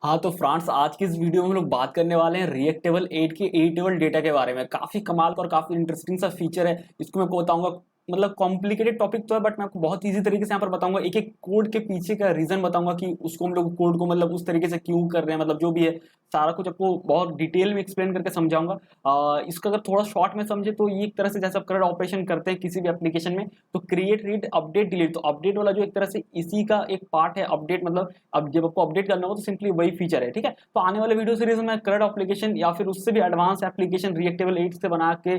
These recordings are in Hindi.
हाँ तो फ्रांस, आज की इस वीडियो में हम लोग बात करने वाले हैं रिएक्ट टेबल 8 के एडिटेबल डेटा के बारे में। काफी कमाल का और काफी इंटरेस्टिंग सा फीचर है। इसको मैं आपको बताऊंगा, मतलब कॉम्प्लिकेटेड टॉपिक तो है बट मैं आपको बहुत इजी तरीके से यहाँ पर बताऊंगा। एक एक कोड के पीछे का रीजन बताऊंगा कि उसको हम लोग कोड को मतलब उस तरीके से क्यों कर रहे हैं, मतलब जो भी है सारा कुछ आपको बहुत डिटेल में एक्सप्लेन करके समझाऊंगा। इसका अगर थोड़ा शॉर्ट में समझे तो ये एक तरह से जैसे आप करंट ऑपरेशन करते हैं किसी भी एप्लीकेशन में, तो क्रिएट, रीड, अपडेट, डिलीट, तो अपडेट वाला जो एक तरह से इसी का एक पार्ट है। अपडेट मतलब अब जब आपको अपडेट करना हो तो सिंपली वही फीचर है, ठीक है। तो आने वाले वीडियो सीरीज में करंट एप्लीकेशन या फिर उससे भी एडवांस एप्लीकेशन रिएक्टेबल 8 से बना के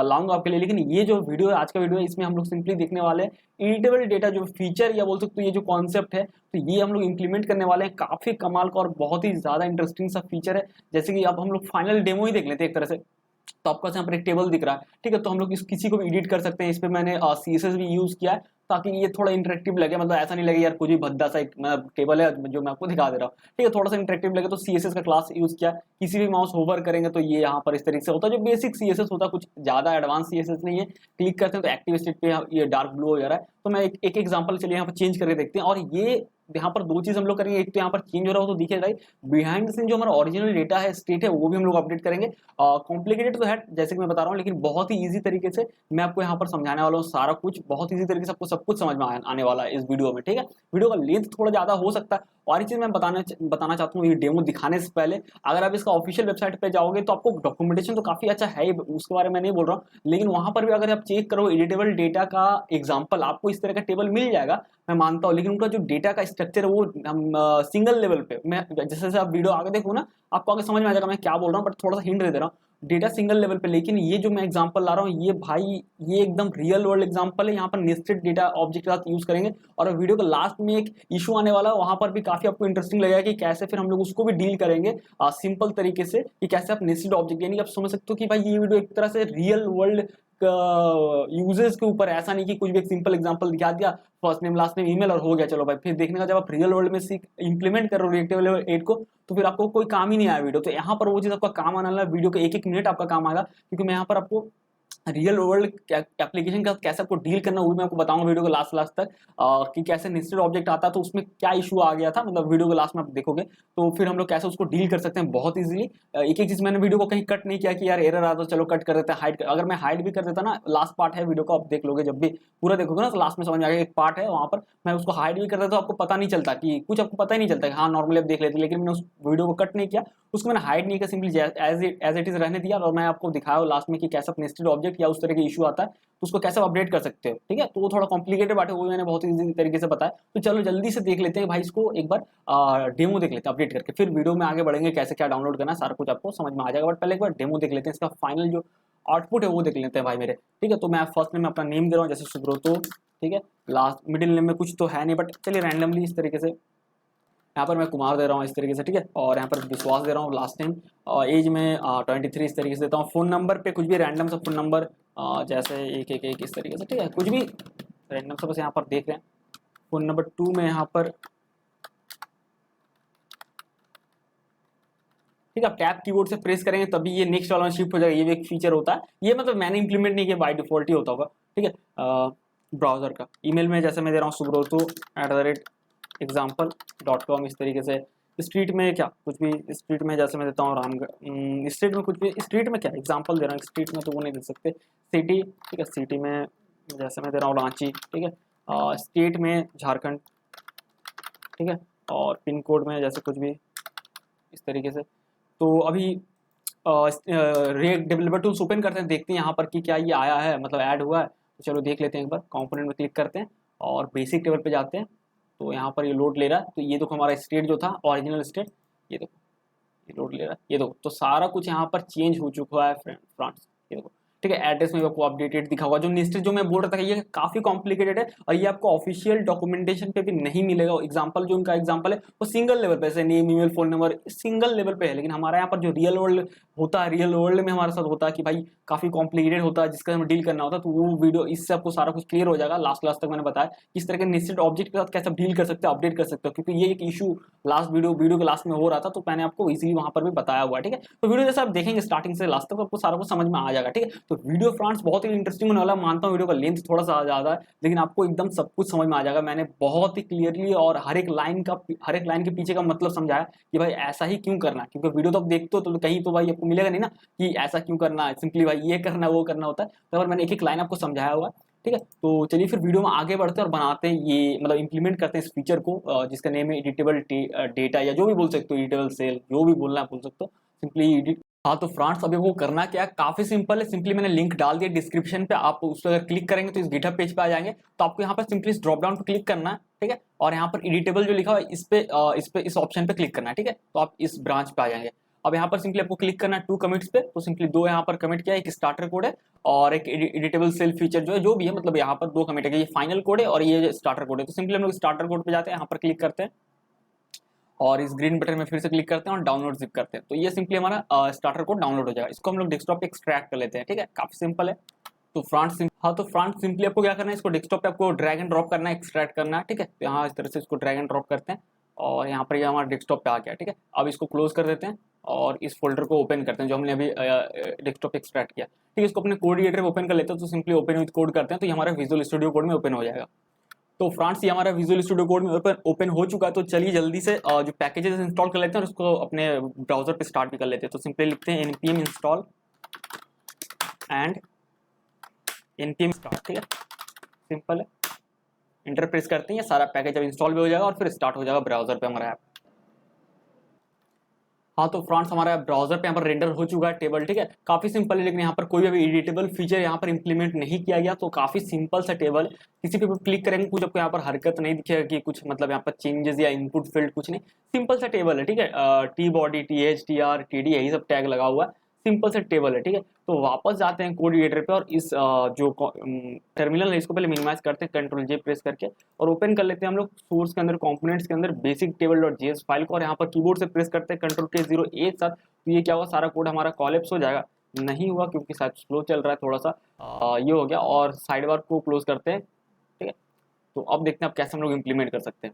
लाऊंगा आपके लिए। लेकिन ये जो वीडियो है, आज का वीडियो है, इसमें हम लोग सिंपली देखने वाले हैं एडिटेबल डेटा जो फीचर या बोल सकते हो ये जो कॉन्सेप्ट है, तो ये हम लोग इंप्लीमेंट करने वाले हैं। काफी कमाल का और बहुत ही ज्यादा इंटरेस्टिंग सा फीचर है। जैसे कि अब हम लोग फाइनल डेमो ही देख लेते हैं एक तरह से। तो आपका यहाँ पर एक टेबल दिख रहा है, ठीक है, तो हम लोग किसी को भी एडिट कर सकते हैं। इस पे मैंने CSS भी यूज किया है ताकि ये थोड़ा इंटरेक्टिव लगे, मतलब ऐसा नहीं लगे यार कुछ भी भद्दा सा एक मतलब टेबल है जो मैं आपको दिखा दे रहा हूँ, ठीक है, थोड़ा सा इंटरेक्टिव लगे। तो CSS का क्लास यूज किया। किसी भी माउस होवर करेंगे तो ये यहाँ पर इस तरीके से होता है, जो बेसिक CSS होता है, कुछ ज्यादा एडवांस CSS नहीं है। क्लिक करते हैं तो एक्टिव स्टेट पे ये डार्क ब्लू हो जा रहा है। तो मैं एक एग्जांपल चलिए यहाँ पर चेंज करके देखते हैं। और ये यहाँ पर दो चीज हम लोग करेंगे, एक तो यहाँ पर चेंज हो रहा हो तो दिखेगा ही, बिहाइंड द सीन जो हमारा ओरिजिनल डेटा है, स्टेट है, वो भी हम लोग अपडेट करेंगे। कॉम्प्लिकेटेड तो है जैसे कि मैं बता रहा हूँ, लेकिन बहुत ही ईजी तरीके से मैं आपको यहाँ पर समझाने वाला हूँ। सारा कुछ बहुत ईजी तरीके से आपको सब कुछ समझ में आने वाला है इस वीडियो में, ठीक है। वीडियो का लेंथ थोड़ा ज्यादा हो सकता है। और एक चीज मैं बताना चाहता हूँ, ये डेमो दिखाने से पहले अगर आप इसका ऑफिशियल वेबसाइट पे जाओगे तो आपको डॉक्यूमेंटेशन तो काफी अच्छा है, उसके बारे में नहीं बोल रहा हूँ, लेकिन वहां पर भी अगर आप चेक करो एडिटेबल डेटा का एग्जाम्पल, आपको इस तरह का टेबल मिल जाएगा, मैं मानता हूँ। लेकिन उनका जो डेटा का स्ट्रक्चर है वो हम सिंगल लेवल पे, मैं जैसे जैसे आप वीडियो आगे देखो ना, आपको आगे समझ में आ जाएगा मैं क्या बोल रहा हूँ, बट थोड़ा सा हिंट दे रहा हूँ। डेटा सिंगल लेवल पे, लेकिन ये जो मैं एग्जांपल ला रहा हूँ ये भाई, ये एकदम रियल वर्ल्ड एग्जांपल है। यहाँ पर नेस्टेड डेटा ऑब्जेक्ट के साथ यूज करेंगे। और वीडियो के लास्ट में एक इशू आने वाला है, वहां पर भी काफी आपको इंटरेस्टिंग लगेगा कि कैसे फिर हम लोग उसको भी डील करेंगे सिंपल तरीके से, कि कैसे आप नेस्टेड ऑब्जेक्ट, यानी आप समझ सकते हो कि भाई ये वीडियो एक तरह से रियल वर्ल्ड यूजर्स के ऊपर, ऐसा नहीं कि कुछ भी एक सिंपल एग्जांपल दिखा दिया, first name last name email और हो गया, चलो भाई। फिर देखने का जब आप रियल वर्ल्ड में सीख इंप्लीमेंट कर रहे हो रिएक्टेबल 8 को, तो फिर आपको कोई काम ही नहीं आया वीडियो। तो यहाँ पर वो चीज आपका काम आने वाला है, वीडियो के एक एक मिनट आपका काम आएगा, क्योंकि मैं यहाँ पर आपको रियल वर्ल्ड एप्लीकेशन का कैसे आपको डील करना वो भी मैं आपको बताऊंगा वीडियो के लास्ट लास्ट तक, कि कैसे नेस्टेड ऑब्जेक्ट आता है तो उसमें क्या इशू आ गया था, मतलब वीडियो के लास्ट में आप देखोगे तो फिर हम लोग कैसे उसको डील कर सकते हैं बहुत इजीली। एक एक चीज मैंने वीडियो को कहीं कट नहीं किया कि यार एरर आ तो चलो कट कर देते हैं, हाइड अगर मैं हाइड भी कर देता ना, लास्ट पार्ट है वीडियो को आप देख लोगे, जब भी पूरा देखोगे ना तो लास्ट में समझ में आएगा एक पार्ट है वहां पर मैं उसको हाइड भी कर देता तो आपको पता नहीं चलता, कि कुछ आपको पता ही नहीं चलता कि हाँ नॉर्मली आप देख लेते, लेकिन मैंने उस वीडियो को कट नहीं किया, उसको मैंने हाइड नहीं किया, सिंपली एज इट इज रहने दिया। और मैं आपको दिखाया लास्ट में कि कैसे नेस्टेड ऑब्जेक्ट या उस तरह के इशू आता है तो उसको कैसे अपडेट कर सकते हो, ठीक है। तो वो थोड़ा कॉम्प्लिकेटेड बात है, वो मैंने बहुत ईजी तरीके से बताया। तो चलो जल्दी से देख लेते हैं भाई, इसको एक बार डेमो देख लेते हैं अपडेट करके, फिर वीडियो में आगे बढ़ेंगे, कैसे क्या डाउनलोड करना है सारा कुछ आपको समझ में आ जाएगा। बट पहले एक बार डेमो देख लेते हैं, इसका फाइनल जो आउटपुट है वो देख लेते हैं भाई मेरे, ठीक है। तो मैं फर्स्ट नेम अपना नेम दे रहा हूँ, जैसे सुब्रतो, ठीक है। लास्ट मिडिल नेम में कुछ तो है नहीं, बट चलिए रैंडमली इस तरीके से यहाँ पर मैं कुमार दे रहा हूँ इस तरीके से, ठीक है। और यहाँ पर विश्वास दे रहा हूँ लास्ट टाइम, और एज में 23 इस तरीके से देता हूँ। फोन नंबर पे कुछ भी रैंडम सा फोन नंबर, जैसे 111 इस तरीके से, ठीक है, कुछ भी रैंडम सा बस यहाँ पर देख रहे हैं। फोन नंबर 2 में यहाँ पर, ठीक है, आप टैप कीबोर्ड से प्रेस करेंगे तभी ये नेक्स्ट वाला शिफ्ट हो जाएगा। ये भी एक फीचर होता है, ये मतलब मैंने इंप्लीमेंट नहीं किया, बाय डिफॉल्ट ही होता होगा, ठीक है। ब्राउजर का ईमेल में जैसे मैं दे रहा हूँ subratu@example.com इस तरीके से। स्ट्रीट में क्या कुछ भी, स्ट्रीट में जैसे मैं देता हूँ रामगढ़, स्ट्रीट में कुछ भी, स्ट्रीट में क्या एग्जांपल दे रहा हूँ, स्ट्रीट में तो वो नहीं दे सकते। सिटी, ठीक है, सिटी में जैसे मैं दे रहा हूँ रांची, ठीक है। स्टेट में झारखंड, ठीक है। और पिन कोड में जैसे कुछ भी इस तरीके से। तो अभी रिएक्ट डेवलपर टूल्स ओपन करते हैं, देखते हैं यहाँ पर कि क्या ये आया है, मतलब ऐड हुआ है। तो चलो देख लेते हैं एक बार, कंपोनेंट में क्लिक करते हैं और बेसिक टेबल पे जाते हैं। तो यहाँ पर ये लोड ले रहा है, तो ये देखो हमारा स्टेट जो था ओरिजिनल स्टेट, ये देखो ये लोड ले रहा है, ये देखो। तो सारा कुछ यहाँ पर चेंज हो चुका है फ्रेंड्स, ये देखो, ठीक है। एड्रेस में आपको अपडेटेड दिखा होगा। जो नेस्टेड जो मैं बोल रहा था ये काफी कॉम्प्लिकेटेड है, और ये आपको ऑफिशियल डॉक्यूमेंटेशन पे भी नहीं मिलेगा। एग्जांपल जो उनका एग्जांपल है वो सिंगल लेवल पे, जैसे name email phone number single level पे है, लेकिन हमारा यहाँ पर जो रियल वर्ल्ड होता है रियल वर्ल्ड में हमारे साथ होता है कि भाई काफी कॉम्प्लिकेटेड होता है जिसका हमें डील करना होता है, तो वो वीडियो इससे आपको सारा कुछ क्लियर हो जाएगा। लास्ट क्लास तक मैंने बताया किस तरह के नेस्टेड ऑब्जेक्ट के साथ कैसे डील कर सकते हो, अपडेट कर सकते हो, क्योंकि ये एक इशू लास्ट वीडियो के लास्ट में हो रहा था, तो मैंने आपको इजीली वहां पर भी बताया हुआ है। ठीक है, तो वीडियो जैसे आप देखेंगे स्टार्टिंग से लास्ट तक आपको सारा कुछ समझ में आ जाएगा। ठीक है, तो वीडियो फ्रेंड्स बहुत ही इंटरेस्टिंग होने वाला, मानता हूँ वीडियो का लेंथ थोड़ा सा ज्यादा है, लेकिन आपको एकदम सब कुछ समझ में आ जाएगा। मैंने बहुत ही क्लियरली और हर एक लाइन के पीछे का मतलब समझाया कि भाई ऐसा ही क्यों करना है, क्योंकि वीडियो तो आप देखते हो तो कहीं तो भाई आपको मिलेगा नहीं ना कि ऐसा क्यों करना है, सिंपली भाई ये करना वो करना होता है। तो अगर मैंने एक एक लाइन आपको समझाया हुआ। ठीक है, तो चलिए फिर वीडियो में आगे बढ़ते हैं और बनाते हैं ये, मतलब इंप्लीमेंट करते हैं इस फीचर को, जिसका नेम है एडिटेबल डेटा, या जो भी बोल सकते हो, एडिटेबल सेल, जो भी बोलना है बोल सकते हो, सिंपली एडिट। हाँ तो फ्रेंड्स अभी वो करना क्या है, काफी सिंपल है। सिंपली मैंने लिंक डाल दिया डिस्क्रिप्शन पे, आप उस पर अगर क्लिक करेंगे तो इस गिटहब पेज पे आ जाएंगे। तो आपको यहाँ पर सिंपली इस ड्रॉप डाउन पे क्लिक करना है। ठीक है, और यहाँ पर एडिटेबल जो लिखा हुआ है इस ऑप्शन पे क्लिक करना है। ठीक है, तो आप इस ब्रांच पे आ जाएंगे। अब यहाँ पर सिंपली आपको क्लिक करना है 2 कमिट्स पे, तो सिंपली 2 यहाँ पर कमिट किया, एक स्टार्टर कोड है और एक एडिटेबल सेल फीचर जो है, जो भी है, मतलब यहाँ पर 2 कमिट है, ये फाइनल कोड है और ये स्टार्टर कोड है। तो सिंपली हम लोग स्टार्टर कोड पे जाते हैं, यहाँ पर क्लिक करते हैं और इस ग्रीन बटन में फिर से क्लिक करते हैं और डाउनलोड जिप करते हैं, तो ये सिंपली हमारा स्टार्टर कोड डाउनलोड हो जाएगा। इसको हम लोग डेस्कटॉप पे एक्सट्रैक्ट कर लेते हैं। ठीक है, काफी सिंपल है। तो फ्रंट सिंपली आपको क्या करना है, इसको डेस्कटॉप पे आपको ड्रैग एंड ड्रॉप करना है, एक्सट्रैक्ट करना है। ठीक है, तो यहाँ इस तरह से इसको ड्रैग एंड ड्रॉप करते हैं और यहाँ पर ये हमारा डेस्कटॉप पे आ गया। ठीक है, अब इसको क्लोज कर देते हैं और इस फोल्डर को ओपन करते हैं जो हमने अभी डेस्कटॉप पे एक्सट्रैक्ट किया। ठीक है, इसको अपने कोड एडिटर में ओपन कर लेते हैं, तो सिंपली ओपन विद कोड करते हैं, तो ये हमारा विजुअल स्टूडियो कोड में ओपन हो जाएगा। तो फ्रेंड्स ये हमारा विजुअल स्टूडियो कोड में ओपन हो चुका है। तो चलिए जल्दी से जो पैकेजेस इंस्टॉल कर लेते हैं और उसको अपने ब्राउजर पे स्टार्ट भी कर लेते हैं। तो सिंपली लिखते हैं npm install and npm start. ठीक है, सिंपल है, इंटर प्रेस करते हैं, ये सारा पैकेज अब इंस्टॉल भी हो जाएगा और फिर स्टार्ट हो जाएगा ब्राउजर पे हमारा ऐप। हाँ तो फ्रेंड्स हमारा ब्राउजर पे यहाँ पर रेंडर हो चुका है टेबल। ठीक है, काफी सिंपल है, लेकिन यहाँ पर कोई भी एडिटेबल फीचर यहाँ पर इंप्लीमेंट नहीं किया गया, तो काफी सिंपल सा टेबल। किसी पे क्लिक करेंगे कुछ आपको यहाँ पर हरकत नहीं दिखेगा कि कुछ मतलब यहाँ पर चेंजेस या इनपुट फील्ड कुछ नहीं, सिंपल सा टेबल है। ठीक है, T body TH TR TD यही सब टैग लगा हुआ है, सिंपल सा टेबल है। ठीक है, तो वापस जाते हैं कोड एडिटर पे और इस जो टर्मिनल है इसको पहले मिनिमाइज करते हैं कंट्रोल J प्रेस करके और ओपन कर लेते हैं हम लोग सोर्स के अंदर, कंपोनेंट्स के अंदर basic table dot JS file को, और यहाँ पर कीबोर्ड से प्रेस करते हैं कंट्रोल K0 एक साथ। तो ये क्या होगा, सारा कोड हमारा कॉलेप्स हो जाएगा। नहीं हुआ क्योंकि शायद स्लो चल रहा है थोड़ा सा, ये हो गया, और साइड बार को क्लोज करते हैं। ठीक है, तो अब देखते हैं अब कैसे हम लोग इम्प्लीमेंट कर सकते हैं।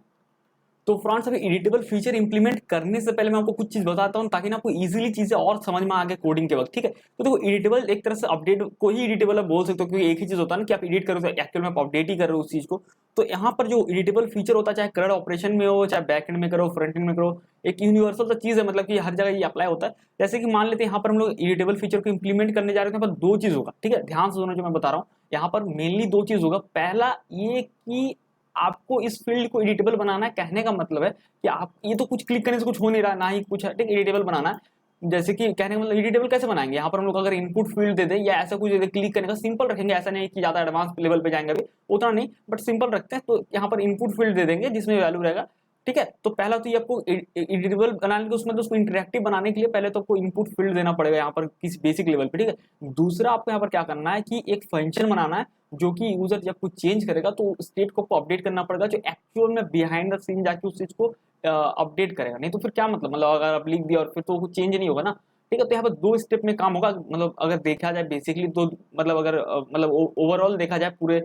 तो फ्रेंड्स अभी एडिटेबल फीचर इंप्लीमेंट करने से पहले मैं आपको कुछ चीज बताता हूं ताकि ना आपको इजीली चीजें और समझ में आ गए कोडिंग के वक्त। ठीक है, तो देखो एडिटेबल एक तरह से अपडेट को ही एडिटेबल बोल सकते हो, क्योंकि एक ही चीज होता है ना कि आप एडिट करो तो एक्चुअल में आप अपडेट ही कर रहे हो उस चीज को। तो यहाँ पर जो एडिटेबल फीचर होता है, चाहे करंट ऑपरेशन में हो, चाहे बैक एंड में करो, फ्रंट एंड में करो, एक यूनिवर्सल सा चीज है, मतलब कि हर जगह ये अप्लाई होता है। जैसे कि मान लेते हैं यहाँ पर हम लोग एडिटेबल फीचर को इंप्लीमेंट करने जा रहे हैं, तो यहाँ पर 2 चीज होगा। ठीक है, ध्यान से सुनो जो मैं बता रहा हूँ, यहाँ पर मेनली 2 चीज होगा। पहला ये कि आपको इस फील्ड को एडिटेबल बनाना है, कहने का मतलब है कि आप ये तो कुछ क्लिक करने से कुछ हो नहीं रहा, ना ही कुछ है। ठीक, एडिटेबल बनाना है, जैसे कि कहने का मतलब एडिटेबल कैसे बनाएंगे, यहाँ पर हम लोग अगर इनपुट फील्ड दे दें या ऐसा कुछ दे दें, क्लिक करने का सिंपल रखेंगे, ऐसा नहीं कि ज्यादा एडवांस लेवल पे जाएंगे, अभी उतना नहीं बट सिंपल रखते हैं। तो यहाँ पर इनपुट फील्ड दे देंगे जिसमें वैल्यू रहेगा। ठीक है, तो पहला तो ये आपको एडिटेबल बनाने के, उसमें तो उसको इंटरेक्टिव बनाने के लिए पहले तो आपको इनपुट फील्ड देना पड़ेगा यहाँ पर किसी बेसिक लेवल पे। ठीक है, दूसरा आपको यहाँ पर क्या करना है कि एक फंक्शन बनाना है जो कि यूजर जब कुछ चेंज करेगा तो स्टेट को अपडेट करना पड़ेगा, जो एक्चुअल में बिहाइंड द सीन जाके उस चीज को अपडेट करेगा। नहीं तो फिर क्या मतलब अगर आप लिख दिया और फिर तो कुछ चेंज नहीं होगा ना। ठीक है, तो यहाँ पर 2 स्टेप में काम होगा, मतलब अगर देखा जाए बेसिकली तो, मतलब अगर मतलब ओवरऑल देखा जाए पूरे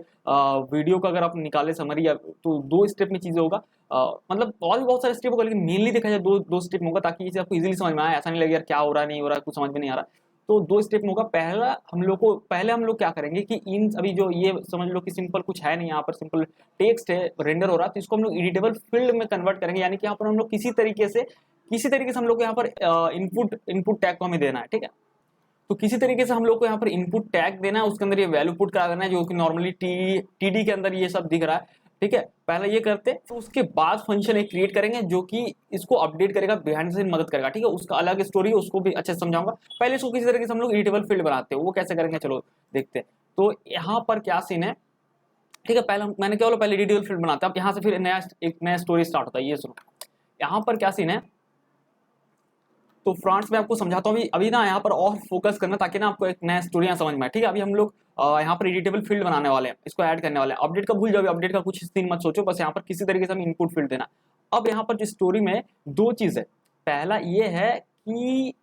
वीडियो का अगर आप निकाले समरी, तो 2 स्टेप में चीजें होगा। मतलब और भी बहुत सारे स्टेप होगा, लेकिन मेनली देखा जाए दो स्टेप में होगा, ताकि ये आपको इजीली समझ में आए, ऐसा नहीं लगे यार क्या हो रहा है नहीं हो रहा है, कुछ समझ में नहीं आ रहा। तो 2 स्टेप में होगा। पहले हम लोग क्या करेंगे कि इन अभी जो ये समझ लो कि सिंपल कुछ है नहीं, यहाँ पर सिंपल टेक्स्ट है रेंडर हो रहा है, तो इसको हम लोग एडिटेबल फील्ड में कन्वर्ट करेंगे, यानी कि यहाँ पर हम लोग किसी तरीके से हम लोग यहाँ पर इनपुट टैग को हमें देना है। ठीक है, तो किसी तरीके से हम लोग को यहाँ पर इनपुट टैग देना है, उसके अंदर ये वैल्यू पुट करा देना है, जो कि नॉर्मली टीडी के अंदर ये सब दिख रहा है। ठीक है, पहला ये करते हैं, तो उसके बाद फंक्शन एक क्रिएट करेंगे जो कि इसको अपडेट करेगा, बिहाइंड से मदद करेगा। ठीक है, उसका अलग स्टोरी है, उसको भी अच्छे से समझाऊंगा। पहले इसको किसी तरीके से हम लोग एडिटेबल फील्ड बनाते हैं, वो कैसे करेंगे चलो देखते हैं। तो यहाँ पर क्या सीन है, ठीक है, पहले मैंने क्या बोला, पहले एडिटेबल फील्ड बनाते हैं, अब यहाँ से फिर एक नया स्टोरी स्टार्ट होता है। ये सुनो यहाँ पर क्या सीन है, तो फ्रेंड्स मैं आपको समझाता हूँ अभी ना, यहाँ पर और फोकस करना ताकि ना आपको एक नया स्टोरी समझ में आए। ठीक है, अभी हम लोग यहाँ पर एडिटेबल फील्ड बनाने वाले हैं, इसको ऐड करने वाले हैं। अपडेट का भूल जाओ, अपडेट का कुछ सीन मत सोचो, बस यहाँ पर किसी तरीके से हम इनपुट फील्ड देना। अब यहाँ पर जो स्टोरी में 2 चीज है, पहला ये है कि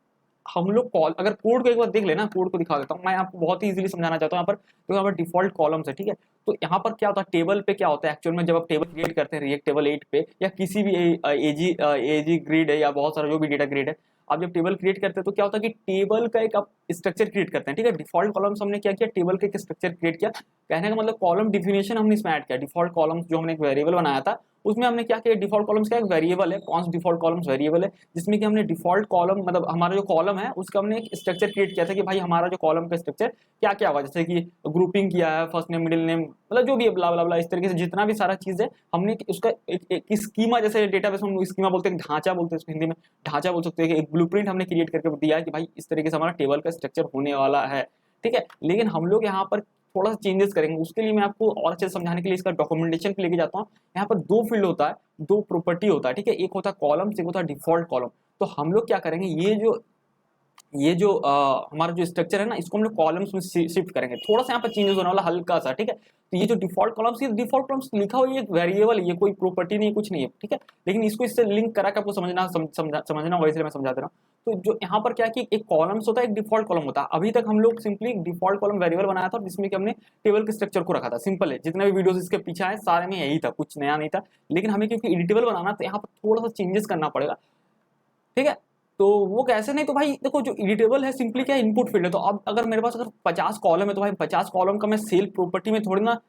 हम लोग कॉल अगर कोड को एक बार देख लेना, कोड को दिखा देता हूँ मैं आपको, बहुत ही इजीली समझाना चाहता हूँ। यहाँ पर तो यहाँ पर डिफॉल्ट कॉलम्स है, ठीक है। तो यहाँ पर क्या होता है, टेबल पे क्या होता है एक्चुअल में, जब आप टेबल क्रिएट करते हैं रिएक्ट टेबल 8 पे या किसी भी एजी ग्रिड है या बहुत सारा जो भी डेटा ग्रिड है, आप जब टेबल क्रिएट करते हैं तो क्या होता है कि टेबल का एक आप स्ट्रक्चर क्रिएट करते हैं, ठीक है। डिफॉल्ट कॉलम्स हमने क्या किया, टेबल का एक स्ट्रक्चर क्रिएट किया। कहने का मतलब कॉलम डिफिनेशन हमने इसमें ऐड किया। डिफॉल्ट कॉलम्स जो हमने एक वेरिएबल बनाया था उसमें हमने क्या किया, डिफॉल्ट कॉलम्स का एक वेरिएबल है, कौन सा डिफॉल्ट कॉलम्स वेरिएबल है, जिसमें कि हमने डिफॉल्ट कॉलम मतलब हमारा जो कॉलम है उसका हमने एक स्ट्रक्चर क्रिएट किया था कि भाई हमारा जो कॉलम का स्ट्रक्चर क्या क्या होगा, जैसे कि ग्रुपिंग किया है, फर्स्ट नेम मिडिल नेम, मतलब जो भी ब्ला ब्ला ब्ला, इस तरीके से जितना भी सारा चीज है हमने उसका एक स्कीमा, जैसे डेटाबेस में हम स्कीमा बोलते हैं, ढांचा बोलते हैं हिंदी में, ढांचा बोल सकते हैं कि एक ब्लूप्रिंट हमने क्रिएट करके दिया है कि भाई इस तरीके से हमारा टेबल का स्ट्रक्चर होने वाला है, ठीक है। लेकिन हम लोग यहाँ पर थोड़ा सा चेंजेस करेंगे, उसके लिए मैं आपको और अच्छे से समझाने के लिए इसका डॉक्यूमेंटेशन पे लेके जाता हूँ। यहाँ पर दो फील्ड होता है, दो प्रॉपर्टी होता है, ठीक है। एक होता है कॉलम्स, एक होता है डिफॉल्ट कॉलम। तो हम लोग क्या करेंगे, ये जो हमारा जो स्ट्रक्चर है ना, इसको हम लोग कॉलम्स में शिफ्ट करेंगे। थोड़ा सा यहाँ पर चेंजेस होने वाला हल्का सा, ठीक है। तो ये जो डिफॉल्ट कॉलम्स, ये डिफॉल्ट कॉलम्स लिखा हुआ, ये वेरिएबल, ये कोई प्रॉपर्टी नहीं है, कुछ नहीं है, ठीक है। लेकिन इसको इससे लिंक करा के आपको समझना होगा, इसलिए मैं समझा दे रहा हूँ। तो जो यहाँ पर क्या है कि एक कॉलम्स होता है, एक डिफॉल्ट कॉलम होता है। अभी तक हम लोग सिंपली डिफॉल्ट कॉलम वेरिएबल बनाया था जिसमें कि हमने टेबल के स्ट्रक्चर को रखा था। सिंपल है, जितने भी वीडियोस इसके पीछे आए सारे में यही था, कुछ नया नहीं था। लेकिन हमें क्योंकि एडिटेबल बनाना तो यहाँ पर थोड़ा सा चेंजेस करना पड़ेगा, ठीक है। तो वो कैसे, नहीं तो भाई देखो जो एडिटेबल है सिंपली क्या इनपुट फील्ड है। तो अब अगर मेरे पास अगर 50 कॉलम है तो भाई 50 कॉलम का मैं सेल प्रॉपर्टी में थोड़ी ना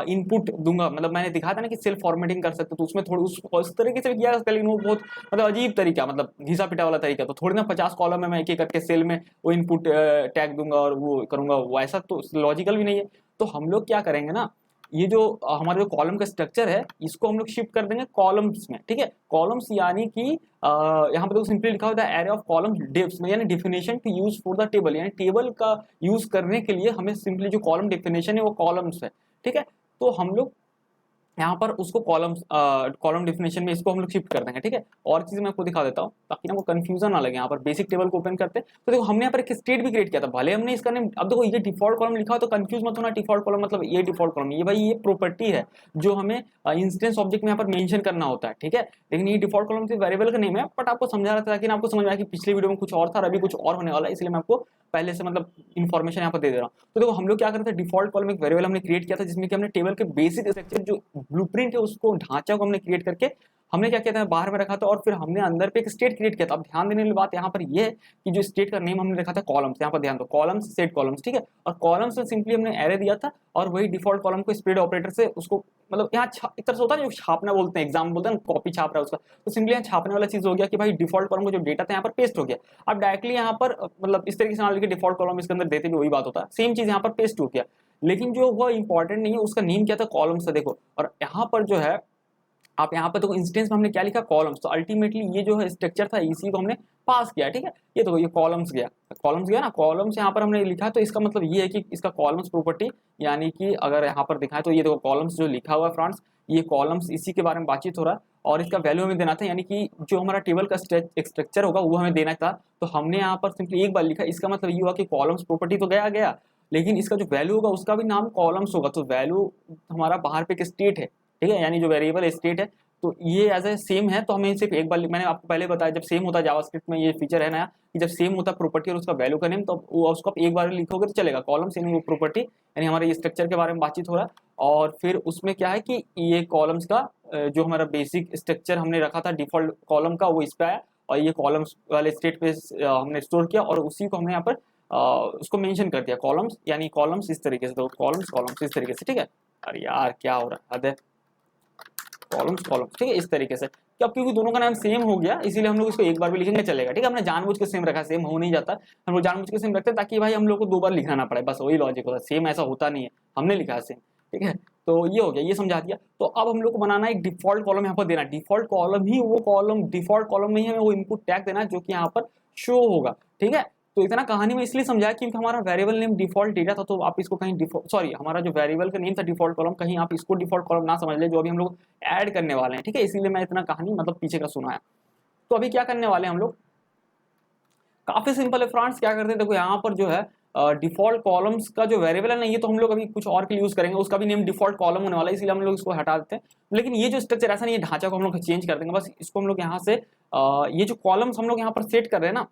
इनपुट दूंगा। मतलब मैंने दिखाया था ना कि सेल फॉर्मेटिंग कर सकते, तो उसमें थोड़ी उस तरीके से भी किया जा सकता है, लेकिन वो बहुत मतलब अजीब तरीका, मतलब घिसा पिटा वाला तरीका। तो थोड़ी ना 50 कॉलम में मैं एक एक करके सेल में वो इनपुट टैग दूंगा और वो करूंगा, वो ऐसा तो लॉजिकल भी नहीं है। तो हम लोग क्या करेंगे ना, ये जो हमारा जो कॉलम का स्ट्रक्चर है इसको हम लोग शिफ्ट कर देंगे कॉलम्स में, ठीक है। कॉलम्स यानी कि यहाँ पे तो सिंपली लिखा होता है एरे ऑफ कॉलम्स डिफ्स में, यानी definition to use for the table, यानी टेबल का यूज करने के लिए हमें सिंपली जो कॉलम डेफिनेशन है वो कॉलम्स है, ठीक है। तो हम लोग यहाँ पर उसको कॉलम डेफिनेशन में इसको हम लोग शिफ्ट कर देंगे, ठीक है। और चीज मैं आपको दिखा देता हूँ ताकि ना वो कंफ्यूजन ना लगे। यहाँ पर बेसिक टेबल को ओपन करते हैं तो देखो हमने यहाँ पर एक स्टेट भी क्रिएट किया था, भले हमने इसका नेम, अब देखो ये डिफॉल्ट कॉलम लिखा हो तो कंफ्यूज मत होना, डिफॉल्ट कॉलम मतलब ये डिफॉल्ट कॉलम, ये भाई ये प्रॉपर्टी है जो हमें इंस्टेंस ऑब्जेक्ट में यहाँ पर मेंशन करना होता है, ठीक है। लेकिन ये डिफॉल्ट कॉलम वेरिएबल का नेम है, बट आपको समझा रहा था ताकि आपको समझ में आया कि पिछले वीडियो में कुछ और था, अभी कुछ और होने वाला है, इसलिए मैं आपको पहले से मतलब इन्फॉर्मेशन यहाँ पर दे दे रहा हूँ। तो देखो हम लोग क्या करते हैं, डिफॉल्ट कॉलम एक वेरिएबल हमने क्रिएट किया था जिसमें कि हमने टेबल के बेसिक स्ट्रक्चर जो ब्लूप्रिंट है उसको ढांचा को हमने क्रिएट करके हमने क्या किया था, बाहर में रखा था, और फिर हमने अंदर पे एक स्टेट क्रिएट किया था। अब ध्यान देने वाली बात यहाँ पर ये है कि जो स्टेट का नेम हमने रखा था कॉलम्स, यहाँ पर ध्यान दो, कॉलम्स सेट कॉलम्स, ठीक है। और कॉलम्स में सिंपली हमने एरे दिया था और वही डिफॉल्ट कॉलम को स्प्लिट ऑपरेटर से उसको मतलब यहाँ एक तरह से होता है जो छापना बोलते हैं, एग्जाम बोलते हैं कॉपी छाप रहा है उसका, तो सिंपली यहाँ छापने वाला चीज हो गया कि भाई डिफॉल्ट कॉलम को जो डेटा था यहाँ पर पेस्ट हो गया। अब डायरेक्टली यहाँ पर मतलब इस तरीके से मान लीजिए डिफॉल्ट कॉलम इसके अंदर देते भी वही बात होता है, सेम चीज यहाँ पर पेस्ट हो गया। लेकिन जो वो इंपॉर्टेंट नहीं है, उसका नेम क्या था, कॉलम्स था, देखो। और यहाँ पर जो है आप यहाँ पर देखो इंस्टेंस में हमने क्या लिखा, कॉलम्स। तो अल्टीमेटली ये जो है स्ट्रक्चर था इसी को हमने पास किया, ठीक है। ये देखो ये कॉलम्स गया ना, कॉलम्स यहाँ पर हमने लिखा, तो इसका मतलब ये है कि इसका कॉलम्स प्रॉपर्टी, यानी कि अगर यहाँ पर दिखाएं तो ये देखो कॉलम्स जो लिखा हुआ है फ्रेंड्स, ये कॉलम्स इसी के बारे में बातचीत हो रहा है और इसका वैल्यू हमें देना था, यानी कि जो हमारा टेबल का स्ट्रक्चर होगा वो हमें देना था। तो हमने यहाँ पर सिंपली एक बार लिखा, इसका मतलब ये हुआ कि कॉलम्स प्रॉपर्टी तो गया, लेकिन इसका जो वैल्यू होगा उसका भी नाम कॉलम्स होगा। तो वैल्यू हमारा बाहर पे एक स्टेट है, ठीक है, यानी जो वेरिएबल स्टेट है, तो ये एज ए सेम है। तो हमें सिर्फ एक बार, मैंने आपको पहले बताया जब सेम होता है जावास्क्रिप्ट में ये फीचर है नया कि जब सेम होता है प्रॉपर्टी और उसका वैल्यू का नेम, तो उसको आप एक बार लिखोगे तो चलेगा, कॉलम्स यानी वो प्रॉपर्टी, यानी हमारे ये स्ट्रक्चर के बारे में बातचीत हो रहा है। और फिर उसमें क्या है कि ये कॉलम्स का जो हमारा बेसिक स्ट्रक्चर हमने रखा था डिफॉल्ट कॉलम का, वो इस पे आया और ये कॉलम्स वाले स्टेट पे हमने स्टोर किया और उसी को हमने यहाँ पर उसको मेंशन कर दिया कॉलम्स, यानी कॉलम्स इस तरीके से, तो कॉलम्स इस तरीके से, ठीक है। अरे यार क्या हो रहा है, कॉलम्स, ठीक है, इस तरीके से। कि अब क्योंकि दोनों का नाम सेम हो गया इसीलिए हम लोग इसको एक बार भी लिखेंगे चलेगा, ठीक है। हमने जानबूझ के सेम रखा, सेम हो नहीं जाता, हम लोग जानबूझ के सेम रखते हैं ताकि भाई हम लोग को दो बार लिखना ना पड़े, बस वही लॉजिक होता है। सेम ऐसा होता नहीं है, हमने लिखा है सेम, ठीक है। तो ये हो गया, ये समझा दिया। तो अब हम लोग को बनाना है एक डिफॉल्ट कॉलम, यहाँ पर देना डिफॉल्ट कॉलम ही वो कॉलम, डिफॉल्ट कॉलम में ही हमें वो इनपुट टैग देना है जो कि यहाँ पर शो होगा, ठीक है। तो इतना कहानी में इसलिए समझाया क्योंकि हमारा वेरिएबल नेम डिफॉल्ट डेटा था, तो आप इसको कहीं हमारा जो वेरिएबल का नेम था डिफॉल्ट कॉलम, कहीं आप इसको डिफॉल्ट कॉलम ना समझ ले जो अभी हम लोग ऐड करने वाले हैं, ठीक है। इसीलिए मैं इतना कहानी मतलब पीछे का सुनाया। तो अभी क्या करने वाले हैं हम लोग, काफी सिंपल है फ्रेंड्स। क्या करते हैं, देखो यहाँ पर जो है डिफॉल्ट कॉलम्स का जो वेरिएबल है ना, ये तो हम लोग अभी कुछ और के लिए यूज करेंगे, उसका भी नेम डिफॉल्ट कॉलम होने वाला है, इसलिए हम लोग इसको हटा देते हैं। लेकिन ये जो स्ट्रक्चर ऐसा नहीं है, ढांचा को हम लोग चेंज कर देंगे, बस इसको हम लोग यहाँ से ये जो कॉलम्स हम लोग यहाँ पर सेट कर रहे हैं ना,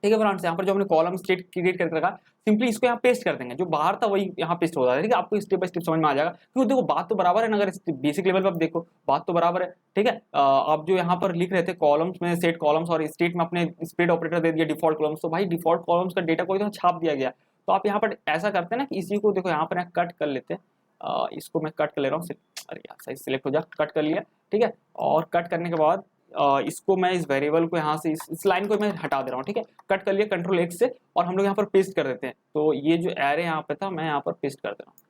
ठीक है फ्रेंड्स, यहाँ पर जो हमने कॉलम स्टेट क्रिएट करके रखा, सिंपली इसको यहाँ पेस्ट कर देंगे, जो बाहर था वही यहाँ पेस्ट हो जाता है। ठीक है, आपको स्टेप बाय स्टेप समझ में आ जाएगा, क्योंकि देखो बात तो बराबर है ना, अगर बेसिक लेवल पर आप देखो बात तो बराबर है। ठीक है, आप जो यहाँ पर लिख रहे थे कॉलम्स में सेट कॉलम्स और स्टेट में अपने स्प्लिट ऑपरेटर दे दिया डिफॉल्ट कॉलम्स, तो भाई डिफॉल्ट कॉलम्स का डेटा कोई तो छाप दिया गया। तो आप यहाँ पर ऐसा करते हैं ना कि इसी को देखो यहाँ पर कट कर लेते हैं, इसको मैं कट कर ले रहा हूँ, अरे यार सही सिलेक्ट हो जा, कट कर लिया। ठीक है, और कट करने के बाद इसको मैं इस वेरिएबल को यहाँ से इस लाइन को मैं हटा दे रहा हूँ। ठीक है, कट कर लिया कंट्रोल एक्स से, और हम लोग यहाँ पर पेस्ट कर देते हैं। तो ये जो एरे यहाँ पे था मैं यहाँ पर पेस्ट कर दे रहा हूँ।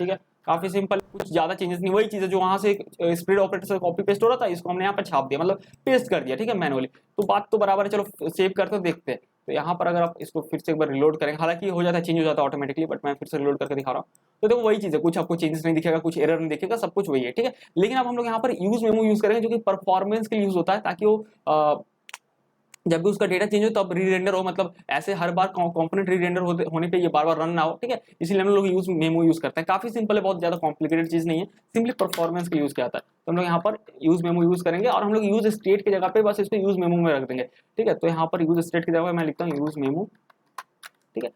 ठीक है, काफी सिंपल, कुछ ज्यादा चेंजेस नहीं, वही चीज है जो वहां से स्प्लिट ऑपरेटर से कॉपी पेस्ट हो रहा था, इसको हमने यहाँ पर छाप दिया, मतलब पेस्ट कर दिया। ठीक है, मैनुअली, तो बात तो बराबर है। चलो सेव करते देखते हैं। तो यहाँ पर अगर आप इसको फिर से एक बार रिलोड करेंगे, हालांकि हो जाता है, चेंज हो जाता है ऑटोमेटिकली, बट मैं फिर से रिलोड करके दिखा रहा हूँ। तो देखो वही चीज है, कुछ आपको चेंजेस नहीं दिखेगा, कुछ एरर नहीं दिखेगा, सब कुछ वही है। ठीक है, लेकिन अब हम लोग यहाँ पर यूज मेमो यूज करेंगे, जो कि परफॉर्मेंस के लिए यूज होता है, ताकि वो जब भी उसका डेटा चेंज हो तब री-रेंडर हो, मतलब ऐसे हर बार कंपोनेंट री-रेंडर होने पे ये बार बार रन ना हो। ठीक है, इसीलिए हम लोग यूज मेमो यूज करते हैं। काफी सिंपल है, बहुत ज्यादा कॉम्प्लिकेटेड चीज नहीं है, सिंपली परफॉर्मेंस के यूज किया जाता है। तो हम लोग यहाँ पर यूज मेमो यूज करेंगे, और हम लोग यूज स्टेट की जगह पे बस इसको यूज मेमो में रख देंगे। ठीक है, तो यहाँ पर यूज स्टेट की जगह मैं लिखता हूँ यूज मेमो। ठीक है,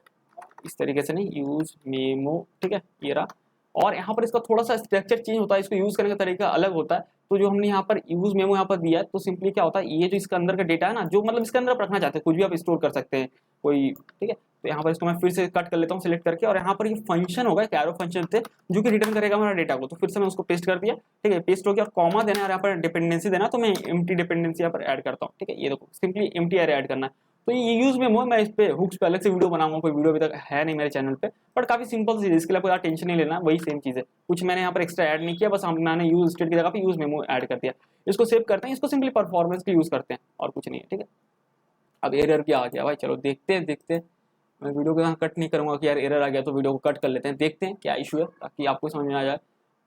इस तरीके से नहीं, यूज मेमो। ठीक है, ये रहा, और यहाँ पर इसका थोड़ा सा स्ट्रक्चर चेंज होता है, इसको यूज करने का तरीका अलग होता है। तो जो हमने यहाँ पर यूज मेमो यहाँ पर दिया है, तो सिंपली क्या होता है, ये जो इसके अंदर का डेटा है ना, जो मतलब इसके अंदर आप रखना चाहते हैं, कुछ भी आप स्टोर कर सकते हैं कोई। ठीक है, तो यहाँ पर इसको मैं फिर से कट कर लेता हूँ सिलेक्ट करके, और यहाँ पर ये फंक्शन होगा, कैरो फंक्शन थे, जो कि रिटर्न करेगा हमारा डेटा को। तो फिर से मैं उसको पेस्ट कर दिया। ठीक है, पेस्ट हो गया, और कॉमा देना है, और यहाँ पर डिपेंडेंसी देना, तो मैं एम्प्टी डिपेंडेंसी यहाँ पर ऐड करता हूँ। ठीक है, ये देखो सिंपली एम्प्टी एरे ऐड करना है। तो ये यूज मेमो, मैं इस पे हुक्स पे अलग से वीडियो बनाऊंगा, कोई वीडियो अभी तक है नहीं मेरे चैनल पे, बट काफी सिंपल चीज है, इसके लिए कोई टेंशन नहीं लेना, वही सेम चीज है, कुछ मैंने यहाँ पर एक्स्ट्रा ऐड नहीं किया, बस मैंने यूज स्टेट की जगह पे यूज मेमो ऐड कर दिया। इसको सेव करते हैं, इसको सिंपली परफॉर्मेंस के यूज करते हैं, और कुछ नहीं है। ठीक है, अब एरर क्या आ गया भाई, चलो देखते हैं। मैं वीडियो को यहाँ कट नहीं करूंगा कि यार एरर आ गया, तो वीडियो को कट कर लेते हैं, देखते हैं क्या इशू है, ताकि आपको समझ में आ जाए।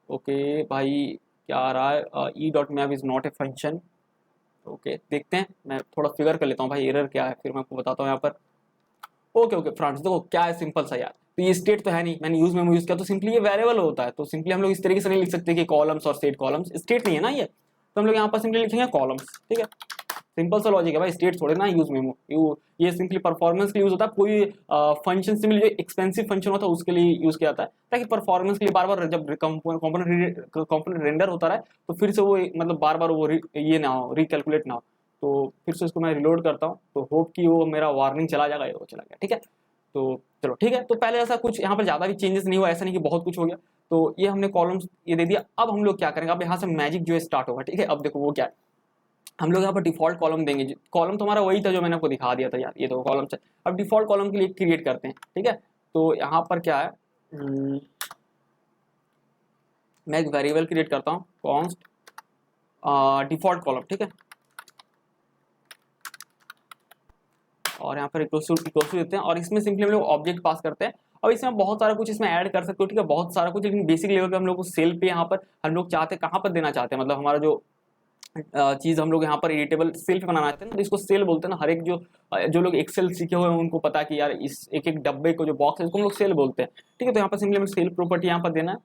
ओके भाई, क्या आ रहा है, e.map is not a function. Okay, देखते हैं, मैं थोड़ा फिगर कर लेता हूँ भाई एरर क्या है, फिर मैं आपको बताता हूँ यहाँ पर। ओके फ्रेंड्स, देखो क्या है, सिंपल सा यार। तो ये स्टेट तो है नहीं, मैंने यूज मेमो यूज किया, तो सिंपली ये वेरिएबल होता है। तो सिंपली हम लोग इस तरीके से नहीं लिख सकते कि कॉलम्स और स्टेट, कॉलम्स स्टेट नहीं है ना ये, तो हम लोग यहाँ पर सिंपली लिखेंगे कॉलम्स। ठीक है, सिंपल सा लॉजिक है भाई, स्टेट थोड़े ना यूज मेमो, ये सिंपली परफॉर्मेंस के लिए यूज होता है। कोई फंक्शन सिंपली जो एक्सपेंसिव फंक्शन होता है उसके लिए यूज किया जाता है, ताकि परफॉर्मेंस के लिए बार बार जब कंपोनेंट रेंडर होता है, तो फिर से वो मतलब बार बार वो ये ना हो, रिकैलकुलेट ना हो। तो फिर से इसको मैं रिलोड करता हूँ, तो होप कि वो मेरा वार्निंग चला जाएगा, ये वो चला गया। ठीक है, तो चलो ठीक है, तो पहले ऐसा कुछ यहाँ पर ज्यादा भी चेंजेस नहीं हुआ, ऐसा नहीं कि बहुत कुछ हो गया। तो ये हमने कॉलम्स ये दे दिया। अब हम लोग क्या करेंगे, अब यहाँ से मैजिक जो है स्टार्ट होगा। ठीक है, अब देखो वो क्या है, हम लोग यहाँ पर डिफॉल्ट कॉलम देंगे। कॉलम तो हमारा वही था जो मैंने आपको दिखा दिया था यार, ये दो कॉलम है। अब डिफॉल्ट कॉलम के लिए क्रिएट करते हैं। ठीक है, तो यहाँ पर क्या है, मैं एक वेरिएबल क्रिएट करता हूँ, कॉन्स्ट डिफॉल्ट कॉलम। ठीक है, और यहाँ पर इक्वल टू देते हैं, और इसमें सिंपली हम लोग ऑब्जेक्ट पास करते हैं। अब इसमें बहुत सारा कुछ इसमें ऐड कर सकते हो। ठीक है, बहुत सारा कुछ, लेकिन बेसिक लेवल पे हम लोग को सेल पे यहाँ पर हम लोग चाहते हैं, कहाँ पर देना चाहते हैं, मतलब हमारा जो चीज हम लोग यहाँ पर एडिटेबल सेल पे बनाना चाहते हैं ना, तो इसको सेल बोलते हैं ना। हर एक जो लोग एक्सेल सीखे हुए हैं उनको पता है कि यार इस एक एक डब्बे को जो बॉक्स है उसको हम लोग सेल बोलते हैं। ठीक है, तो यहाँ पर सिंपली हमें सेल प्रॉपर्टी यहाँ पर देना है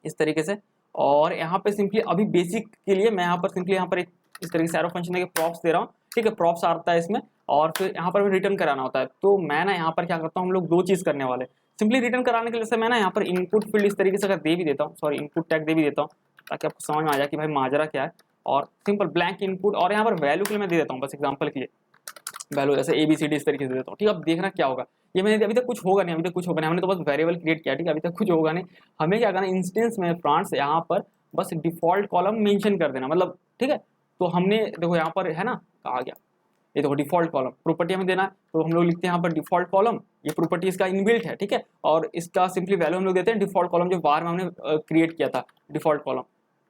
इस तरीके से, और यहाँ पे सिंपली अभी बेसिक के लिए मैं यहाँ पर सिंपली यहाँ पर एक इस तरीके से एरो फंक्शन देके प्रॉप्स दे रहा हूँ। ठीक है, प्रॉप्स आता है इसमें, और फिर यहाँ पर रिटर्न कराना होता है। तो मैं ना यहाँ पर क्या करता हूँ, हम लोग दो चीज करने वाले। सिंपली रिटर्न कराने के लिए मैं ना यहाँ पर इनपुट फील्ड इस तरीके से अगर दे भी देता हूँ, सॉरी इनपुट टैग दे भी देता हूँ, ताकि आपको समझ में आ जाए कि भाई माजरा क्या है। और सिंपल ब्लैंक इनपुट, और यहाँ पर वैल्यू के लिए मैं दे देता हूँ, बस एग्जाम्पल के लिए वैल्यू जैसे ABCD इस तरीके से देता हूँ। ठीक है, अब देखना क्या होगा, ये मैंने अभी तक कुछ होगा नहीं, अभी तक कुछ होगा नहीं, हमने तो बस वेरिएबल क्रिएट किया। ठीक है, अभी तक कुछ होगा नहीं। हमें क्या करना, इंस्टेंस में फ्रेंड्स यहाँ पर बस डिफॉल्ट कॉलम मेंशन कर देना, मतलब ठीक है। तो हमने देखो यहाँ पर है ना, कहा गया ये देखो डिफॉल्ट कॉलम प्रॉपर्टी हमें देना है, तो हम लोग लिखते हैं यहाँ पर डिफॉल्ट कॉलम, ये प्रॉपर्टी इसका इनबिल्ट है। ठीक है, और इसका सिंपली वैल्यू हम लोग देते हैं डिफॉल्ट कॉलम, जो बार में हमने क्रिएट किया था डिफॉल्ट कॉलम,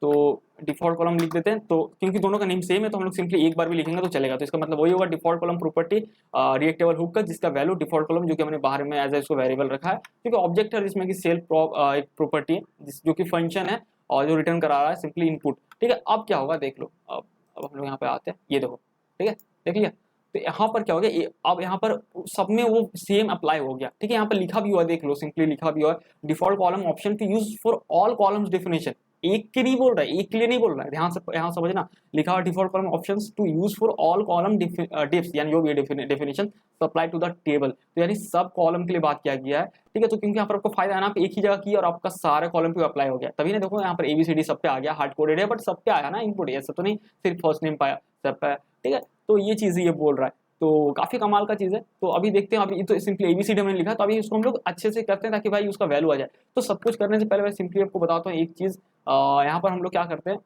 तो डिफॉल्ट कॉलम लिख देते हैं। तो क्योंकि दोनों का नेम सेम है, तो हम लोग सिंपली एक बार भी लिखेंगे तो चलेगा। तो इसका मतलब वही होगा डिफॉल्ट कॉलम प्रॉपर्टी रिएक्टेबल हुक का, जिसका वैल्यू डिफॉल्ट कॉलम जो कि हमने बाहर में एज इसको वेरिएबल रखा है, क्योंकि ऑब्जेक्ट है जिसमें कि सेल्फ एक प्रॉपर्टी है जो कि फंक्शन है, और जो रिटर्न करा रहा है सिंपली इनपुट। ठीक है, अब क्या होगा देख लो, अब हम लोग यहाँ पे आते हैं, ये देखो ठीक है, देख लिया। तो यहाँ पर क्या हो गया, अब यहाँ पर सब में वो सेम अप्लाई हो गया। ठीक है, यहाँ पर लिखा भी हुआ देख लो, सिंपली लिखा भी हुआ default column option to use for all columns definition. एक के नहीं बोल रहा है, एक के लिए नहीं बोल रहा है, ध्यान से यहाँ समझना। लिखा हुआ default column options to use for all column defs, यानी जो भी definition apply to the table, तो यानी सब कॉलम के लिए बात किया गया है, ठीक है। तो क्योंकि यहाँ पर आपको फायदा है ना, आप एक ही जगह की और आपका सारे कॉलम पे अप्लाई हो गया, तभी ना देखो यहाँ पर ABCD सब पे आ गया, हार्ड कोडेड है बट सब पे आया ना इनपुट, ऐसा तो नहीं सिर्फ फर्स्ट नेम पाया सब पे, ठीक है। तो ये चीज़ ये बोल रहा है, तो काफी कमाल का चीज है। तो अभी देखते हैं, अभी तो सिंपली ABCD हमने लिखा, तो अभी इसको हम लोग अच्छे से करते हैं ताकि भाई उसका वैल्यू आ जाए। तो सब कुछ करने से पहले मैं सिंपली आपको बताता हूँ एक चीज, यहाँ पर हम लोग क्या करते हैं,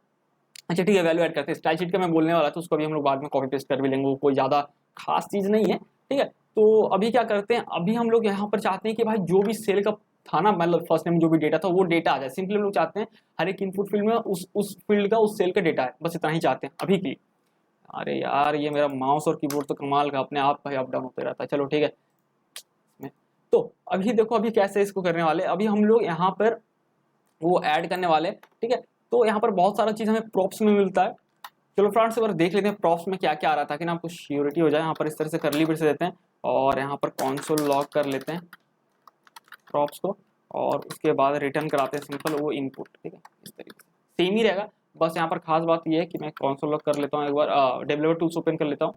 अच्छा ठीक है, वैल्यू ऐड करते हैं। स्टाइल शीट का मैं बोलने वाला था, उसको भी हम लोग बाद में कॉपी पेस्ट कर भी लेंगे, वो कोई ज्यादा खास चीज नहीं है, ठीक है। तो अभी क्या करते हैं, अभी हम लोग यहाँ पर चाहते हैं कि भाई जो भी सेल का था ना, मतलब फर्स्ट नेम जो भी डेटा था वो डेटा आ जाए। सिंपली हम लोग चाहते हैं हर एक इनपुट फील्ड में उस फील्ड का उस सेल का डेटा है, बस इतना ही चाहते हैं अभी की। अरे यार ये मेरा माउस और कीबोर्ड तो कमाल का अपने आप भाई अप डाउन होते रहता है, चलो ठीक है। तो अभी देखो अभी कैसे इसको करने वाले, अभी हम लोग यहाँ पर वो ऐड करने वाले, ठीक है। तो यहाँ पर बहुत सारा चीज हमें प्रॉप्स में मिलता है। चलो फ्रेंड्स एक बार देख लेते हैं प्रॉप्स में क्या क्या आ रहा था, कि ना आपको श्योरिटी हो जाए। यहाँ पर इस तरह से करली ब्रेस देते हैं और यहाँ पर कंसोल लॉग कर लेते हैं प्रॉप्स को, और उसके बाद रिटर्न कराते हैं सिंपल वो इनपुट, ठीक है। इस तरीके से सेम ही रहेगा, बस यहाँ पर खास बात ये है कि मैं कंसोल लॉग कर लेता हूँ एक बार, डेवलपर टूल्स ओपन कर लेता हूँ,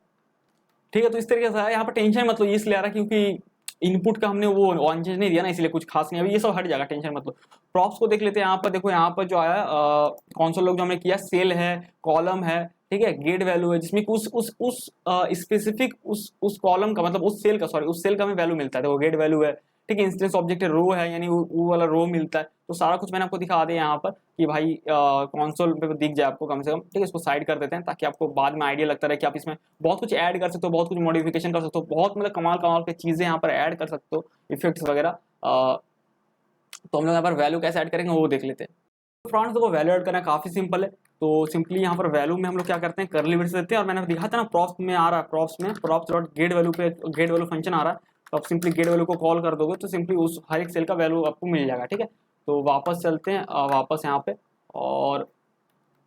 ठीक है। तो इस तरीके से है, यहाँ पर टेंशन मतलब ये इसलिए आ रहा है क्योंकि इनपुट का हमने वो ऑन चेंज नहीं दिया ना, इसलिए कुछ खास नहीं, अभी ये सब हट जाएगा, टेंशन मतलब। प्रॉप्स को देख लेते हैं, यहाँ पर देखो, यहाँ पर जो आया कंसोल लॉग जो हमने किया, सेल है, कॉलम है, ठीक है, गेट वैल्यू है, जिसमें उस स्पेसिफिक उस कॉलम का मतलब उस सेल का, सॉरी उस सेल का हमें वैल्यू मिलता है, देखो गेट वैल्यू है, ठीक है। इंस्टेंस ऑब्जेक्ट है, रो है, यानी वो वाला रो मिलता है। तो सारा कुछ मैंने आपको दिखा दिया यहाँ पर कि भाई कंसोल पे दिख जाए आपको कम से कम, ठीक है। इसको साइड कर देते हैं ताकि आपको बाद में आइडिया लगता रहे कि आप इसमें बहुत कुछ ऐड कर सकते हो, बहुत कुछ मॉडिफिकेशन कर सकते हो, बहुत मतलब कमाल कमाल की चीजें यहाँ पर ऐड कर सकते हो, इफेक्ट्स वगैरह। तो हम लोग यहाँ पर वैल्यू कैसे ऐड करेंगे वो देख लेते हैं। तो फ्रेंड्स देखो वैल्यू ऐड करना काफी सिंपल है। तो सिंपली यहाँ पर वैल्यू में हम लोग क्या करते हैं, करली ब्रेस देते हैं, और मैंने दिखा था ना प्रॉप्स में आ रहा है, प्रॉप्स में प्रॉप्स डॉट गेट वैल्यू पे गेट वैल्यू फंक्शन आ रहा है। तो आप सिंपली गेट वैल्यू को कॉल कर दोगे तो सिंपली उस हर एक सेल का वैल्यू आपको मिल जाएगा, ठीक है। तो वापस चलते हैं, वापस यहाँ पे, और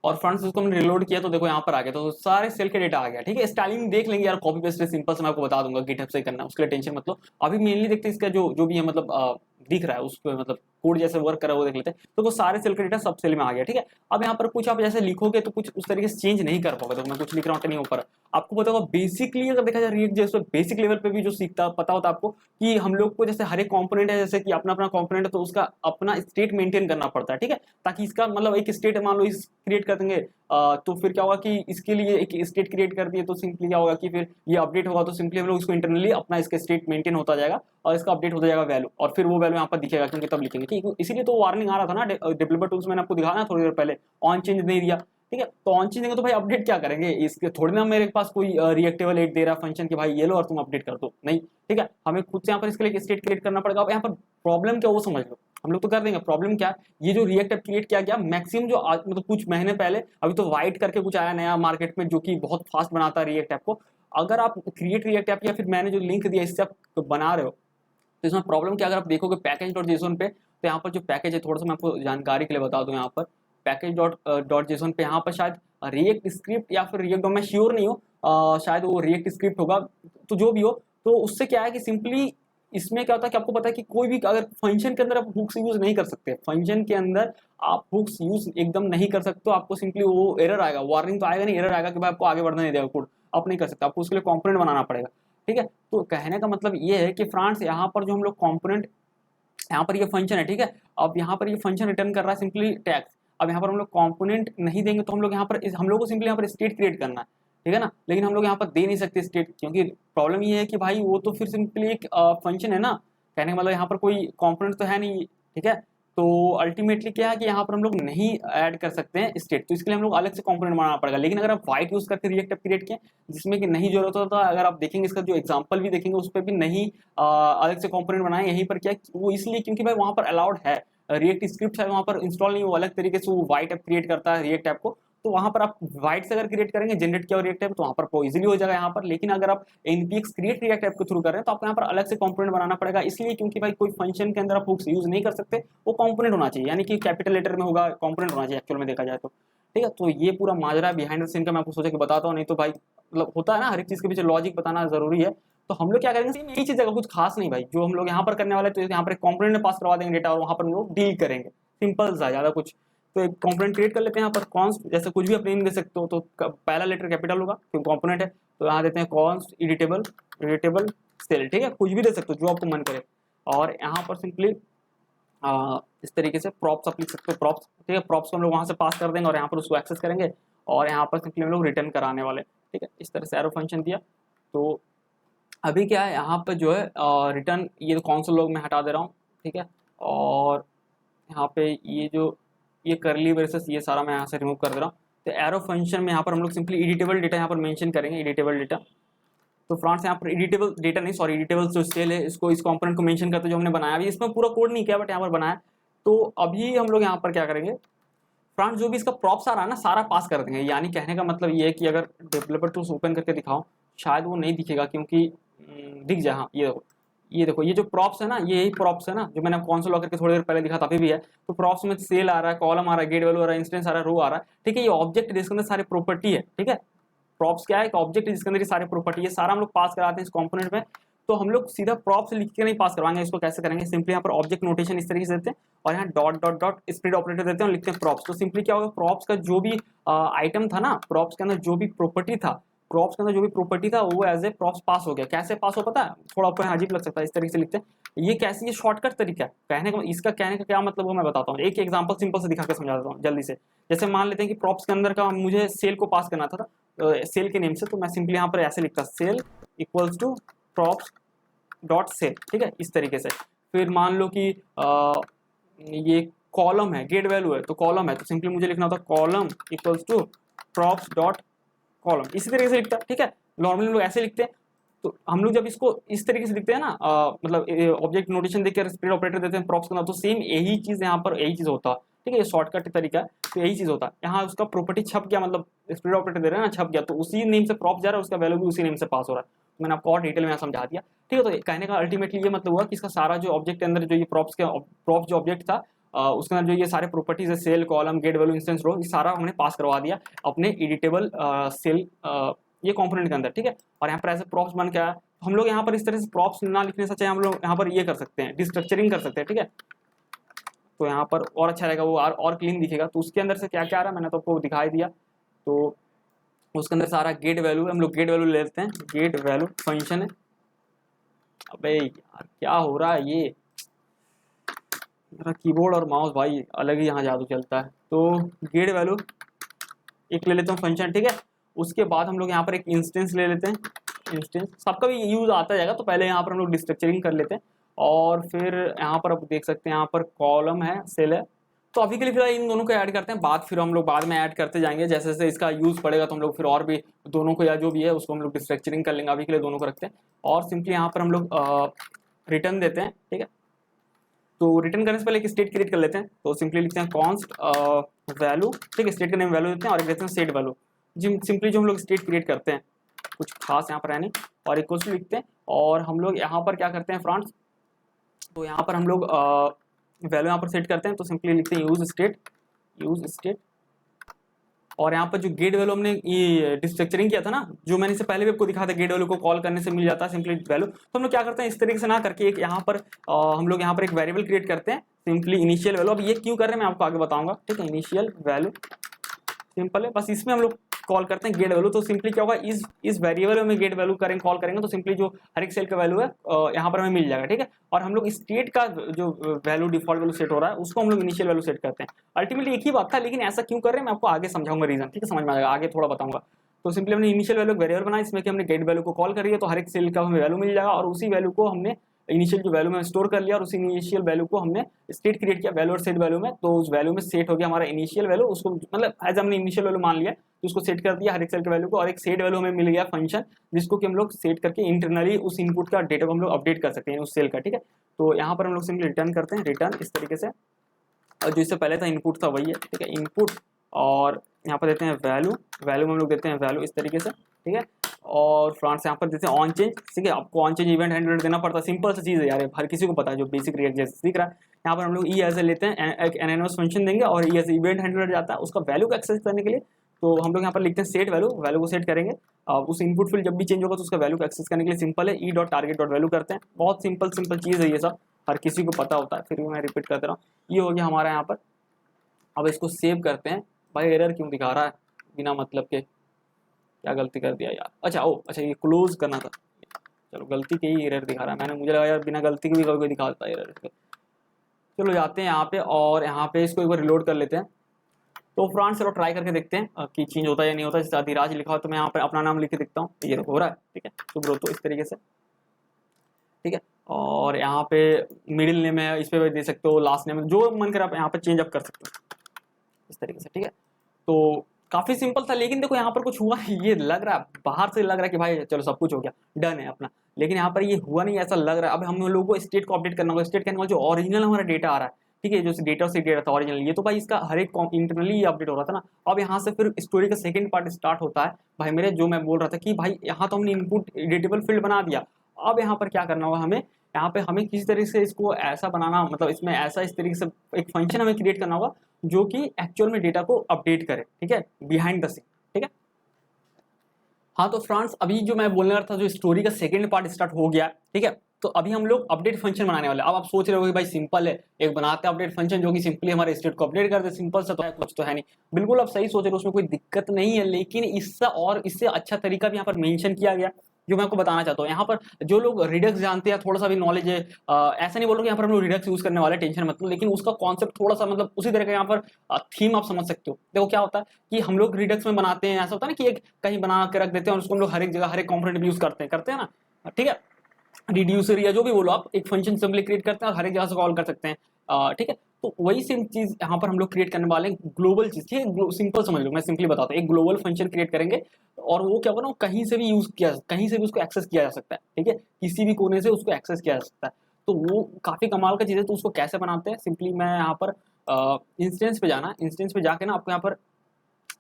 फ्रंट से उसको हमने रिलोड किया तो देखो यहाँ पर आ गया, तो सारे सेल के डेटा आ गया, ठीक है। स्टाइलिंग देख लेंगे यार, कॉपी पेस्ट सिंपल से मैं आपको बता दूंगा, गिटहब से करना, उसके लिए टेंशन मत लो। अभी मेनली देखते हैं इसका जो जो भी है मतलब दिख रहा है उस पर, मतलब कोड जैसे वर्क कर रहा है वो देख लेते हैं। तो वो सारे सेल का डेटा सब सेल में आ गया, ठीक है। अब यहाँ पर कुछ आप जैसे लिखोगे तो कुछ उस तरीके से चेंज नहीं कर पाओगे, तो मैं कुछ लिख रहा हूँ तो नहीं ऊपर आपको पता होगा। बेसिकली अगर देखा जाए रिएक्ट जैसे बेसिक लेवल पे भी जो सीखता पता होता है आपको कि हम लोग को जैसे हर एक कंपोनेंट है, जैसे कि अपना अपना कंपोनेंट है, तो उसका अपना स्टेट मेंटेन करना पड़ता है, ठीक है। ताकि इसका मतलब एक स्टेट मान लो इस क्रिएट कर देंगे, तो फिर क्या होगा कि इसके लिए एक स्टेट क्रिएट कर दिए तो सिंपली क्या होगा कि फिर ये अपडेट होगा, तो सिंपली हम लोग इसको इंटरनली अपना इसका स्टेट मेंटेन होता जाएगा और इसका अपडेट होता जाएगा वैल्यू, और फिर वो वैल्यू यहाँ पर दिखेगा क्योंकि तब लिखेंगे, ठीक है। इसीलिए तो वार्निंग आ रहा था ना डेवलपर टूल्स, मैंने आपको दिखाया ना थोड़ी देर पहले, ऑन चेंज नहीं दिया, ठीक है। तो ऑन चेंज देंगे तो भाई अपडेट क्या करेंगे, इसके थोड़ी ना मेरे पास कोई रिएक्टेबल एड दे रहा फंक्शन कि भाई ये लो और तुम अपडेट कर दो, नहीं, ठीक है। हमें खुद से यहाँ पर इसके लिए स्टेट क्रिएट करना पड़ेगा। अब यहाँ पर प्रॉब्लम क्या वो समझ लो, हम लोग तो कर देंगे, प्रॉब्लम क्या, ये जो रिएक्ट ऐप क्रिएट किया गया मैक्सिमम जो आज मतलब कुछ महीने पहले, अभी तो वाइट करके कुछ आया नया मार्केट में जो कि बहुत फास्ट बनाता है रिएक्ट ऐप को। अगर आप क्रिएट रिएक्ट ऐप या फिर मैंने जो लिंक दिया इससे आप बना रहे हो, तो इसमें प्रॉब्लम क्या, अगर आप देखोगे पैकेज डॉट जेसन पे, तो यहाँ पर जो पैकेज है, थोड़ा सा मैं आपको जानकारी के लिए बता दूं, यहाँ पर पैकेज डॉट जेसन पे यहाँ पर शायद रिएक्ट स्क्रिप्ट या फिर रिएक्ट, मैं श्योर नहीं हूँ, शायद वो रिएक्ट स्क्रिप्ट होगा, तो जो भी हो, तो उससे क्या है कि सिंपली इसमें क्या होता है कि आपको पता है कि कोई भी अगर फंक्शन के अंदर आप हुक्स यूज नहीं कर सकते, फंक्शन के अंदर आप हुक्स यूज एकदम नहीं कर सकते, तो आपको सिंपली वो एरर आएगा, वार्निंग तो आएगा नहीं, एरर आएगा कि भाई आपको आगे बढ़ने नहीं देगा कोड, आप नहीं कर सकते, आपको उसके लिए कंपोनेंट बनाना पड़ेगा, ठीक है। तो कहने का मतलब ये है कि फ्रांस यहाँ पर जो हम लोग कंपोनेंट, यहाँ पर ये फंक्शन है, ठीक है। अब यहाँ पर ये फंक्शन रिटर्न कर रहा है सिंपली टैक्स। अब यहाँ पर हम लोग कंपोनेंट नहीं देंगे तो हम लोग यहाँ पर हम लोग को सिंपली यहाँ पर स्टेट क्रिएट करना है, ठीक है ना। लेकिन हम लोग यहाँ पर दे नहीं सकते स्टेट, क्योंकि प्रॉब्लम ये है कि भाई वो तो फिर सिंपली एक फंक्शन है ना, कहने का मतलब यहाँ पर कोई कंपोनेंट तो है नहीं, ठीक है। तो अल्टीमेटली क्या है कि यहाँ पर हम लोग नहीं ऐड कर सकते हैं स्टेट, तो इसके लिए हम लोग अलग से कंपोनेंट बनाना पड़ेगा। लेकिन अगर आप वाइट यूज करके रिएक्ट ऐप क्रिएट किए जिसमें कि नहीं जरूरत होता, अगर आप देखेंगे इसका जो एग्जांपल भी देखेंगे उस पर भी नहीं अलग से कंपोनेंट बनाए, यहीं पर क्या वो इसलिए क्योंकि भाई वहां पर अलाउड है, रिएक्ट स्क्रिप्ट है वहां पर इंस्टॉल नहीं, वो अलग तरीके से वो वाइट ऐप क्रिएट करता है रिएक्ट ऐप को, तो वहां पर आप वाइट से अगर क्रिएट करेंगे जनरेट किया रिएक्ट ऐप तो वहां पर इजीली हो जाएगा यहाँ पर। लेकिन अगर आप npx क्रिएट रिएक्ट ऐप के थ्रू कर रहे हैं तो आपको यहाँ पर अलग से कंपोनेंट बनाना पड़ेगा, इसलिए क्योंकि भाई कोई फंक्शन के अंदर आप हुक्स यूज नहीं कर सकते, वो कंपोनेंट होना चाहिए, यानी कि कैपिटल लेटर में होगा, कंपोनेंट होना चाहिए एक्चुअल में देखा जाए तो, ठीक है। तो ये पूरा माजरा बिहाइंड द सीन का मैं आपको सोचा कि बताता हूँ, नहीं तो भाई मतलब होता है ना हर एक चीज के पीछे लॉजिक बताना जरूरी है। तो हम लोग क्या करेंगे, सेम यही चीज है, कुछ खास नहीं भाई, जो हम लोग यहाँ पर करने वाले तो यहाँ पर एक कंपोनेंट पास करवा देंगे डेटा और वहां पर हम लोग डील करेंगे, सिंपल सा, ज्यादा कुछ तो एक कंपोनेंट क्रिएट कर लेते हैं यहाँ पर कॉन्स्ट, जैसे कुछ भी आप नेम दे सकते हो, तो पहला लेटर कैपिटल होगा क्योंकि कंपोनेंट है, तो यहाँ देते हैं कॉन्स्ट एडिटेबल सेल, ठीक है, कुछ भी दे सकते हो जो आपको मन करे। और यहाँ पर सिंपली इस तरीके से प्रॉप्स आप लिख सकते हो, प्रॉप्स, ठीक है, प्रॉप्स को हम लोग वहाँ से पास कर देंगे और यहाँ पर उसको एक्सेस करेंगे और यहाँ पर सिंपली हम लोग रिटर्न कराने वाले, ठीक है, इस तरह से एरो फंक्शन दिया। तो अभी क्या है यहाँ पर जो है रिटर्न, ये कंसोल लॉग में हटा दे रहा हूँ, ठीक है, और यहाँ पे ये करली ब्रेसेस ये सारा मैं यहाँ से रिमूव कर दे रहा हूँ। तो एरो फंक्शन में यहाँ पर हम लोग सिंपली एडिटेबल डेटा यहाँ पर मेंशन करेंगे, एडिटेबल डेटा। तो फ्रेंड्स यहाँ पर एडिटेबल डेटा नहीं, सॉरी, एडिटेबल जो सेल है इसको, इस कंपोनेंट को मेंशन करते जो हमने बनाया, अभी इसमें पूरा कोड नहीं किया बट यहाँ पर बनाया। तो अभी हम लोग यहाँ पर क्या करेंगे फ्रेंड्स, जो भी इसका प्रॉप्स आ रहा है ना सारा पास कर देंगे। यानी कहने का मतलब ये है कि अगर डेवलपर टूल्स ओपन करके दिखाओ शायद वो नहीं दिखेगा क्योंकि दिख जाए, हाँ ये देखो ये जो प्रॉप्स है ना, ये यही प्रॉप्स है ना जो मैंने कंसोल लॉग करके थोड़ी देर पहले दिखा था, अभी भी है। तो प्रॉप्स में सेल आ रहा है, कॉलम आ रहा है, गेट वैल्यू आ रहा है, इंस्टेंस आ रहा है, रो आ रहा है, ठीक है, ये ऑब्जेक्ट जिसके अंदर सारे प्रॉपर्टी है, ठीक है। प्रॉप्स क्या है, एक ऑब्जेक्ट जिसके अंदर ये सारे प्रॉपर्टी है, सारा हम लोग पास कराते हैं इस कंपोनेंट में। तो हम लोग सीधा प्रॉप्स लिख के नहीं पास करवाएंगे, इसको कैसे करेंगे, सिंपली यहाँ पर ऑब्जेक्ट नोटेशन इस तरीके से देते हैं और यहाँ dot dot dot split operator देते हैं और लिखते हैं प्रॉप्स। तो सिंपली क्या होगा, प्रॉप्स का जो भी आइटम था ना, प्रॉप्स के अंदर जो भी प्रॉपर्टी था, प्रॉप्स के अंदर जो भी प्रॉपर्टी था वो एज ए प्रॉप्स पास हो गया। कैसे पास हो पता है, थोड़ा आपको अजीब लग सकता है, इस तरीके से लिखते हैं। ये कैसे, ये शॉर्टकट तरीका है कहने का, इसका कहने का क्या मतलब वो मैं बताता हूँ। एक एग्जांपल सिंपल से दिखा के समझा देता हूँ जल्दी से। जैसे मान लेते हैं कि प्रॉप्स के अंदर का मुझे सेल को पास करना था सेल के नेम से, तो मैं सिंपली यहाँ पर ऐसे लिखता cell equals to props dot cell, ठीक है, इस तरीके से। फिर मान लो कि ये कॉलम है, गेट वैल्यू है तो कॉलम है, तो सिंपली मुझे लिखना होता column equals to props dot column, इसी तरीके से लिखता है, ठीक है। नॉर्मली हम लोग ऐसे लिखते हैं। तो हम लोग जब इसको इस तरीके से लिखते हैं ना, मतलब ऑब्जेक्ट नोटेशन देकर स्प्लिट ऑपरेटर देते हैं प्रॉप्स का, तो सेम यही चीज यहाँ पर यही चीज होता है, ठीक है, ये शॉर्टकट तरीका है। तो यही चीज होता है, यहाँ उसका प्रॉपर्टी छप गया, मतलब स्प्लिट ऑपरेटर दे रहे हैं ना, छप गया, तो उसी नेम से प्रॉप्स जा रहा है, उसका वैल्यू भी उसी नेम से पास हो रहा है। मैंने आपको और डिटेल में समझा दिया, ठीक है। तो कहने का अल्टीमेटली ये मतलब हुआ कि इसका सारा जो ऑब्जेक्ट के अंदर जो ये प्रॉप्स जो ऑब्जेक्ट था उसके अंदर जो ये सारे प्रॉपर्टीज है, cell, column, get value, instance, row, ये सारा हमने पास करवा दिया अपने एडिटेबल सेल ये कंपोनेंट के अंदर, ठीक है। और यहाँ पर ऐसे प्रॉप्स बन के आया। हम लोग यहाँ पर इस तरह से प्रॉप्स ना लिखने से चाहे हम लोग यहाँ पर ये कर सकते हैं, डिस्ट्रक्चरिंग कर सकते हैं, ठीक है। तो यहाँ पर और अच्छा रहेगा, वो और क्लीन दिखेगा। तो उसके अंदर से क्या क्या आ रहा है मैंने तो आपको दिखाई दिया। तो उसके अंदर सारा गेट वैल्यू, हम लोग गेट वैल्यू ले लेते हैं, गेट वैल्यू फंक्शन है। अबे यार क्या हो रहा है, ये मेरा कीबोर्ड और माउस भाई अलग ही यहाँ जादू चलता है। तो गेट वैल्यू एक ले लेते हैं फंक्शन, ठीक है। उसके बाद हम लोग यहाँ पर एक इंस्टेंस ले लेते हैं, इंस्टेंस सबका भी यूज आता जाएगा। तो पहले यहाँ पर हम लोग डिस्ट्रक्चरिंग कर लेते हैं और फिर यहाँ पर आप देख सकते हैं यहाँ पर कॉलम है, सेल है। तो अभी के लिए फिलहाल इन दोनों को ऐड करते हैं, फिर हम लोग बाद में ऐड करते जाएंगे, जैसे जैसे इसका यूज पड़ेगा तो हम लोग फिर और भी दोनों को या जो भी है उसको हम लोग डिस्ट्रक्चरिंग कर लेंगे। अभी के लिए दोनों को रखते हैं और सिंपली यहाँ पर हम लोग रिटर्न देते हैं, ठीक है। तो रिटर्न करने से पहले एक स्टेट क्रिएट कर लेते हैं। तो सिंपली लिखते हैं कॉन्स्ट वैल्यू, ठीक है, स्टेट का नेम वैल्यू देते हैं और एक देते हैं सेट वैल्यू। सिंपली जो हम लोग स्टेट क्रिएट करते हैं कुछ खास यहाँ पर है नहीं, और इक्वल्स टू लिखते हैं। और हम लोग यहाँ पर क्या करते हैं फ्रेंड्स, तो यहाँ पर हम लोग वैल्यू यहाँ पर सेट करते हैं। तो सिंपली लिखते हैं यूज स्टेट और यहाँ पर जो गेट वैल्यू हमने ये डिस्ट्रक्चरिंग किया था ना, जो मैंने इससे पहले भी आपको दिखा था, गेट वैल्यू को कॉल करने से मिल जाता है सिंपली वैल्यू। तो हम लोग क्या करते हैं इस तरीके से ना करके एक यहाँ पर हम लोग यहाँ पर एक वेरिएबल क्रिएट करते हैं, सिंपली इनिशियल वैल्यू। अब ये क्यों कर रहे हैं मैं आपको आगे बताऊंगा, ठीक है। इनिशियल वैल्यू सिंपल है, बस इसमें हम लोग कॉल करते हैं गेट वैल्यू। तो सिंपली क्या होगा, इस वेरिएबल में गेट वैल्यू कॉल करेंगे तो सिंपली जो हर एक सेल का वैल्यू है यहाँ पर हमें मिल जाएगा, ठीक है। और हम लोग स्टेट का जो वैल्यू डिफॉल्ट वैल्यू सेट हो रहा है उसको हम लोग इनिशियल वैल्यू सेट करते हैं। अल्टीमेटली एक ही बात था, लेकिन ऐसा क्यों कर रहे हैं मैं आपको आगे समझाऊंगा रीजन, ठीक है, समझ में आएगा, आगे थोड़ा बताऊंगा। तो सिंपली हमने इनिशियल वैल्यू वेरिएबल बनाया, इसमें कि हमने गेट वैल्यू को कॉल करी है तो हर एक सेल का हमें वैल्यू मिल जाएगा और उसी वैल्यू को हमने इनिशियल जो वैल्यू में स्टोर कर लिया और उसी इनिशियल वैल्यू को हमने स्टेट क्रिएट किया वैल्यू और सेट वैल्यू में। तो उस वैल्यू में सेट हो गया हमारा इनिशियल वैल्यू, उसको मतलब एज हमने इनिशियल वैल्यू मान लिया तो उसको सेट कर दिया हर एक सेल के वैल्यू को, और एक सेट वैल्यू हमें मिल गया फंक्शन जिसको कि हम लोग सेट करके इंटरनली उस इनपुट का डेटा को हम लोग अपडेट कर सकते हैं उस सेल का, ठीक है। तो यहाँ पर हम लोग सिंपली रिटर्न करते हैं, रिटर्न इस तरीके से, और जो इससे पहले था इनपुट था वही है, ठीक है, इनपुट। और यहाँ पर देते हैं वैल्यू में हम लोग देते हैं वैल्यू इस तरीके से, ठीक है। और फ्रेंड्स यहाँ पर देते हैं ऑन चेंज, ठीक है, आपको ऑन चेंज इवेंट हैंडलर देना पड़ता है, सिंपल सी चीज़ है यार, हर किसी को पता है जो बेसिक रिएक्ट जैसे सीख रहा है। यहाँ पर हम लोग ई एज ए लेते हैं, एक एनएनएस फंक्शन देंगे और ई एज इवेंट हैंडलर जाता है उसका वैल्यू को एक्सेस करने के लिए। तो हम लोग यहाँ पर लिखते हैं सेट वैल्यू को सेट करेंगे, उस इनपुट फील्ड जब भी चेंज होगा तो उसका वैल्यू को एक्सेस करने के लिए सिंपल है E dot target dot value करते हैं। बहुत सिंपल चीज़ है ये सब, हर किसी को पता होता है, फिर भी मैं रिपीट करते रहा हूँ। ये हो गया हमारा यहाँ पर अब इसको सेव करते हैं। भाई एरर क्यों दिखा रहा है बिना मतलब के, क्या गलती कर दिया यार। अच्छा अच्छा ये क्लोज करना था, चलो गलती के ही एरर दिखा रहा है, मैंने मुझे लगा यार बिना गलती के भी कभी कोई दिखा देता है एरर। चलो जाते हैं यहाँ पे और यहाँ पे इसको एक बार रिलोड कर लेते हैं। तो फ्रेंड्स चलो ट्राई करके देखते हैं कि चेंज होता है या नहीं होता। जैसे अधिराज लिखा हो तो मैं यहाँ पे अपना नाम लिख के देखता हूँ, ये हो रहा है, ठीक है। सुब्रतो इस तरीके से, ठीक है। और यहाँ पे मिडिल नेम है, इस पे भी दे सकते हो, लास्ट नेम जो मन करे आप यहाँ पे चेंज अप कर सकते हो इस तरीके से, ठीक है। तो काफी सिंपल था, लेकिन देखो यहाँ पर कुछ हुआ ये लग रहा है, बाहर से लग रहा है कि भाई चलो सब कुछ हो गया, डन है अपना, लेकिन यहाँ पर ये हुआ नहीं ऐसा लग रहा है। अब हम लोगों को स्टेट को अपडेट करना होगा। स्टेट कहने वाला जो ओरिजिनल हमारा डेटा आ रहा है, ठीक है, जो डेटा से डेटा था ओरिजिनल, ये तो भाई इसका हर एक इंटरनली अपडेट हो रहा था ना। अब यहाँ से फिर स्टोरी का सेकंड पार्ट स्टार्ट होता है भाई मेरे, जो मैं बोल रहा था कि भाई यहाँ तो हमने इनपुट एडिटेबल फील्ड बना दिया। अब यहाँ पर क्या करना होगा हमें, यहाँ पे हमें किसी तरीके से इसको ऐसा बनाना, मतलब इसमें ऐसा इस तरीके से एक फंक्शन हमें क्रिएट करना होगा जो कि एक्चुअल में डेटा को अपडेट करे, ठीक है, बिहाइंड द सीन, ठीक है। हाँ तो फ्रेंड्स अभी जो मैं बोलने रहा था, जो स्टोरी का सेकंड पार्ट स्टार्ट हो गया, ठीक है। तो अभी हम लोग अपडेट फंक्शन बनाने वाले हैं। अब आप सोच रहे हो कि भाई सिंपल है, एक बनाते हैं अपडेट फंक्शन जो कि सिंपली हमारे स्टेट को अपडेट कर दे, सिंपल सा तो है, कुछ तो है नहीं। बिल्कुल आप सही सोच रहे हो, उसमें कोई दिक्कत नहीं है, लेकिन इससे और इससे अच्छा तरीका भी यहाँ पर मेंशन किया गया जो मैं आपको बताना चाहता हूँ। यहाँ पर जो लोग रिडक्स जानते हैं, थोड़ा सा भी नॉलेज है, ऐसा नहीं बोल रहा कि यहाँ पर हम लोग रिडक्स यूज करने वाले, टेंशन मत लो, लेकिन उसका कॉन्सेप्ट थोड़ा सा मतलब उसी तरह का यहाँ पर थीम आप समझ सकते हो। देखो क्या होता है कि हम लोग रिडक्स में बनाते हैं, ऐसा होता है ना कि एक कहीं बना के रख देते हैं और उसको हम लोग हर एक जगह हर एक कॉम्पोनेंट यूज करते हैं ना, ठीक है। रिड्यूसर या जो भी बोलो आप, एक फंक्शन सिंपली क्रिएट करते हैं और हर एक जगह से कॉल कर सकते हैं, ठीक है। तो वही सेम चीज यहाँ पर हम लोग क्रिएट करने वाले हैं, ग्लोबल चीज, ठीक है। सिंपल समझ लो, मैं सिंपली बताता हूँ, एक ग्लोबल फंक्शन क्रिएट करेंगे और वो क्या होगा ना, कहीं से भी यूज किया, कहीं से भी उसको एक्सेस किया जा सकता है, ठीक है, किसी भी कोने से उसको एक्सेस किया जा सकता है। तो वो काफी कमाल का चीज है। तो उसको कैसे बनाते हैं, सिंपली मैं यहाँ पर इंस्टेंस पे जाना, इंस्टेंस पे जाके ना आपको यहाँ पर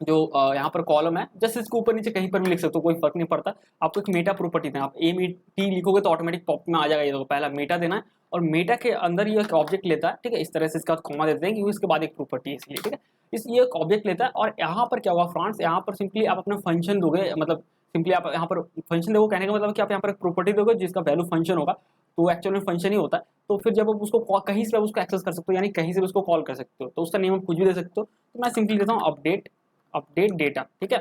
जो यहाँ पर कॉलम है, जस्ट इसको ऊपर नीचे कहीं पर भी लिख सकते हो, कोई फर्क नहीं पड़ता। आपको एक मेटा प्रॉपर्टी देना, आप टी लिखोगे तो ऑटोमेटिक पॉप में आ जाएगा। ये तो पहला मेटा देना है और मेटा के अंदर ये एक ऑब्जेक्ट लेता है, ठीक है। इस तरह से इसका कॉमा देते हैं क्योंकि इसके बाद एक प्रॉपर्टी है इसलिए, ठीक है। ये एक ऑब्जेक्ट लेता है और यहाँ पर क्या होगा फ्रेंड्स, यहाँ पर सिंपली आप अपना फंक्शन दोगे, मतलब सिंपली आप यहाँ पर फंक्शन दोगे, कहने का मतलब कि आप यहाँ पर एक प्रॉपर्टी दोगे जिसका वैल्यू फंक्शन होगा, तो एक्चुअल में फंक्शन ही होता है। तो फिर जब आप उसको कहीं से उसको एक्सेस कर सकते हो, यानी कहीं से भी उसको कॉल कर सकते हो, तो उसका नेम आप कुछ भी दे सकते हो। तो मैं सिंपली देता हूँ अपडेट डेटा, ठीक है,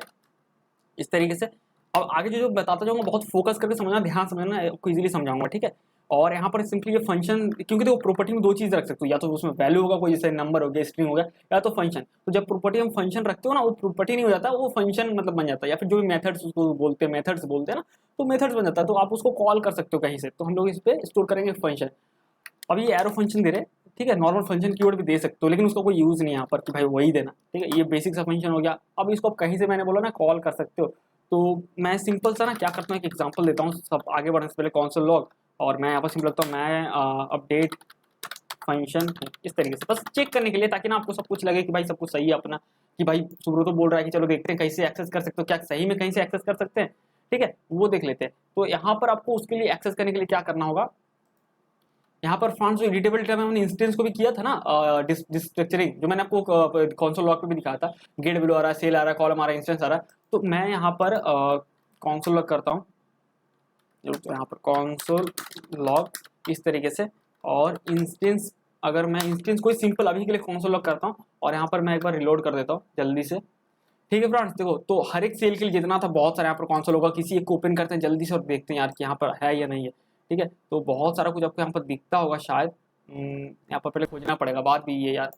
इस तरीके से। अब आगे जो बताता जाऊंगा बहुत फोकस करके समझना, ध्यान समझना, आपको इजीली समझाऊंगा, ठीक है। और यहाँ पर सिंपली ये फंक्शन, क्योंकि देखो प्रॉपर्टी में दो चीज रख सकते हो, या तो उसमें वैल्यू होगा कोई, जैसे नंबर हो गया, स्ट्रिंग हो गया, या तो फंक्शन। तो जब प्रॉपर्टी हम फंक्शन रखते हो ना, वो प्रॉपर्टी नहीं हो जाता, वो फंक्शन मतलब बन जाता है, या फिर जो भी मेथड्स उसको बोलते हैं, मेथड्स बोलते हैं ना, तो मेथड्स बन जाता है। तो आप उसको कॉल कर सकते हो कहीं से। तो हम लोग इस पे स्टोर करेंगे फंक्शन। अब ये एरो फंक्शन दे रहे हैं, ठीक है, नॉर्मल फंक्शन कीवर्ड भी दे सकते हो, लेकिन उसका कोई यूज नहीं है यहाँ पर कि भाई वही देना, ठीक है। ये बेसिक सा फंक्शन हो गया। अब इसको आप कहीं से, मैंने बोला ना, कॉल कर सकते हो। तो मैं सिंपल सा ना क्या करता हूँ, एक एग्जांपल देता हूँ, सब आगे बढ़ने से पहले कंसोल लॉग, और मैं यहाँ पर सिंपल लगता हूँ, मैं अपडेट फंक्शन इस तरीके से, बस चेक करने के लिए, ताकि ना आपको सब कुछ लगे कि भाई सब कुछ सही है अपना, कि भाई सुब्रतो बोल रहा है कि चलो देखते हैं कहीं से एक्सेस कर सकते हो, क्या सही में कहीं से एक्सेस कर सकते हैं, ठीक है, वो देख लेते हैं। तो यहाँ पर आपको उसके लिए एक्सेस करने के लिए क्या करना होगा, यहाँ पर फ्रेंड्स जो एडिटेबल डेटा में हमने इंस्टेंस को भी किया था ना, डिस्ट्रक्चरिंग, जो मैंने आपको कंसोल लॉग पे भी दिखाया था, गेट वैल्यू आ रहा है, सेल आ रहा है, कॉलम आ रहा है, इंस्टेंस आ रहा है। तो मैं यहाँ पर कंसोल लॉग करता हूँ, तो यहाँ पर कंसोल लॉग इस तरीके से, और इंस्टेंस, अगर मैं इंस्टेंस कोई सिंपल अभी के लिए कंसोल लॉग करता हूँ, और यहाँ पर मैं एक बार रिलोड कर देता हूँ जल्दी से, ठीक है फ्रेंड्स। देखो तो हर एक सेल के लिए जितना था, बहुत सारा यहाँ पर कंसोल होगा, किसी एक को ओपन करते हैं जल्दी से और देखते हैं यार कि यहाँ पर है या नहीं है, ठीक है। तो बहुत सारा कुछ आपको यहाँ पर दिखता होगा शायद, यहाँ पर पहले खोजना पड़ेगा, बात भी ये यार,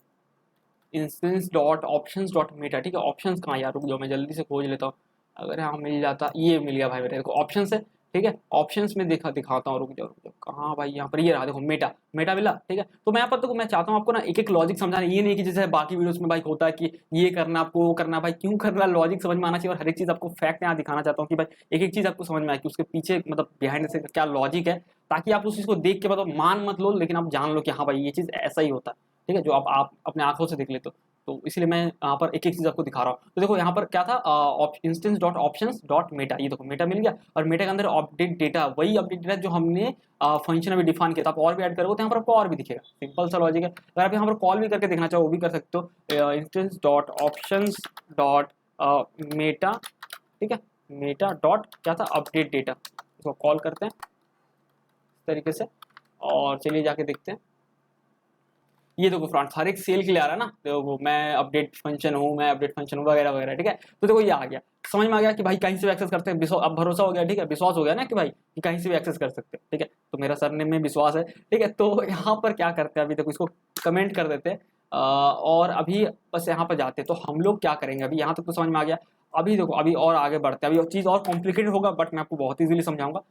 instance dot options dot Meta, ठीक है। ऑप्शंस कहाँ यार, रुक जाओ मैं जल्दी से खोज लेता हूँ, अगर यहाँ मिल जाता, ये मिल गया भाई मेरे को, ऑप्शंस है, ठीक है। ऑप्शंस में दिखाता हूँ, रुक जाओ कहाँ भाई, यहाँ पर ये रहा, देखो मेटा मिला, ठीक है। तो मैं यहाँ पर, तो मैं चाहता हूँ आपको ना एक एक लॉजिक समझाना, ये नहीं कि जैसे बाकी वीडियोस में भाई होता है कि ये करना आपको, वो करना, भाई क्यों करना, लॉजिक समझ में आना चाहिए, और हर एक चीज आपको फैक्ट यहाँ दिखाना चाहता हूँ कि भाई एक एक चीज आपको समझ में आए कि उसके पीछे मतलब बिहाइंड से क्या लॉजिक है, ताकि आप उस चीज को देख के मतलब मान मत लो, लेकिन आप जान लो कि हाँ भाई ये चीज ऐसा ही होता है, ठीक है, जो आप अपने आंखों से देख लेते हो। तो इसलिए मैं यहाँ पर एक एक चीज आपको दिखा रहा हूँ। तो देखो यहाँ पर क्या था, instance dot options dot Meta, ये देखो मेटा मिल गया, और मेटा के अंदर अपडेट डेटा, वही अपडेट डेटा जो हमने फंक्शन अभी डिफाइन किया था। आप और भी ऐड करोगे तो यहाँ पर आपको और भी दिखेगा, सिंपल सा लॉजिक है। अगर आप यहाँ पर कॉल भी करके देखना चाहो वो भी कर सकते हो, instance dot options dot Meta, ठीक है, मेटा डॉट क्या था, अपडेट डेटा, इसको कॉल करते हैं इस तरीके से, और चलिए जाके देखते हैं। ये देखो फ्रेंड्स हर एक सेल के लिए आ रहा है ना, तो वो मैं अपडेट फंक्शन हूँ, मैं अपडेट फंक्शन हूँ वगैरह वगैरह, ठीक है। तो देखो ये आ गया, समझ में आ गया कि भाई कहीं से भी एक्सेस करते हैं, अब भरोसा हो गया, ठीक है, विश्वास हो गया ना कि भाई कि कहीं से भी एक्सेस कर सकते हैं, ठीक है। तो मेरा सरनेम में विश्वास है, ठीक है। तो यहाँ पर क्या करते हैं, अभी देखो इसको कमेंट कर देते हैं और अभी बस यहाँ पर जाते हैं। तो हम लोग क्या करेंगे, अभी यहाँ तक तो समझ में आ गया। अभी देखो अभी और आगे बढ़ते हैं, अभी चीज़ और कॉम्प्लिकेटेड होगा बट मैं आपको बहुत ईजिली समझाऊंगा।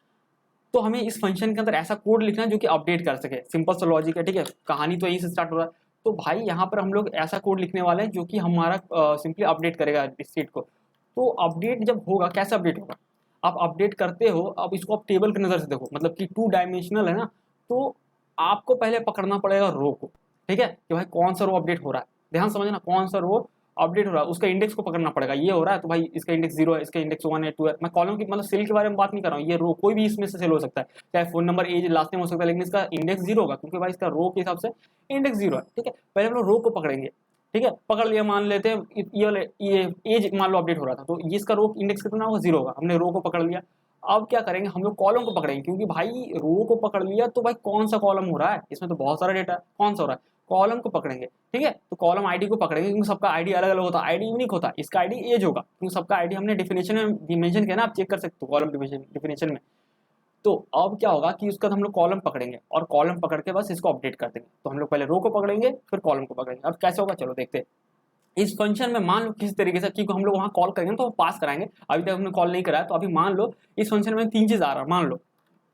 तो हमें इस फंक्शन के अंदर ऐसा कोड लिखना है जो कि अपडेट कर सके, सिंपल सा लॉजिक है, ठीक है। कहानी तो यहीं से स्टार्ट हो रहा है। तो भाई यहाँ पर हम लोग ऐसा कोड लिखने वाले हैं जो कि हमारा सिंपली अपडेट करेगा इस सीट को। तो अपडेट जब होगा, कैसे अपडेट होगा, आप अपडेट करते हो, अब इसको आप टेबल की नज़र से देखो, मतलब कि 2 डायमेंशनल है ना। तो आपको पहले पकड़ना पड़ेगा रो को, ठीक है, कि भाई कौन सा रो अपडेट हो रहा है। ध्यान समझना, कौन सा रो अपडेट हो रहा है, उसका इंडेक्स को पकड़ना पड़ेगा। ये हो रहा है तो भाई इसका इंडेक्स 0 है, इसका इंडेक्स 1 है, 2 है। मैं कॉलम की मतलब सेल के बारे में बात नहीं कर रहा हूँ, ये रो कोई भी इसमें से सेल हो सकता है, चाहे phone number as last name हो सकता है, लेकिन इसका इंडेक्स 0 होगा क्योंकि भाई इसका रो के हिसाब से इंडेक्स 0 है, ठीक है। पहले हम लोग रो को पकड़ेंगे, ठीक है, पकड़ लिया, मान लेते हैं ये एज मान लो अपडेट हो रहा था, तो ये इसका रो इंडेक्स कितना होगा, 0 होगा। हमने रो को पकड़ लिया। अब क्या करेंगे, हम लोग कॉलम को पकड़ेंगे, क्योंकि भाई रो को पकड़ लिया तो भाई कौन सा कॉलम हो रहा है, इसमें तो बहुत सारा डेटा है, कौन सा हो रहा है, कॉलम को पकड़ेंगे, ठीक है। तो कॉलम आईडी को पकड़ेंगे क्योंकि सबका आईडी अलग अलग होता है, आईडी यूनिक होता है, इसका आईडी एज होगा क्योंकि सबका आईडी हमने डेफिनेशन में मेंशन किया ना, आप चेक कर सकते हो कॉलम डेफिनेशन में। तो अब क्या होगा कि उसका हम लोग कॉलम पकड़ेंगे और कॉलम पकड़ के बस इसको अपडेट कर देंगे। तो हम लोग पहले रो को पकड़ेंगे फिर कॉलम को पकड़ेंगे। अब कैसे होगा चलो देखते हैं। इस फंक्शन में मान लो किस तरीके से, क्योंकि हम लोग वहां कॉल करेंगे तो पास कराएंगे, अभी तक हमने कॉल नहीं कराया। तो अभी मान लो इस फंक्शन में 3 चीज आ रहा है, मान लो,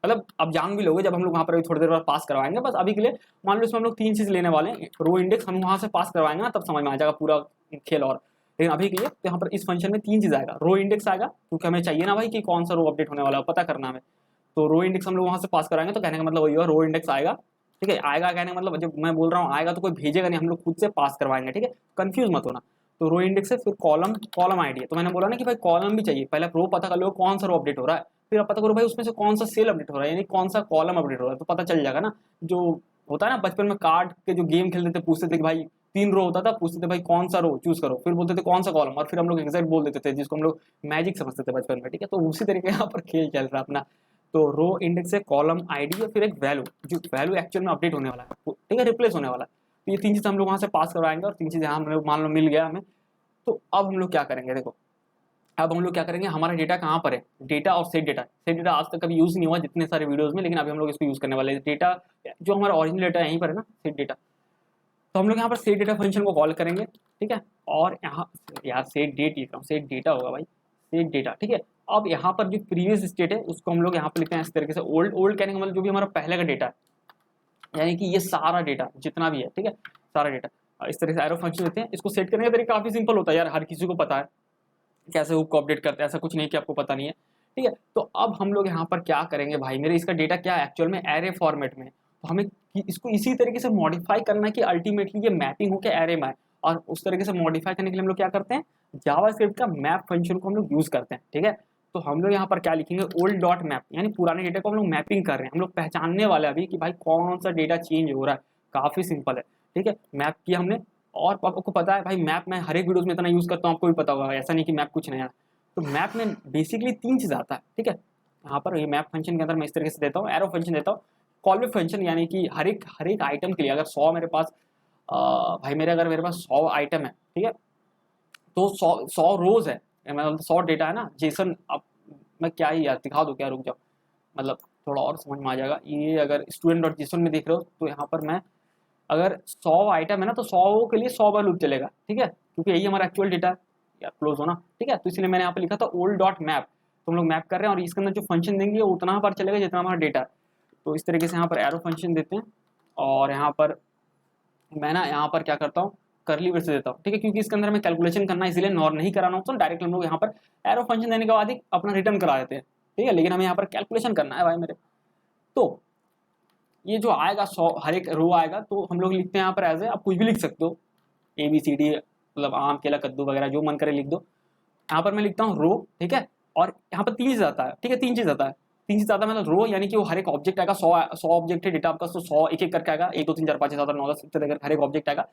मतलब अब जान भी लोगे जब हम लोग वहां पर थोड़ी देर बाद पास करवाएंगे। बस अभी के लिए मान लो इसमें हम लोग 3 चीज लेने वाले हैं, रो इंडेक्स हम वहां से पास करवाएंगे ना, तब समझ में आ जाएगा पूरा खेल। और लेकिन अभी के लिए तो यहाँ पर इस फंक्शन में 3 चीज आएगा, रो इंडेक्स आएगा क्योंकि हमें चाहिए ना भाई कि कौन सा रो अपडेट होने वाला है पता करना हमें। तो रो इंडेक्स हम लोग वहां से पास कराएंगे, तो कहने का मतलब वही होगा, रो इंडेक्स आएगा, ठीक है। आएगा कहने का मतलब, जब मैं बोल रहा हूँ आएगा तो कोई भेजेगा नहीं, हम लोग खुद से पास करवाएंगे, ठीक है, कंफ्यूज मत होना। तो रो इंडेक्स है, फिर कॉलम आईडी है। तो मैंने बोला ना कि भाई कॉलम भी चाहिए, पहले रो पता कर लो कौन सा रो अपडेट हो रहा है, फिर आप पता करो भाई उसमें से कौन सा सेल अपडेट हो रहा है, यानी कौन सा कॉलम अपडेट हो रहा है, तो पता चल जाएगा ना। जो होता है ना बचपन में कार्ड के जो गेम खेलते थे, पूछते थे कि भाई 3 रो होता था, पूछते थे भाई कौन सा रो चूज करो, फिर बोलते थे कौन सा कॉलम, और फिर हम लोग एग्जैक्ट बोल देते थे, जिसको हम लोग मैजिक समझते थे बचपन में, ठीक है। तो उसी तरीके यहाँ पर खेल चल रहा है अपना। तो रो इंडेक्स है, कॉलम आईडी है, फिर एक वैल्यू, जो वैल्यू एक्चुअल में अपडेट होने वाला है, ठीक है, रिप्लेस होने वाला है। तो ये 3 चीज हम लोग वहां से पास करवाएंगे और 3 चीज यहाँ हम लोग मान लो मिल गया हमें। तो अब हम लोग क्या करेंगे, देखो अब हम लोग क्या करेंगे, हमारा डेटा कहाँ पर है, डेटा और सेट डेटा आज तक कभी यूज नहीं हुआ जितने सारे वीडियोस में, लेकिन अभी हम लोग इसको यूज करने वाले हैं। डेटा जो हमारा ओरिजिनल डेटा यहीं पर है ना, सेट डेटा। तो हम लोग यहाँ पर सेट डेटा फंक्शन को कॉल करेंगे, ठीक है। और यहाँ यार सेट डेट लिख रहा हूँ, सेट डेटा होगा भाई, सेट डेटा, ठीक है। अब यहाँ पर जो प्रीवियस स्टेट है उसको हम लोग यहाँ पर लिखते हैं इस तरीके से, ओल्ड कहने का मतलब जो भी हमारा पहले का डेटा है, यानी कि ये सारा डेटा जितना भी है, ठीक है, सारा डेटा। इस तरह से एरो फंक्शन देते हैं। इसको सेट करने का तरीका काफी सिंपल होता है यार, हर किसी को पता है कैसे हुक को अपडेट करते हैं, ऐसा कुछ नहीं कि आपको पता नहीं है, ठीक है। तो अब हम लोग यहाँ पर क्या करेंगे भाई, मेरे इसका डेटा क्या है एक्चुअल में एरे फॉर्मेट में, तो हमें इसको इसी तरीके से मॉडिफाई करना है कि अल्टीमेटली ये मैपिंग होकर एरे में आए। और उस तरीके से मॉडिफाई करने के लिए हम लोग क्या करते हैं, जावास्क्रिप्ट का मैप फंक्शन को हम लोग यूज करते हैं, ठीक है। तो हम लोग यहाँ पर क्या लिखेंगे, ओल्ड डॉट मैप, यानी पुराने डेटा को हम लोग मैपिंग कर रहे हैं, हम लोग पहचानने वाले अभी कि भाई कौन सा डेटा चेंज हो रहा है। काफी सिंपल है, ठीक है, मैप किया हमने। और आपको पता है भाई मैप मैं हर एक वीडियोस में इतना यूज करता हूँ, आपको भी पता होगा, ऐसा नहीं कि मैप कुछ नया है। तो मैप में बेसिकली 3 चीज आता है, ठीक है। यहाँ पर ये मैप फंक्शन के अंदर मैं इस तरीके से देता हूँ, एरो फंक्शन देता हूँ, कॉलवे फंक्शन, यानी कि हर एक आइटम के लिए अगर 100 मेरे पास भाई अगर मेरे पास 100 आइटम है, ठीक है, तो 100 रोज है, मतलब 100 डेटा है ना जेसन। अब मैं क्या ही यार दिखा दूँ क्या, रुक जाओ, मतलब थोड़ा और समझ में आ जाएगा। ये अगर स्टूडेंट डॉट जेसन में देख रहे हो तो यहाँ पर मैं अगर 100 आइटम है ना तो 100 के लिए 100 बार लूप चलेगा, ठीक है, क्योंकि यही हमारा एक्चुअल डेटा है यार, क्लोज होना, ठीक है। तो इसलिए मैंने यहाँ पे लिखा था ओल्ड डॉट मैप। तो हम लोग मैप कर रहे हैं और इसके अंदर जो फंक्शन देंगे वो उतना बार चलेगा जितना हमारा डेटा है। तो इस तरीके से यहाँ पर एरो फंक्शन देते हैं और यहाँ पर मैं ना यहाँ पर क्या करता हूँ, करली ब्रेस देता हूँ, ठीक है, क्योंकि इसके अंदर हमें कैलकुलेशन करना है, इसलिए नॉर नहीं कराना होता, डायरेक्ट हम लोग यहाँ पर एरो फंक्शन देने के बाद ही अपना रिटर्न करा देते हैं, ठीक है। लेकिन हमें यहाँ पर कैलकुलेशन करना है भाई मेरे। तो ये जो आएगा 100 हर एक रो आएगा, तो हम लोग लिखते हैं यहाँ पर एज ए, आप कुछ भी लिख सकते हो, ABCD, मतलब आम केला कद्दू वगैरह जो मन करे लिख दो। यहाँ पर मैं लिखता हूँ रो, ठीक है। और यहाँ पर 3 चीज आता है, ठीक है, 3 चीज आता है, 3 चीज आता है, मतलब रो यानी कि वो हर एक ऑब्जेक्ट आएगा, 100 ऑब्जेक्ट है डेटा आपका, तो 100 एक एक करके आएगा, 1 2 3 4 5 6 7 8 9 10 इतने करके हर एक ऑब्जेक्ट आएगा।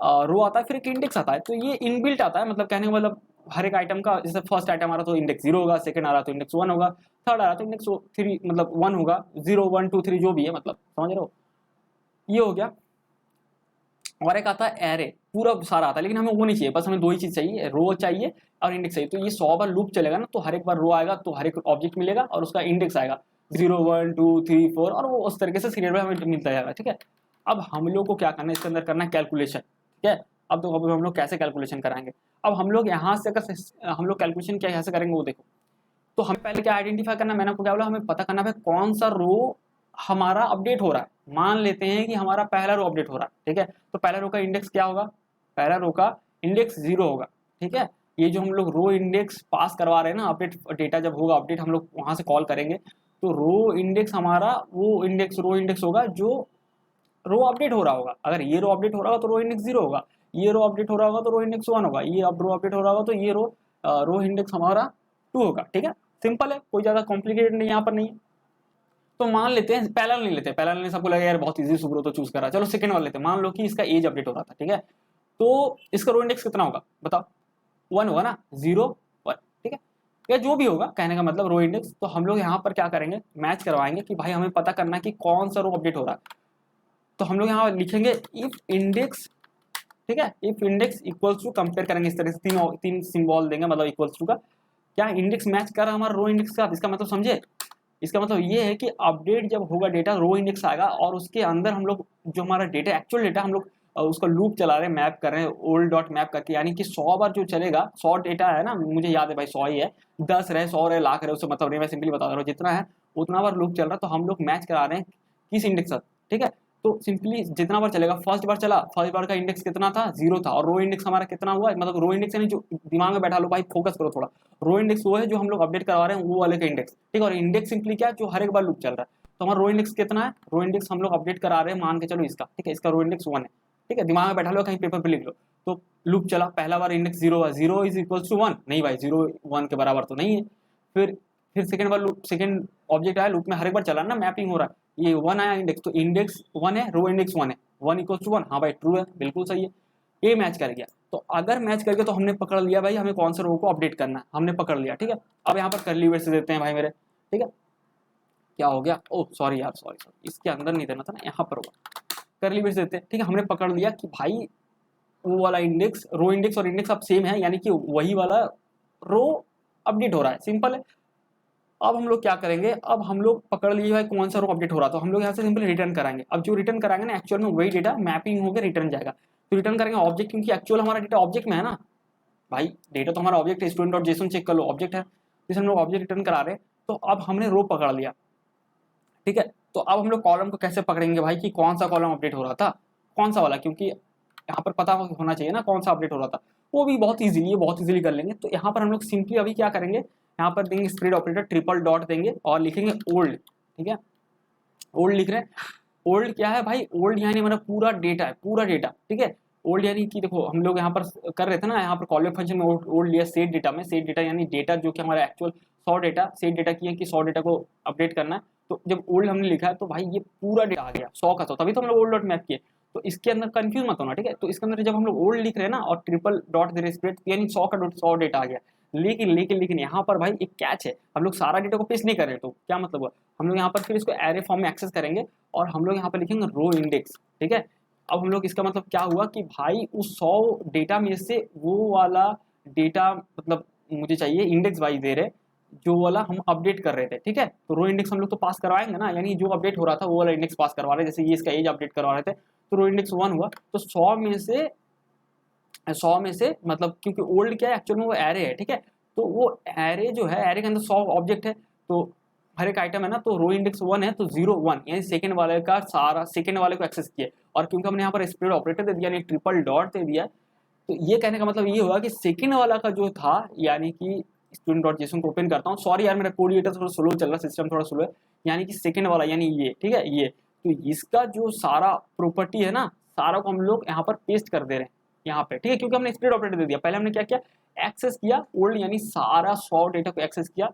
रो आता है, फिर एक इंडेक्स आता है, तो ये इनबिल्ट आता है, मतलब कहने का मतलब हर एक आइटम का, जैसे फर्स्ट आइटम आ रहा तो इंडेक्स 0 होगा, सेकंड आ रहा तो इंडेक्स 1 होगा, थर्ड आ रहा तो इंडेक्स 3 मतलब 1 होगा, 0 1 2 3 जो भी है, मतलब समझ रहे हो, ये हो गया। और एक आता है एरे, पूरा सारा आता है, लेकिन हमें वो नहीं चाहिए, बस हमें दो ही चीज चाहिए, रो चाहिए और इंडेक्स चाहिए। तो ये 100 बार लूप चलेगा ना, तो हर एक बार रो आएगा तो हर एक ऑब्जेक्ट मिलेगा और उसका इंडेक्स आएगा 0 1 2 3 4 और वो उस तरीके से सीरियल में हमें मिलता जाएगा। ठीक है, अब हम लोग को क्या करना है, इसके अंदर करना है कैलकुलेशन। ठीक है, अब तो अब हम लोग कैसे कैलकुलेशन कराएंगे। अब हम लोग यहाँ से अगर हम लोग कैलकुलेशन क्या यहाँ से करेंगे वो देखो। तो हमें पहले क्या आइडेंटिफाई करना है, मैंने आपको क्या बोला, हमें पता करना है कौन सा रो हमारा अपडेट हो रहा है। मान लेते हैं कि हमारा पहला रो अपडेट हो रहा है। ठीक है, तो पहला रो का इंडेक्स क्या होगा, पहला रो का इंडेक्स 0 होगा। ठीक है, ये जो हम लोग रो इंडेक्स पास करवा रहे हैं ना, अपडेट डेटा जब होगा अपडेट हम लोग वहां से कॉल करेंगे, तो रो इंडेक्स हमारा वो इंडेक्स रो इंडेक्स होगा जो रो अपडेट हो रहा होगा। अगर ये रो अपडेट हो रहा होगा तो रो इंडेक्स 0 होगा, ये रो अपडेट हो रहा होगा तो रो इंडेक्स 1 होगा, ये अब रो अपडेट हो रहा होगा तो ये रो इंडेक्स हमारा 2 होगा। ठीक है, सिंपल है, कोई ज्यादा कॉम्प्लिकेटेड नहीं यहाँ पर नहीं है। तो मान लेते हैं पहला नहीं लेते, पहला नहीं, सबको लगा यार बहुत इजी सुब्रो तो चूज करा, चलो सेकंड वाला लेते हैं। मान लो कि इसका एज अपडेट हो रहा था। ठीक है, तो इसका रो इंडेक्स कितना होगा बताओ, 1 होगा ना, 0 1। ठीक है, या जो भी होगा, कहने का मतलब रो इंडेक्स। तो हम लोग यहाँ पर क्या करेंगे, मैच करवाएंगे कि भाई हमें पता करना है कि कौन सा रो अपडेट हो रहा है। तो हम लोग यहाँ लिखेंगे इफ इंडेक्स। ठीक है, if index equals to, compare करेंगे इस तरह से, तीन सिंबल देंगे, मतलब इक्वल्स टू का क्या इंडेक्स मैच कर रहा है हमारा रो इंडेक्स के साथ। इसका मतलब समझे, इसका मतलब ये है कि अपडेट जब होगा डेटा रो इंडेक्स आएगा और उसके अंदर हम लोग जो हमारा डेटा एक्चुअल डेटा हम लोग उसका लूप चला रहे हैं, मैप कर रहे हैं ओल्ड डॉट मैप करके, यानी कि 100 बार जो चलेगा, 100 डेटा है ना, मुझे याद है भाई 100 ही है, 10 रहे 100 रहे लाख रहे, उससे मतलब नहीं, मैं सिंपली बता रहा हूँ जितना है उतना बार लूप चल रहा है। तो हम लोग मैच करा रहे हैं किस इंडेक्स साथ। ठीक है, तो सिंपली जितना बार चलेगा, फर्स्ट बार चला, फर्स्ट बार का इंडेक्स कितना था, 0 था, और रो इंडेक्स हमारा कितना हुआ, मतलब रो इंडेक्स यानी जो दिमाग में बैठा लो भाई, फोकस करो थोड़ा, रो इंडेक्स वो है जो हम लोग अपडेट करवा रहे हैं वो वाले का इंडेक्स। ठीक है, और इंडेक्स सिंपली क्या, जो हर एक बार लूप चल रहा है। तो हमारा रो इंडेक्स कितना है, रो इंडेक्स हम लोग अपडेट करा रहे हैं, मान के चलो इसका। ठीक है, इसका रो इंडेक्स 1 है। ठीक है, दिमाग में बैठा लो, कहीं पेपर पे लिख लो। तो लूप चला, पहला बार इंडेक्स 0 है, 0 इज इक्वल टू 1, नहीं भाई 0 1 के बराबर तो नहीं है। फिर सेकंड बार लूप, सेकंड ऑब्जेक्ट आया, लूप में हर एक बार चला ना, मैपिंग हो रहा है, ये 1 आया इंडेक्स, तो इंडेक्स 1 है, रो इंडेक्स 1 है, 1 इक्वल टू 1, हाँ भाई ट्रू है, बिल्कुल सही है, ये मैच कर गया। तो अगर मैच करके तो हमने पकड़ लिया भाई हमें कौन सा रो को अपडेट करना है, हमने पकड़ लिया। ठीक है, अब यहाँ पर कर्ली ब्रैकेट देते हैं भाई मेरे। ठीक है, क्या हो गया, ओह सॉरी यार, सॉरी सॉरी, इसके अंदर नहीं देना था ना, यहाँ पर होगा, कर्ली ब्रैकेट देते हैं। ठीक है, हमने पकड़ लिया कि भाई वो वाला इंडेक्स, रो इंडेक्स और इंडेक्स अब सेम है, यानी कि वही वाला रो अपडेट हो रहा है, सिंपल है। अब हम लोग क्या करेंगे, अब हम लोग पकड़ लिए भाई कौन सा रो अपडेट हो रहा है, तो हम लोग यहाँ से सिंपल रिटर्न कराएंगे। अब जो रिटर्न कराएंगे ना, एक्चुअल में वही डेटा मैपिंग होकर रिटर्न जाएगा। तो रिटर्न करेंगे ऑब्जेक्ट, क्योंकि एक्चुअल हमारा डेटा ऑब्जेक्ट में है ना भाई, डेटा तो हमारा ऑब्जेक्ट है, स्टूडेंट डॉट जेसन चेक कर लो, ऑब्जेक्ट है, जिसे हम लोग ऑब्जेक्ट रिटर्न करा रहे हैं। तो अब हमने रो पकड़ लिया। ठीक है, तो अब हम लोग कॉलम को कैसे पकड़ेंगे भाई, कि कौन सा कॉलम अपडेट हो रहा था, कौन सा वाला, क्योंकि यहाँ पर पता होना चाहिए ना कौन सा अपडेट हो रहा था। वो भी बहुत इजीली कर लेंगे। तो यहाँ पर हम लोग सिंपली अभी क्या करेंगे, यहाँ पर देंगे स्प्रेड ऑपरेटर, ट्रिपल डॉट देंगे और लिखेंगे ओल्ड। ठीक है, ओल्ड लिख रहे हैं, ओल्ड क्या है भाई, ओल्ड यानी हमारा पूरा डेटा है, पूरा डेटा। ठीक है, ओल्ड यानी कि देखो हम लोग यहाँ पर कर रहे थे ना, यहाँ पर कॉलबैक फंक्शन में ओल्ड लिया सेट डेटा में, सेट डेटा यानी डेटा जो कि हमारा एक्चुअल 100 डेटा, सेट डेटा की है कि 100 डेटा को अपडेट करना है। तो जब ओल्ड हमने लिखा है तो भाई ये पूरा डेटा आ गया 100 का 100, तभी तो हम लोग ओल्ड डॉट मैप किए। तो इसके अंदर कंफ्यूज मत होना। ठीक है, तो इसके अंदर जब हम लोग ओल्ड लिख रहे हैं ना और ट्रिपल डॉट दे रहे स्प्रेड, यानी 100 का 100 डेटा आ गया। लेकिन यहाँ पर भाई एक कैच है, हम लोग सारा डेटा को पेस्ट नहीं कर रहे, तो क्या मतलब हुआ, हम लोग यहाँ पर फिर इसको एरे फॉर्म में एक्सेस करेंगे और हम लोग यहाँ पर लिखेंगे रो इंडेक्स। ठीक है, अब हम लोग इसका मतलब क्या हुआ कि भाई उस 100 डेटा में से वो वाला डेटा मतलब मुझे चाहिए इंडेक्स वाइज दे रहे, जो वाला हम अपडेट कर रहे थे। ठीक है, तो रो इंडेक्स हम लोग तो पास करवाएंगे ना, यानी जो अपडेट हो रहा था वो वाला इंडेक्स पास करवा रहे हैं, जैसे ये इसका एज अपडेट करवा रहे थे, तो रो इंडेक्स 1 हुआ। तो 100 में से मतलब क्योंकि ओल्ड क्या है एक्चुअल में वो एरे है। ठीक है, तो वो एरे जो है, एरे के अंदर 100 ऑब्जेक्ट है, तो हर एक आइटम है ना, तो रो इंडेक्स 1 है, तो 0 1 यानी सेकंड वाले का सारा सेकंड वाले को एक्सेस किया। और क्योंकि हमने यहाँ पर स्प्रेड ऑपरेटर दे दिया, यानी ट्रिपल डॉट दे दिया, तो ये कहने का मतलब ये हुआ कि सेकंड वाला का जो था, यानी कि स्टूडेंट डॉट जेसन को ओपन करता हूँ, सॉरी यार मेरा कोड एडिटर थोड़ा स्लो चल रहा है, सिस्टम थोड़ा स्लो है, यानी कि सेकंड वाला यानी ये। ठीक है, ये तो इसका जो सारा प्रॉपर्टी है ना, सारा को हम लोग यहाँ पर पेस्ट कर दे रहे हैं यहाँ पे। ठीक है, क्योंकि हमने स्प्रेड ऑपरेटर दे दिया, पहले हमने क्या किया, एक्सेस किया ओल्ड, यानी सारा 100 डेटा को एक्सेस किया।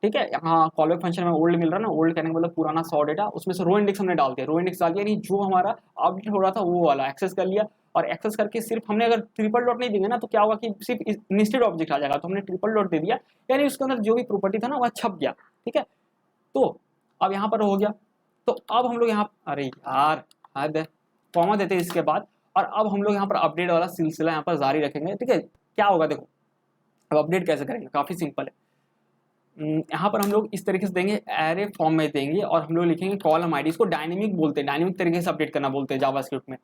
ठीक है, यहाँ कॉलबैक फंक्शन में ओल्ड मिल रहा है ना, ओल्ड कहने का मतलब पुराना 100 डेटा, उसमें से रो इंडेक्स हमने डाल दिया, रो इंडेक्स डाल दिया, यानी जो हमारा अपडेट हो रहा था वो वाला एक्सेस कर लिया। और एक्सेस करके सिर्फ हमने अगर ट्रिपल डॉट नहीं देंगे ना, तो क्या होगा कि सिर्फ नेस्टेड ऑब्जेक्ट आ जाएगा, तो हमने ट्रिपल डॉट दे दिया, यानी उसके अंदर जो भी प्रॉपर्टी था ना वह छप गया। ठीक है, तो अब यहाँ पर हो गया। तो अब हम लोग यहाँ, अरे यार हद है, कॉमा देते हैं इसके बाद, और अब हम लोग यहाँ पर अपडेट वाला सिलसिला यहाँ पर जारी रखेंगे। ठीक है, क्या होगा देखो, अब अपडेट कैसे करेंगे, काफी सिंपल है। यहाँ पर हम लोग इस तरीके से देंगे, एरे फॉर्म में देंगे और हम लोग लिखेंगे कॉलम आईडी, इसको डायनेमिक बोलते हैं, डायनेमिक तरीके से अपडेट करना बोलते हैं जावास्क्रिप्ट में।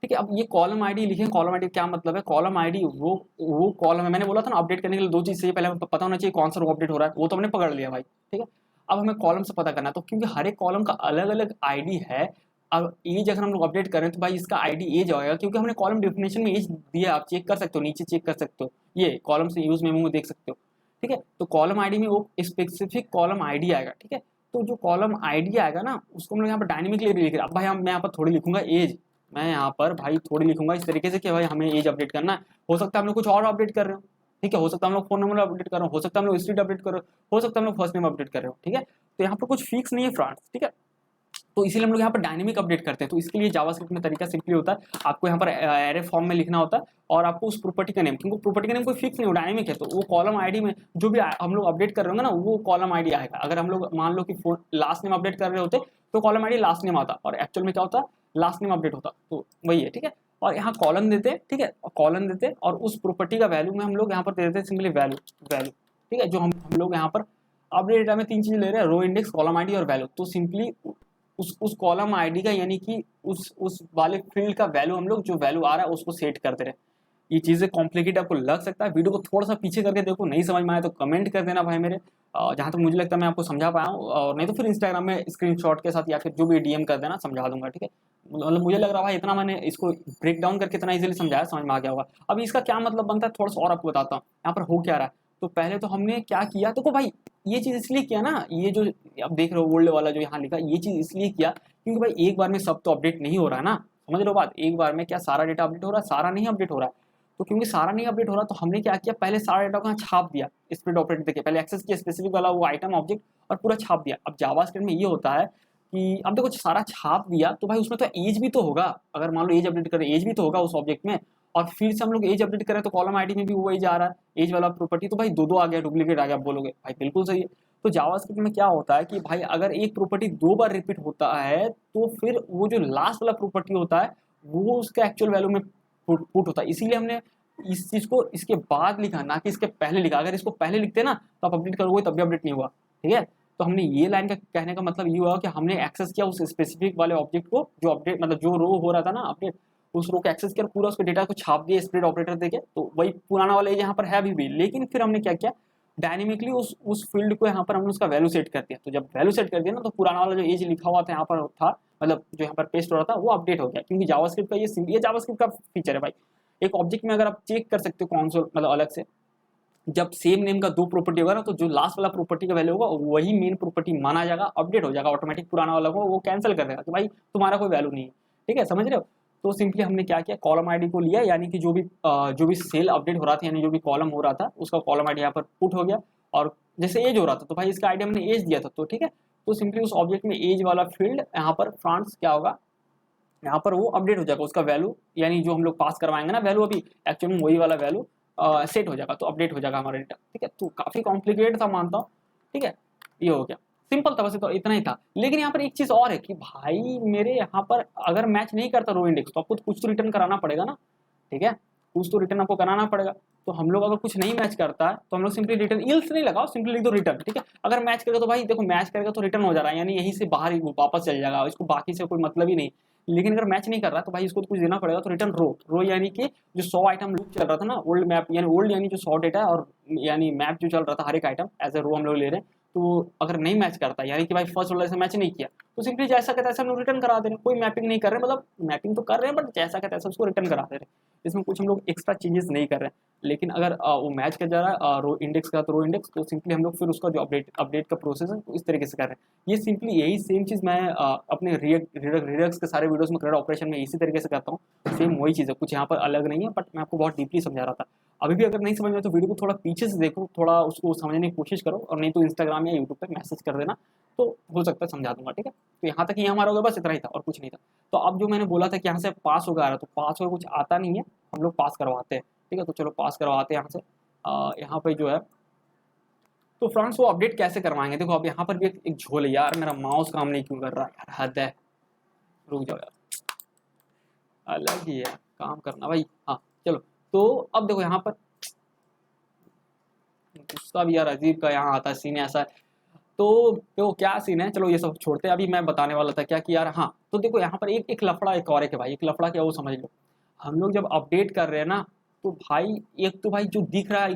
ठीक है, अब ये कॉलम आईडी लिखें, कॉलम आईडी क्या मतलब है, कॉलम आईडी वो कॉलम है, मैंने बोला था ना अपडेट करने के लिए दो चीज चाहिए, पहले हमें पता होना चाहिए कौन सा रो अपडेट हो रहा है, वो तो हमने पकड़ लिया भाई। ठीक है, अब हमें कॉलम से पता करना है, तो क्योंकि हर एक कॉलम का अलग अलग आईडी है, अब एज अगर हम लोग अपडेट करें तो भाई इसका आईडी एज आएगा, क्योंकि हमने कॉलम डेफिनेशन में एज दिया, आप चेक कर सकते हो, नीचे चेक कर सकते हो, ये कॉलम से यूज मेमो में देख सकते हो। ठीक है, तो कॉलम आईडी में वो स्पेसिफिक कॉलम आईडी आएगा। ठीक है, तो जो कॉलम आईडी आएगा ना उसको हम लोग यहाँ पर डायनेमिकली लिख रहे हैं। अब भाई मैं यहाँ पर थोड़ी लिखूंगा एज, मैं यहाँ पर भाई थोड़ी लिखूंगा इस तरीके से कि भाई हमें एज अपडेट करना है, हो सकता है हम लोग कुछ और अपडेट कर रहे हो। ठीक है, हो सकता है हम लोग फोन नंबर अपडेट कर रहे हो सकता है हम लोग स्ट्रीट अपडेट कर रहे हो सकता है हम लोग फर्स्ट नेम अपडेट कर रहे हो। ठीक है, तो यहाँ पर कुछ फिक्स नहीं है फ्रेंड्स। ठीक है, तो इसीलिए हम लोग यहाँ पर डायनेमिक अपडेट करते हैं। तो इसके लिए जावास्क्रिप्ट में तरीका सिंपली होता है, आपको यहाँ पर एरे फॉर्म में लिखना होता है और आपको उस प्रॉपर्टी का नेम, क्योंकि प्रॉपर्टी का नेम कोई फिक्स नहीं हो, डायनेमिक है, तो वो कॉलम आईडी में जो भी हम लोग अपडेट कर रहे होंगे ना वो कॉलम आईडी आएगा। अगर हम लोग मान लो कि लास्ट नेम अपडेट कर रहे होते तो कॉलम आईडी लास्ट नेम आता, और एक्चुअल में क्या होता लास्ट नेम अपडेट होता, तो वही है। ठीक है, और यहाँ कॉलम देते, ठीक है, कॉलम देते और उस प्रॉपर्टी का वैल्यू में हम लोग यहाँ पर दे देते सिंपली वैल्यू वैल्यू। ठीक है, जो हम लोग यहाँ पर अपडेट डेटा में तीन चीजें ले रहे हैं, रो इंडेक्स, कॉलम आईडी और वैल्यू, तो सिंपली उस कॉलम आईडी का यानी कि उस वाले फील्ड का वैल्यू हम लोग जो वैल्यू आ रहा है उसको सेट करते रहे। ये चीजें कॉम्प्लिकेट आपको लग सकता है, वीडियो को थोड़ा सा पीछे करके देखो, नहीं समझ में आया तो कमेंट कर देना भाई मेरे, जहां तक मुझे लगता है मैं आपको समझा पाया हूँ, और नहीं तो फिर इंस्टाग्राम में स्क्रीनशॉट के साथ या फिर जो भी डीएम कर देना, समझा दूंगा। ठीक है, मतलब मुझे लग रहा है इतना मैंने इसको ब्रेक डाउन करके इतना इजीली समझाया, समझ में आ गया होगा। अब इसका क्या मतलब बनता है थोड़ा सा और आपको बताता हूँ यहाँ पर हो क्या रहा है। तो पहले तो हमने क्या किया, तो भाई ये चीज इसलिए किया ना, ये जो आप देख रहे हो ओल्ड वाला जो यहाँ लिखा, ये चीज इसलिए किया क्योंकि भाई एक बार में सब तो अपडेट नहीं हो रहा है ना, समझ लो बात, एक बार में क्या सारा डेटा अपडेट हो रहा है, सारा नहीं अपडेट हो रहा है। तो क्योंकि सारा नहीं अपडेट हो रहा तो हमने क्या किया, पहले सारा डेटा को यहाँ छाप दिया, स्प्रेड ऑपरेटर देके पहले एक्सेस किया स्पेसिफिक वाला वो आइटम ऑब्जेक्ट और पूरा छाप दिया। अब जावास्क्रिप्ट में ये होता है कि अब देखो सारा छाप दिया तो भाई उसमें तो एज भी तो होगा, अगर मान लो एज अपडेट करें एज भी तो होगा उस ऑब्जेक्ट में, और फिर से हम लोग एज अपडेट करें तो कॉलम आईडी में भी वो एज आ रहा है, एज वाला प्रॉपर्टी, तो भाई दो आ गया, डुप्लीकेट आ गया, बोलोगे भाई बिल्कुल सही है। तो जावास्क्रिप्ट में क्या होता है कि भाई अगर एक प्रॉपर्टी दो बार रिपीट होता है तो फिर वो जो लास्ट वाला प्रॉपर्टी होता है वो उसका एक्चुअल वैल्यू में पुट होता है, इसीलिए हमने इस चीज को इसके बाद लिखा ना कि इसके पहले लिखा। अगर इसको पहले लिखते ना तो आप अपडेट करोगे तब भी अपडेट नहीं हुआ। ठीक है, तो हमने ये लाइन का कहने का मतलब ये हुआ कि हमने एक्सेस किया उस स्पेसिफिक वाले ऑब्जेक्ट को, जो अपडेट मतलब जो रो हो रहा था ना अपडेट, उस रो को एक्सेस किया, पूरा उसके डेटा को छाप दिया स्प्रेड ऑपरेटर देके, तो वही पुराना वाला यहाँ पर है अभी भी, लेकिन फिर हमने क्या किया, डायनेमिकली उस फील्ड को यहाँ पर हमने उसका वैल्यू सेट कर दिया। तो जब वैल्यू सेट कर दिया ना तो पुराना वाला जो एज लिखा हुआ था यहाँ पर था, मतलब जो यहाँ पर पेस्ट हो रहा था वो अपडेट हो गया, क्योंकि जावास्क्रिप्ट का ये जावास्क्रिप्ट का फीचर है भाई। एक ऑब्जेक्ट में अगर आप चेक कर सकते हो कौन मतलब अलग से, जब सेम नेम का दो प्रॉपर्टी होगा ना तो जो लास्ट वाला प्रॉपर्टी का वैल्यू होगा वही मेन प्रॉपर्टी माना जाएगा, अपडेट हो जाएगा ऑटोमेटिक, पुराना वाला को वो कैंसिल कर देगा कि भाई तुम्हारा कोई वैल्यू नहीं है। ठीक है, समझ रहे हो। तो सिंपली हमने क्या किया, कॉलम आईडी को लिया, यानी कि जो भी सेल अपडेट हो रहा था यानी जो भी कॉलम हो रहा था उसका कॉलम आईडी यहाँ पर पुट हो गया, और जैसे एज हो रहा था तो भाई इसका आईडी हमने एज दिया था, तो ठीक है, तो सिंपली उस ऑब्जेक्ट में एज वाला फील्ड यहाँ पर फ्रांस क्या होगा, यहाँ पर वो अपडेट हो जाएगा, उसका वैल्यू यानी जो हम लोग पास करवाएंगे ना वैल्यू अभी एक्चुअल में वही वाला वैल्यू सेट हो जाएगा, तो अपडेट हो जाएगा हमारा डेटा। ठीक है, तो काफी कॉम्प्लिकेटेड था मानता हूँ। ठीक है, ये हो गया सिंपल था, बस तो इतना ही था। लेकिन यहाँ पर एक चीज और है कि भाई मेरे यहाँ पर अगर मैच नहीं करता रो इंडेक्स तो आपको कुछ तो रिटर्न कराना पड़ेगा ना। ठीक है, कुछ तो रिटर्न आपको कराना पड़ेगा, तो हम लोग अगर कुछ नहीं मैच करता है तो हम लोग सिंपली रिटर्न इल्स नहीं लगाओ, सिंपली लिख दो रिटर्न। ठीक है, अगर मैच करेगा तो भाई देखो मैच करेगा तो रिटर्न हो जा रहा है, यानी यहीं से बाहर ही वापस चल जाएगा, इसको बाकी से कोई मतलब ही नहीं। लेकिन अगर मैच नहीं कर रहा तो भाई इसको तो कुछ देना पड़ेगा, तो रिटर्न रो यानी कि जो 100 आइटम लूप चल रहा था ना ओल्ड मैप, यानी ओल्ड यानी जो 100 डेटा और यानी मैप जो चल रहा था हर एक आइटम एज ए रो हम लोग ले रहे हैं, तो अगर नहीं मैच करता यानी कि भाई फर्स्ट वाला से मैच नहीं किया तो सिंपली जैसा का तैसा हम लोग रिटर्न करा दे रहे हैं, कोई मैपिंग नहीं कर रहे, मतलब मैपिंग तो कर रहे हैं बट जैसा का तैसा उसको रिटर्न करा दे रहे हैं, इसमें कुछ हम लोग एक्स्ट्रा चेंजेस नहीं कर रहे हैं। लेकिन अगर वो मैच कर जा रहा है रो इंडेक्स का तो रो इंडेक्स, तो सिंपली हम लोग फिर उसका जो अपडेट का प्रोसेस है तो इस तरीके से कर रहे हैं। ये सिंपली यही सेम चीज़ मैं अपने रिडक्स के सारे वीडियोस में क्रेड ऑपरेशन में इसी तरीके से करता हूँ, सेम वही चीज़ है, कुछ यहाँ पर अलग नहीं है, बट मैं आपको बहुत डीपली समझा रहा था। अभी भी अगर नहीं समझ में तो वीडियो को थोड़ा पीछे से देखो, थोड़ा उसको समझने की कोशिश करो, और नहीं तो इंस्टाग्राम या यूट्यूब पर मैसेज कर देना, तो हो सकता है समझा दूंगा। ठीक है, तो यहाँ तक ही हमारा होगा, बस इतना ही था और कुछ नहीं था। तो अब जो मैंने बोला था कि यहाँ से पास होगा आ रहा, तो पास होगा कुछ आता नहीं है, हम लोग पास करवाते हैं। ठीक है, तो चलो पास करवाते हैं यहाँ से। यहाँ पे जो है तो फ्रेंड्स वो अपडेट कैसे करवाएंगे, देखो अब यहाँ पर भी एक झोल है यार, मेरा माउस काम नहीं क्यों कर रहा है यार, हद है, रुक जाओ यार, अलग ही है, काम करना भाई। हाँ चलो, तो अब देखो यहाँ पर उसका भी यार अजीब का यहाँ आता है, सीन ऐसा है। तो क्या सीन है, चलो ये सब छोड़ते हैं, अभी मैं बताने वाला था क्या कि यार हाँ, तो देखो यहाँ पर एक लफड़ा एक और है भाई, एक लफड़ा क्या वो समझ लो। हम लोग जब अपडेट कर रहे हैं ना, तो भाई एक तो भाई जो दिख रहा है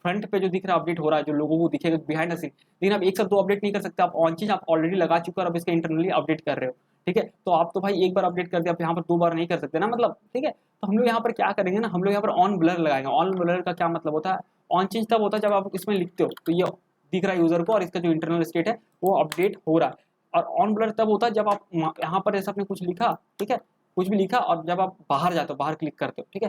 फ्रंट पे, जो दिख रहा है अपडेट हो रहा है, जो लोगों को दिखेगा बिहाइंड द सीन, लेकिन आप एक साथ दो अपडेट नहीं कर सकते। आप ऑन चीज आप ऑलरेडी लगा चुके हो और अब इसके इंटरनली अपडेट कर रहे हो, ठीक है। तो आप तो भाई एक बार अपडेट कर दिया, आप यहाँ पर दो बार नहीं कर सकते ना, मतलब ठीक है। तो हम लोग यहाँ पर क्या करेंगे ना, हम लोग यहाँ पर ऑन ब्लर लगाएंगे। ऑन ब्लर का क्या मतलब होता है, ऑन चेंज तब होता है जब आप इसमें लिखते हो तो ये दिख रहा है यूजर को और इसका जो इंटरनल स्टेट है वो अपडेट हो रहा है। और ऑन ब्लर तब होता है जब आप यहाँ पर ऐसा आपने कुछ लिखा, ठीक है, कुछ भी लिखा और जब आप बाहर जाते हो, बाहर क्लिक करते हो, ठीक है,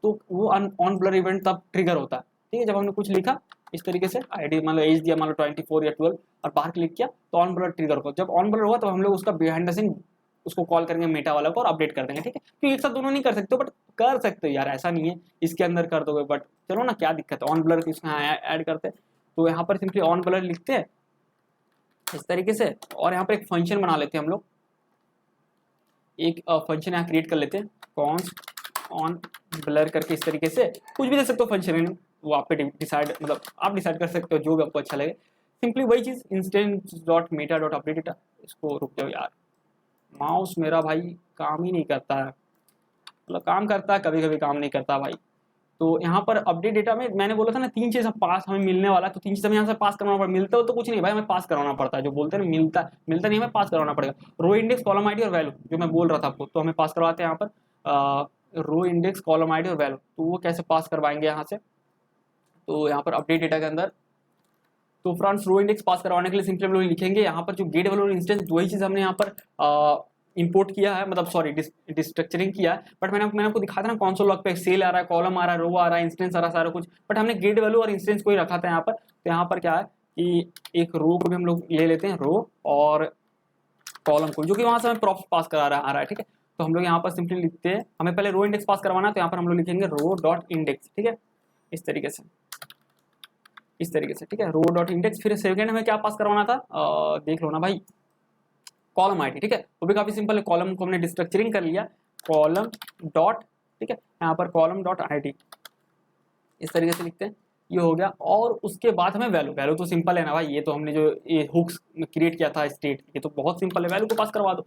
तो वो ऑन ब्लर इवेंट तब ट्रिगर होता है, ठीक है। जब हमने कुछ लिखा इस तरीके से, आईडी मान लो एज दिया, मान लो 24 या 12 और बाहर क्लिक किया तो ऑन ब्लर ट्रिगर होगा। जब ऑन ब्लर होगा तो हम लोग उसका बिहाइंड द सीन उसको कॉल करेंगे मेटा वाला को और अपडेट कर देंगे, ठीक है। तो एक साथ दोनों नहीं कर सकते बट कर सकते हो यार, ऐसा नहीं है इसके अंदर कर दोगे, बट चलो ना क्या दिक्कत है, ऑन ब्लर इसमें ऐड करते हैं। तो यहाँ पर सिंपली ऑन ब्लर लिखते हैं इस तरीके से, और यहाँ पर एक फंक्शन बना लेते हैं हम लोग, एक फंक्शन यहाँ क्रिएट कर लेते हैं, कॉन्स्ट ऑन ब्लर करके इस तरीके से कुछ भी दे सकते हो फंक्शन, वो आप पे डिसाइड, मतलब आप डिसाइड कर सकते हो जो भी आपको अच्छा लगे। सिंपली वही चीज़ instance dot meta dot update data, इसको रुक जाओ यार, माउस मेरा भाई काम ही नहीं करता है, मतलब काम करता है कभी कभी काम नहीं करता भाई। तो यहाँ पर अपडेट डेटा में मैंने बोला था ना तीन चीज़ पास हमें मिलने वाला है, तो तीन चीज़ हमें यहाँ से पास करवाना पड़ता। मिलता हो तो कुछ नहीं भाई, हमें पास करवाना पड़ता है, जो बोलते हैं ना मिलता मिलता नहीं, हमें पास करवाना पड़ेगा। रो इंडेक्स कॉलम आईडी और वैल्यू जो मैं बोल रहा था आपको, तो हमें पास करवाते हैं यहाँ पर रो इंडेक्स कॉलम आईडी और वैल्यू। तो वो कैसे पास करवाएंगे यहाँ से, तो यहाँ पर अपडेट डेटा के अंदर, तो फ्रेंड्स रो इंडेक्स पास करवाने के लिए सिंपली हम लोग लिखेंगे यहाँ पर जो गेट वैल्यू इंस्टेंस, वही चीज़ हमने यहाँ पर इंपोर्ट किया है, मतलब सॉरी डिस्ट्रक्चरिंग किया है। बट मैंने आपको दिखाया था ना कंसोल लॉग पे सेल आ रहा है, कॉलम आ रहा है, रो आ रहा है, इंस्टेंस आ रहा है, सारा कुछ, बट हमने गेट वैल्यू और इंस्टेंस को ही रखा था यहाँ पर। तो यहाँ पर क्या है कि एक रो को भी हम लोग ले लेते हैं, रो और कॉलम को, जो कि वहाँ से हमें प्रॉप्स पास करा रहा आ रहा है, ठीक है। तो हम लोग यहाँ पर सिंपली लिखते हैं, हमें पहले रो इंडेक्स पास करवाना है, तो यहाँ पर हम लोग लिखेंगे रो डॉट इंडेक्स, ठीक है, इस तरीके से, इस तरीके से, ठीक है, रो डॉट इंडेक्स। फिर सेकंड हमें क्या पास करवाना था, देख लो ना भाई, कॉलम आईडी, ठीक है, वो भी काफी सिंपल है। कॉलम को हमने डिस्ट्रक्चरिंग कर लिया, कॉलम डॉट, ठीक है, यहाँ पर कॉलम डॉट आईडी इस तरीके से लिखते हैं, ये हो गया। और उसके बाद हमें वैल्यू, वैल्यू तो सिंपल है ना भाई, ये तो हमने जो ये हुक्स क्रिएट किया था स्टेट, ये तो बहुत सिंपल है, वैल्यू को पास करवा दो,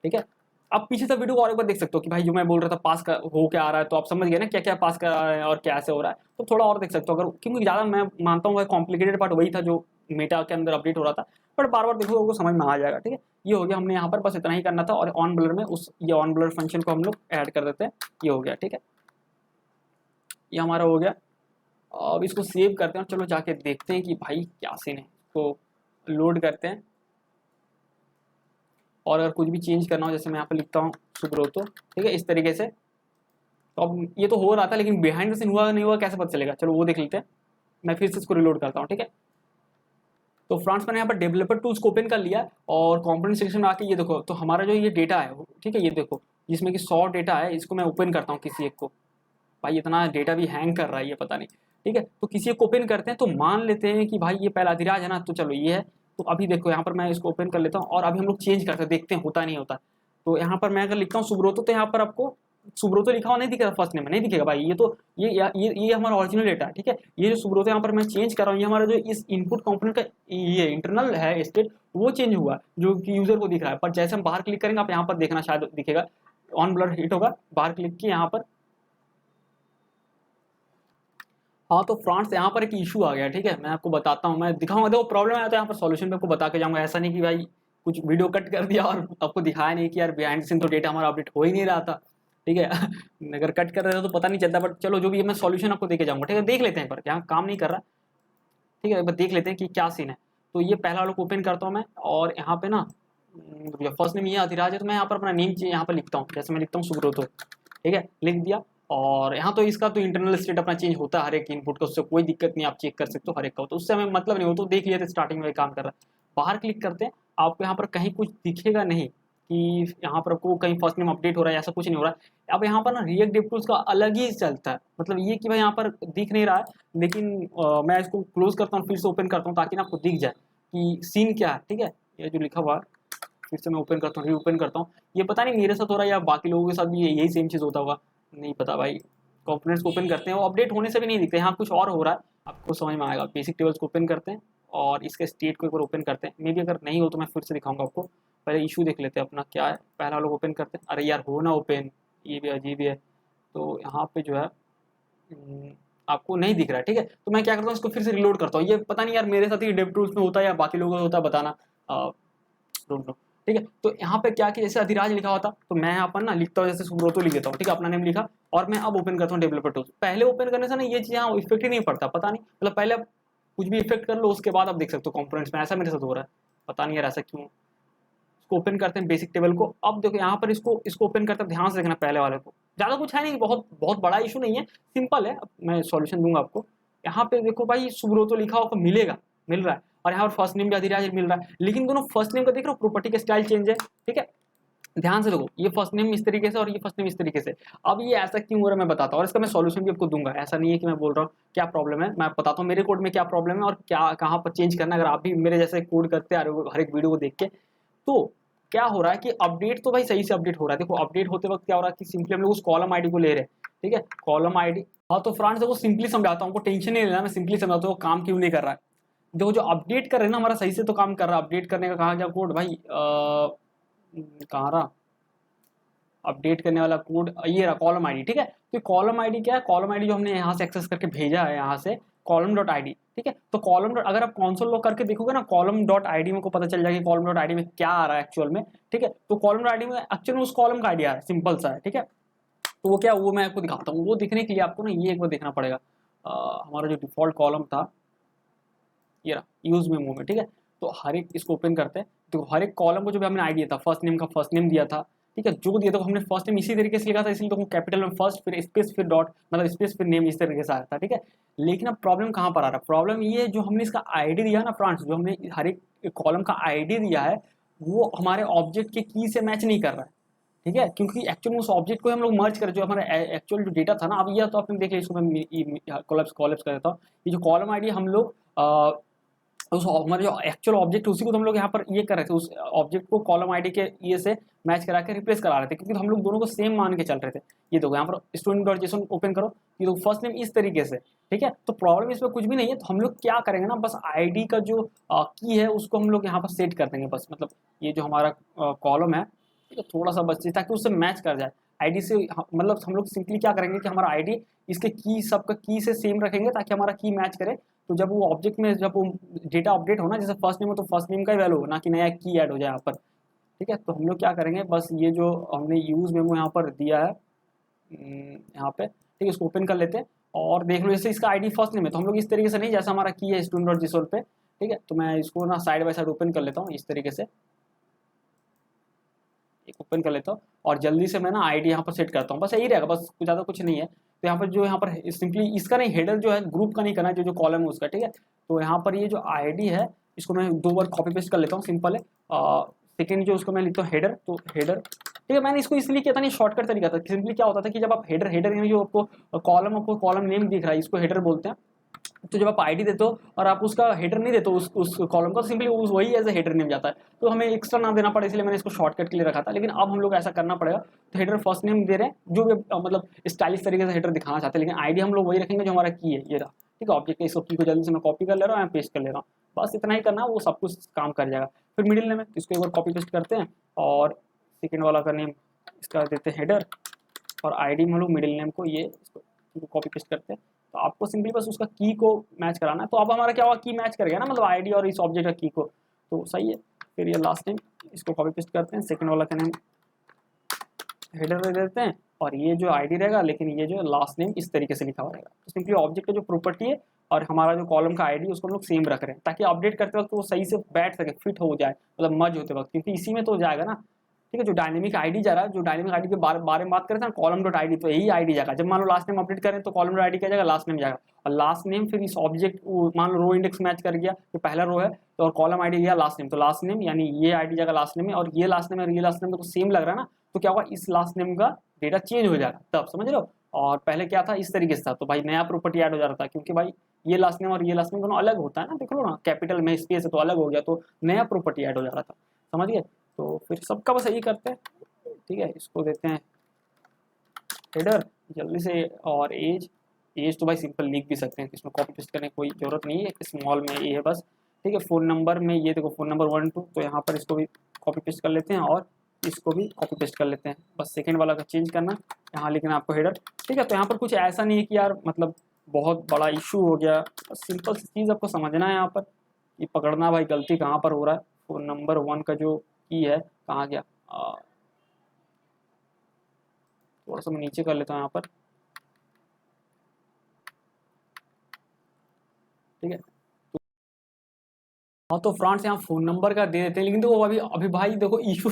ठीक है। अब पीछे से वीडियो को और एक बार देख सकते हो कि भाई जो मैं बोल रहा था पास कर हो क्या आ रहा है, तो आप समझ गए ना क्या क्या पास कर रहा है और कैसे हो रहा है। तो थोड़ा और देख सकते हो अगर, क्योंकि ज़्यादा मैं मानता हूँ कॉम्प्लिकेटेड पार्ट वही था जो मेटा के अंदर अपडेट हो रहा था, बट बार बार देखो वो समझ में आ जाएगा, ठीक है। ये हो गया, हमने यहाँ पर बस इतना ही करना था, और ऑन ब्लर में उस ये ऑन ब्लर फंक्शन को हम लोग ऐड कर देते हैं, ये हो गया, ठीक है, ये हमारा हो गया। अब इसको सेव करते हैं और चलो जाके देखते हैं कि भाई क्या सीन है, तो लोड करते हैं। और अगर कुछ भी चेंज करना हो, जैसे मैं यहाँ पर लिखता हूँ सुब्रोतो, ठीक है, इस तरीके से, तो अब ये तो हो रहा था लेकिन बिहाइंड द सीन हुआ नहीं हुआ कैसे पता चलेगा, चलो वो देख लेते हैं। मैं फिर से इसको रिलोड करता हूँ, ठीक है। तो फ्रांस मैंने यहाँ पर डेवलपर टूल्स को ओपन कर लिया और कंपोनेंट सेक्शन में आके ये देखो, तो हमारा जो ये डेटा है, ठीक है, ये देखो जिसमें कि 100 डेटा है, इसको मैं ओपन करता हूँ किसी एक को। भाई इतना डेटा भी हैंग कर रहा है ये पता नहीं, ठीक है। तो किसी एक को ओपन करते हैं, तो मान लेते हैं कि भाई ये पहला अधिराज है ना, तो चलो ये है। तो अभी देखो यहाँ पर मैं इसको ओपन कर लेता हूँ और अभी हम लोग चेंज करते हैं, देखते हैं होता नहीं होता। तो यहाँ पर मैं अगर लिखता हूँ सुब्रोतो, तो यहाँ पर आपको सुब्रोतो लिखा हुआ नहीं दिखेगा, फर्स्ट नेम में नहीं दिखेगा भाई, ये तो ये हमारा ओरिजिनल डेटा है, ठीक है। ये जो सुब्रोतो यहाँ पर मैं चेंज कर रहा हूँ, ये हमारा जो इस इनपुट कंपोनेंट का ये इंटरनल है स्टेट, वो चेंज हुआ जो कि यूजर को दिख रहा है। पर जैसे हम बाहर क्लिक करेंगे, आप यहाँ पर देखना शायद दिखेगा, ऑन ब्लर हिट होगा, बाहर क्लिक किया यहाँ पर, हाँ। तो फ्रांस यहाँ पर एक इशू आ गया, ठीक है, मैं आपको बताता हूँ, मैं दिखाऊंगा, देखो प्रॉब्लम आया तो यहाँ पर सॉल्यूशन पे आपको बता के जाऊंगा। ऐसा नहीं कि भाई कुछ वीडियो कट कर दिया और आपको दिखाया नहीं कि यार बिहाइंड सीन तो डेटा हमारा अपडेट हो ही नहीं रहा था, ठीक है। अगर कट कर रहे थे तो पता नहीं चलता, बट चलो जो भी है मैं सॉल्यूशन आपको देके जाऊंगा, ठीक है। देख लेते हैं पर यहाँ काम नहीं कर रहा, ठीक है, एक बार देख लेते हैं कि क्या सीन है। तो ये पहला वाला ओपन करता हूँ मैं, और यहाँ पे ना फर्स्ट नेम ये अधिराज है, तो मैं यहाँ पर अपना नेम यहाँ पर लिखता हूँ, जैसे मैं लिखता हूँ सुब्रोतो, ठीक है, लिख दिया। और यहाँ तो इसका तो इंटरनल स्टेट अपना चेंज होता है हर एक इनपुट का, उससे कोई दिक्कत नहीं, आप चेक कर सकते हो हर एक का, तो उससे हमें मतलब नहीं हो, तो देख लिया था स्टार्टिंग में काम कर रहा है। बाहर क्लिक करते हैं, आपको यहाँ पर कहीं कुछ दिखेगा नहीं कि यहाँ पर आपको कहीं फर्स्ट नेम अपडेट हो रहा है, ऐसा कुछ नहीं हो रहा है। अब यहाँ पर ना रिएक्ट डेवटूल्स का अलग ही चलता है, मतलब ये कि भाई यहाँ पर दिख नहीं रहा है, लेकिन मैं इसको क्लोज करता हूँ, फिर से ओपन करता हूँ ताकि ना आपको दिख जाए कि सीन क्या है, ठीक है। ये जो लिखा हुआ है, फिर से मैं ओपन करता हूँ, री ओपन करता हूँ, ये पता नहीं मेरे साथ हो रहा है या बाकी लोगों के साथ भी यही सेम चीज़ होता होगा, नहीं पता भाई। कंपोनेंट्स को ओपन करते हैं, वो अपडेट होने से भी नहीं दिखते, यहाँ कुछ और हो रहा है, आपको समझ में आएगा। बेसिक टेबल्स को ओपन करते हैं और इसके स्टेट को एक बार ओपन करते हैं, मे बी अगर नहीं हो तो मैं फिर से दिखाऊंगा आपको। पहले इशू देख लेते हैं अपना क्या है, पहला लोग ओपन करते हैं, अरे यार हो ना ओपन, ये भी अजीब है। तो यहाँ पे जो है आपको नहीं दिख रहा है, ठीक है। तो मैं क्या करता हूँ, इसको फिर से रिलोड करता हूँ। ये पता नहीं यार मेरे साथ ही डेव टूल्स में होता है या बाकी लोगों को होता है, बताना डोंट नो, ठीक है। तो यहाँ पे क्या कि जैसे अधिराज लिखा होता तो मैं यहाँ पर ना लिखता हूँ, जैसे सुब्रतो लिख देता हूँ, ठीक है, अपना नेम लिखा, और मैं अब ओपन करता हूँ डेवलपर टूल्स। पहले ओपन करने से ना ये चीज़ यहाँ इफेक्ट ही नहीं पड़ता, पता नहीं, मतलब पहले आप कुछ भी इफेक्ट कर लो, उसके बाद आप देख सकते हो कंपोनेंट्स में। ऐसा मेरे साथ हो रहा है, पता नहीं यार ऐसा क्यों। इसको ओपन करते हैं बेसिक टेबल को। अब देखो यहाँ पर इसको ओपन करते हैं, ध्यान से देखना पहले वाले को, ज़्यादा कुछ है नहीं, बहुत बहुत बड़ा इशू नहीं है, सिंपल है। मैं सॉल्यूशन दूंगा आपको। यहाँ पे देखो भाई सुब्रतो लिखा होगा, मिलेगा, मिल रहा है, और यहाँ पर फर्स्ट नेम भी अधिराज मिल रहा है, लेकिन दोनों फर्स्ट नेम का देख रहे हो प्रॉपर्टी का स्टाइल चेंज है, ठीक है। ध्यान से देखो, ये फर्स्ट नेम इस तरीके से और ये फर्स्ट नेम इस तरीके से। अब ये ऐसा क्यों हो रहा है मैं बताता हूँ, और इसका मैं सॉल्यूशन भी आपको दूंगा। ऐसा नहीं है कि मैं बोल रहा हूँ क्या प्रॉब्लम है, मैं बताता हूँ मेरे कोड में क्या प्रॉब्लम है और क्या कहाँ पर चेंज करना है। अगर आप भी मेरे जैसे कोड करते आ रहे हो हर एक वीडियो को देख के, तो क्या हो रहा है कि अपडेट तो भाई सही से अपडेट हो रहा है। देखो अपडेट होते वक्त क्या हो रहा है कि सिंपली हम लोग उस कॉलम आईडी को ले रहे हैं, ठीक है, कॉलम आईडी। हाँ तो फ्रेंड्स देखो सिंपली समझाता हूँ, टेंशन नहीं लेना, मैं सिंपली समझाता हूँ काम क्यों नहीं कर रहा है। देखो जो अपडेट कर रहे हैं ना, हमारा सही से तो काम कर रहा है। अपडेट करने का कहाँ गया कोड भाई, कहाँ रहा अपडेट करने वाला कोड, ये रहा कॉलम आईडी, ठीक है। तो कॉलम आईडी क्या है, कॉलम आईडी जो हमने यहाँ से एक्सेस करके भेजा है यहाँ से कॉलम डॉट आई डी, ठीक है। तो कॉलम डॉट, अगर आप कॉन्सोल लॉग करके देखोगे ना कॉलम डॉट आई डी में को पता चल जाएगा कॉलम डॉट आई डी में क्या आ रहा है एक्चुअल में, ठीक है। तो कॉलम डॉट आई डी में एक्चुअल में उस कॉलम का आइडिया है, सिंपल सा है, ठीक है। तो वो क्या, वो मैं आपको दिखाता हूँ। वो दिखने के लिए आपको ना ये एक बार देखना पड़ेगा, हमारा जो डिफॉल्ट कॉलम था ये रहा, यूज में मूव में, ठीक है। तो हर एक इसको ओपन करते हैं, तो हर एक कॉलम को जो भी हमने आई दिया था, फर्स्ट नेम का फर्स्ट नेम दिया था, ठीक है, जो दिया था हमने फर्स्ट नेम इसी तरीके से लिखा था, इसलिए तो कैपिटल में फर्स्ट फिर स्पेस फिर डॉट, मतलब स्पेस फिर नेम, इस तरीके से आया था, ठीक है। लेकिन अब प्रॉब्लम कहाँ पर आ रहा है, प्रॉब्लम ये है जो हमने इसका आईडी दिया ना फ्रेंड्स, जो हमने हर एक कॉलम का आईडी दिया है वो हमारे ऑब्जेक्ट के की से मैच नहीं कर रहा है, ठीक है। क्योंकि एक्चुअली उस ऑब्जेक्ट को हम लोग मर्ज कर, जो हमारा एक्चुअल जो डेटा था ना, अब ये तो आपने देख लिया, इसको मैं कोलैप्स कोलैप्स कर देता हूँ। ये जो कॉलम आईडी हम लोग उस हमारे जो एक्चुअल ऑब्जेक्ट उसी को तो हम लोग यहाँ पर ये कर रहे थे, उस ऑब्जेक्ट को कॉलम आईडी के ये से मैच करा के रिप्लेस करा रहे थे, क्योंकि हम लोग दोनों को सेम मान के चल रहे थे। ये देखो यहाँ पर स्टूडेंट डॉट जेसन ओपन करो, ये तो फर्स्ट नेम इस तरीके से, ठीक है। तो प्रॉब्लम इसमें कुछ भी नहीं है। तो हम लोग क्या करेंगे ना, बस आईडी का जो की है उसको हम लोग यहाँ पर सेट कर देंगे बस, मतलब ये जो हमारा कॉलम है, ठीक है, थोड़ा सा बस ताकि उससे मैच कर जाए आईडी से। मतलब हम लोग सिंपली क्या करेंगे कि हमारा आईडी इसके की सबका की से सेम रखेंगे ताकि हमारा की मैच करे। तो जब वो ऑब्जेक्ट में जब वो डेटा अपडेट होना, जैसे फर्स्ट नेम हो तो फर्स्ट नेम का ही वैल्यू हो, ना कि नया की ऐड हो जाए यहाँ पर, ठीक है। तो हम लोग क्या करेंगे, बस ये जो हमने यूज मेमो यहाँ पर दिया है यहाँ पे, ठीक है, इसको ओपन कर लेते हैं और देख लो जैसे इसका आईडी फर्स्ट नेम है, तो हम लोग इस तरीके से नहीं, जैसा हमारा की है स्टूडेंट डॉट जिसोल पे, ठीक है। तो मैं इसको ना साइड बाय साइड ओपन कर लेता हूँ इस तरीके से, एक ओपन कर लेता हूँ और जल्दी से मैं ना आईडी यहाँ पर सेट करता हूँ, बस यही रहेगा, बस ज़्यादा कुछ नहीं है। तो यहाँ पर जो यहाँ पर सिंपली इसका नहीं, हेडर जो है ग्रुप का नहीं करना है, जो जो कॉलम है उसका, ठीक है। तो यहाँ पर ये जो आईडी है इसको मैं 2 बार कॉपी पेस्ट कर लेता हूँ, सिंपल है। सेकेंड जो उसको मैं लिखता हूँ हेडर, तो हेडर, ठीक है। मैंने इसको इसलिए किया था, नहीं शॉर्टकट तरीका था। सिंपली क्या होता था कि जब आप हेडर हेडर में जो आपको कॉलम नेम दिख रहा है, इसको हेडर बोलते हैं। तो जब आप आईडी देते हो और आप उसका हेडर नहीं देते हो उस कॉलम का, तो सिंपली वही एज ए हेडर नेम जाता है, तो हमें एक्स्ट्रा नाम देना पड़ा, इसलिए मैंने इसको शॉर्टकट के लिए रखा था। लेकिन अब हम लोग ऐसा करना पड़ेगा, तो हेडर फर्स्ट नेम दे रहे हैं, जो भी मतलब स्टाइलिश तरीके से हेडर दिखाना चाहते हैं, लेकिन आईडी हम लोग वही रखेंगे जो हमारा की है, ये रहा, ठीक है। ऑब्जेक्ट इसको की को जल्दी से मैं कॉपी कर ले रहा हूँ, मैं पेस्ट कर ले रहा हूँ, बस इतना ही करना, वो सब कुछ काम कर जाएगा। फिर मिडिल नेम है, इसको एक बार कॉपी पेस्ट करते हैं और सेकेंड वाला का नेम इसका देते हैं हेडर, और आईडी में हम लोग मिडिल नेम को ये इसको कॉपी पेस्ट करते हैं। तो आपको सिंपली बस उसका की को मैच कराना है। तो अब हमारा क्या हुआ, की मैच कर गया ना, मतलब आईडी और इस ऑब्जेक्ट का की को, तो सही है। फिर ये लास्ट नेम इसको कॉपी पेस्ट करते हैं, सेकंड वाला का नेम हेडर दे देते हैं, और ये जो आईडी रहेगा, लेकिन ये जो लास्ट नेम इस तरीके से लिखा हुआ रहेगा। तो सिंपली ऑब्जेक्ट का जो प्रॉपर्टी है और हमारा जो कॉलम का आईडी उसको हम लोग सेम रख रहे हैं, ताकि अपडेट करते वक्त वो सही से बैठ सके, फिट हो जाए, मतलब मर्ज होते वक्त, क्योंकि इसी में तो जाएगा ना, ठीक है। जो डायनेमिक आईडी जा रहा है, जो डायनेमिक आईडी के बारे में बात करें ना, कॉलम डॉट आईडी, तो यही आईडी जाएगा। जब मान लो लास्ट नेम अपडेट करें तो कॉलम डॉट आईडी क्या जाएगा, लास्ट नेम जाएगा, और लास्ट नेम फिर इस ऑब्जेक्ट मान लो रो इंडेक्स मैच कर गया, तो पहला रो है तो, और कॉलम आईडी गया लास्ट नेम, तो लास्ट नेम यानी ये आईडी जाएगा लास्ट नेम में, और ये लास्ट नेम और ये लास्ट नेम तो सेम लग रहा है ना, तो क्या होगा, इस लास्ट नेम का डेटा चेंज हो जाएगा, तब समझ रहे हो। और पहले क्या था, इस तरीके से था, तो भाई नया प्रॉपर्टी ऐड हो जा रहा था, क्योंकि भाई ये लास्ट नेम और ये लास्ट नेम दोनों अलग होता है ना, देख लो ना, कैपिटल में स्पेस है तो अलग हो गया, तो नया प्रॉपर्टी ऐड हो जा रहा था, समझ गए। तो फिर सबका बस यही करते हैं, ठीक है। इसको देते हैं हेडर जल्दी से। और एज, एज तो भाई सिंपल लिख भी सकते हैं, इसमें कॉपी पेस्ट करने की कोई ज़रूरत नहीं है, स्मॉल में ये है बस, ठीक है। फ़ोन नंबर में ये देखो फ़ोन नंबर 1 2, तो यहाँ पर इसको भी कॉपी पेस्ट कर लेते हैं और इसको भी कॉपी पेस्ट कर लेते हैं। बस सेकंड वाला का चेंज करना, यहाँ लिखना आपको हेडर, ठीक है। तो यहाँ पर कुछ ऐसा नहीं है कि यार मतलब बहुत बड़ा इशू हो गया, सिंपल सी चीज़ आपको समझना है यहाँ पर, ये पकड़ना भाई गलती कहाँ पर हो रहा है। फ़ोन नंबर 1 का जो की है कहाँ गया, थोड़ा सा मैं नीचे कर लेता हूँ यहाँ पर, ठीक है। हाँ तो फ्रांस यहाँ फ़ोन नंबर का दे देते हैं, लेकिन देखो अभी अभी भाई देखो इशू,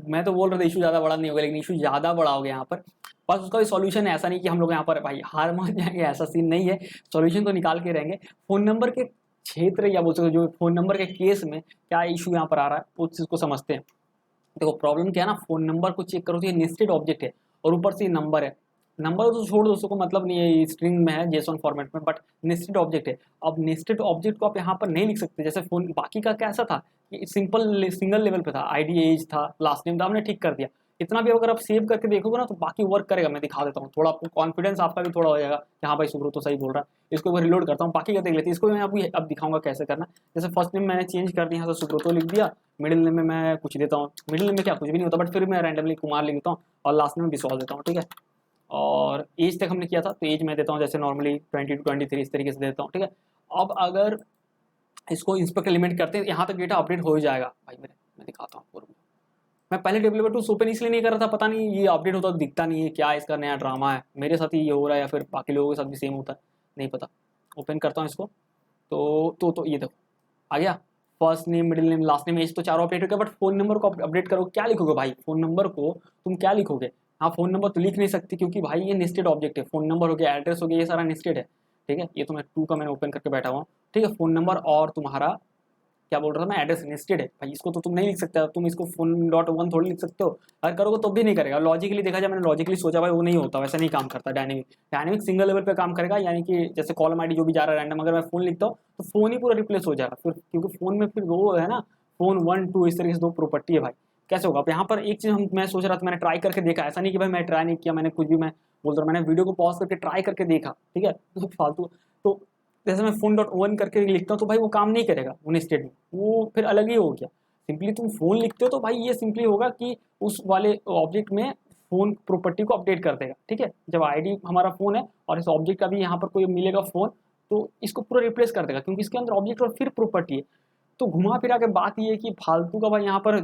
मैं तो बोल रहा था इशू ज़्यादा बड़ा नहीं होगा, लेकिन इशू ज़्यादा बड़ा हो गया यहाँ पर। बस उसका भी सॉल्यूशन ऐसा नहीं कि हम लोग यहाँ पर भाई हार मान जाएंगे, ऐसा सीन नहीं है, सॉल्यूशन तो निकाल के रहेंगे। फ़ोन नंबर के क्षेत्र या बोल सकते हो जो फ़ोन नंबर के केस में क्या इशू यहाँ पर आ रहा है उस चीज़ को समझते हैं। देखो प्रॉब्लम क्या है ना, फ़ोन नंबर को चेक करो तो ये नेस्टेड ऑब्जेक्ट है और ऊपर से नंबर है। नंबर तो छोड़ दो, उसको को मतलब नहीं है, स्ट्रिंग में है जेसन फॉर्मेट में, बट नेस्टेड ऑब्जेक्ट है। अब नेस्टेड ऑब्जेक्ट को आप यहाँ पर नहीं लिख सकते, जैसे फोन बाकी का कैसा था कि सिंपल सिंगल लेवल पे था, आईडी एज था, लास्ट नेम था, हमने ठीक कर दिया। इतना भी अगर आप सेव करके देखोगे ना तो बाकी वर्क करेगा। मैं दिखा देता हूँ, थोड़ा आपको कॉन्फिडेंस आपका भी थोड़ा हो जाएगा कि हाँ भाई सुब्रो तो सही बोल रहा है। इसको मैं रिलोड करता हूँ, बाकी का देख लेते हैं, इसको मैं आपको अब दिखाऊंगा कैसे करना। जैसे फर्स्ट नेम मैंने चेंज कर दिया, तो सुब्रतो लिख दिया, मिडिल नेम में मैं कुछ देता हूँ, मिडिल नेम में क्या कुछ भी नहीं होता, बट फिर मैं रैंडमली कुमार लिख देता हूँ और लास्ट नेम विश्वास देता हूँ, ठीक है। और एज तक हमने किया था तो एज मैं देता हूँ जैसे नॉर्मली 20 to 23 इस तरीके से देता हूँ, ठीक है। अब अगर इसको इंस्पेक्ट एलिमेंट करते हैं, यहाँ तक डेटा अपडेट हो जाएगा भाई मेरे, मैं दिखाता हूँ आपको। मैं पहले डेवलपर टूल्स ओपन इसलिए नहीं कर रहा था, पता नहीं ये अपडेट होता तो दिखता नहीं है, क्या इसका नया ड्रामा है, मेरे साथ ही ये हो रहा है या फिर बाकी लोगों के साथ भी सेम होता है, नहीं पता। ओपन करता हूँ इसको, तो ये देखो आ गया, first name middle name last name as तो चारों अपडेट हो गया, बट फोन नंबर को अपडेट करो, क्या लिखोगे भाई फोन नंबर को, तुम क्या लिखोगे। हाँ फोन नंबर तो लिख नहीं सकती क्योंकि भाई ये नेस्टेड ऑब्जेक्ट है, फोन नंबर हो गया, एड्रेस हो गया, ये सारा नेस्टेड है, ठीक है। ये तो मैं 2 का मैंने ओपन करके बैठा हुआ, ठीक है। फोन नंबर और तुम्हारा क्या बोल रहा था मैं, एड्रेस नेस्टेड है भाई, इसको तो तुम नहीं लिख सकते, तुम इसको फोन डॉट वन थोड़ी लिख सकते हो, अगर करोगे तो भी नहीं करेगा। लॉजिकली देखा जाए, मैंने लॉजिकली सोचा भाई वो नहीं होता, वैसा नहीं काम करता डायनेमिक। डायनेमिक सिंगल लेवल पे काम करेगा, यानी कि जैसे कॉलम आईडी जो भी जा रहा है रैंडम, अगर मैं फोन लिखता हूँ तो फोन ही पूरा रिप्लेस हो जाएगा फिर, क्योंकि फोन में फिर दो है ना, फोन 1 2 इस तरीके से 2 प्रॉपर्टी है भाई, कैसे होगा। अब यहाँ पर एक चीज़ मैं सोच रहा था, मैंने ट्राई करके देखा, ऐसा नहीं कि भाई मैं ट्राई नहीं किया, मैंने कुछ भी मैं बोल रहा, मैंने वीडियो को पॉज करके ट्राई करके देखा, ठीक है। तो फालतू तो जैसे मैं फोन डॉट वन करके लिखता हूँ तो भाई वो काम नहीं करेगा उन स्टेट में, वो फिर अलग ही हो गया। सिंपली तुम फोन लिखते हो तो भाई ये सिंपली होगा कि उस वाले ऑब्जेक्ट में फोन प्रॉपर्टी को अपडेट कर देगा, ठीक है। जब आईडी हमारा फोन है और इस ऑब्जेक्ट का भी यहाँ पर कोई मिलेगा फोन, तो इसको पूरा रिप्लेस कर देगा क्योंकि इसके अंदर ऑब्जेक्ट और फिर प्रॉपर्टी है। तो घुमा फिरा के बात ये है कि फालतू का भाई यहाँ पर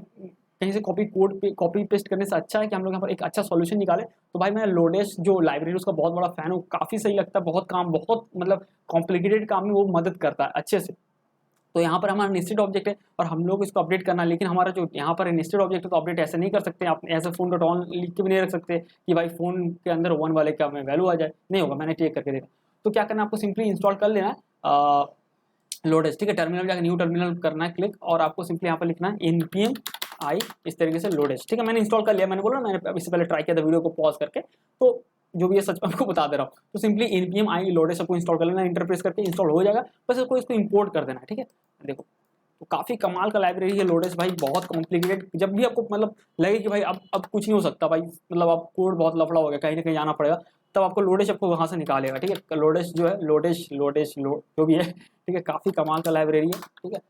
कहीं से कॉपी पेस्ट करने से अच्छा है कि हम लोग यहाँ पर एक अच्छा सॉल्यूशन निकाले। तो भाई मैं लोडेस जो लाइब्रेरी उसका बहुत बड़ा फैन हूँ, काफ़ी सही लगता है, बहुत काम, बहुत मतलब कॉम्प्लिकेटेड काम में वो मदद करता है अच्छे से। तो यहाँ पर हमारा नेस्टेड ऑब्जेक्ट है और हम लोग इसको अपडेट करना है, लेकिन हमारा जो यहाँ पर नेस्टेड ऑब्जेक्ट है तो अपडेट ऐसे नहीं कर सकते आप, ऐसे फोन डॉट ऑन लिख के भी नहीं रख सकते कि भाई फोन के अंदर 1 वाले का में वैल्यू आ जाए, नहीं होगा, मैंने चेक करके देखा। तो क्या करना है आपको, सिंपली इंस्टॉल कर लेना है लोडेस, ठीक है। टर्मिनल जाकर न्यू टर्मिनल करना है क्लिक, और आपको सिंपली यहाँ पर लिखना है npm i इस तरीके से लोडेस, ठीक है। मैंने इंस्टॉल कर लिया, मैंने बोला मैंने इससे पहले ट्राई किया था, वीडियो को पॉज करके, तो जो भी है सच आपको बता दे रहा हूँ। तो सिंपली npm i लोडेस आपको इंस्टॉल कर लेना, इंटरप्रेस करके इंस्टॉल हो जाएगा, बस इसको इंपोर्ट कर देना है, ठीक है। देखो तो काफ़ी कमाल का लाइब्रेरी है लोडेस भाई, बहुत कॉम्प्लिकेटेड, जब भी आपको मतलब लगे कि भाई अब कुछ नहीं हो सकता भाई, मतलब आप कोड बहुत लफड़ा हो गया, कहीं ना कहीं जाना पड़ेगा, तब आपको लोडेस आपको वहाँ से निकालेगा, ठीक है। लोडेस जो है लोडेस जो भी है, ठीक है, काफ़ी कमाल का लाइब्रेरी है, ठीक है,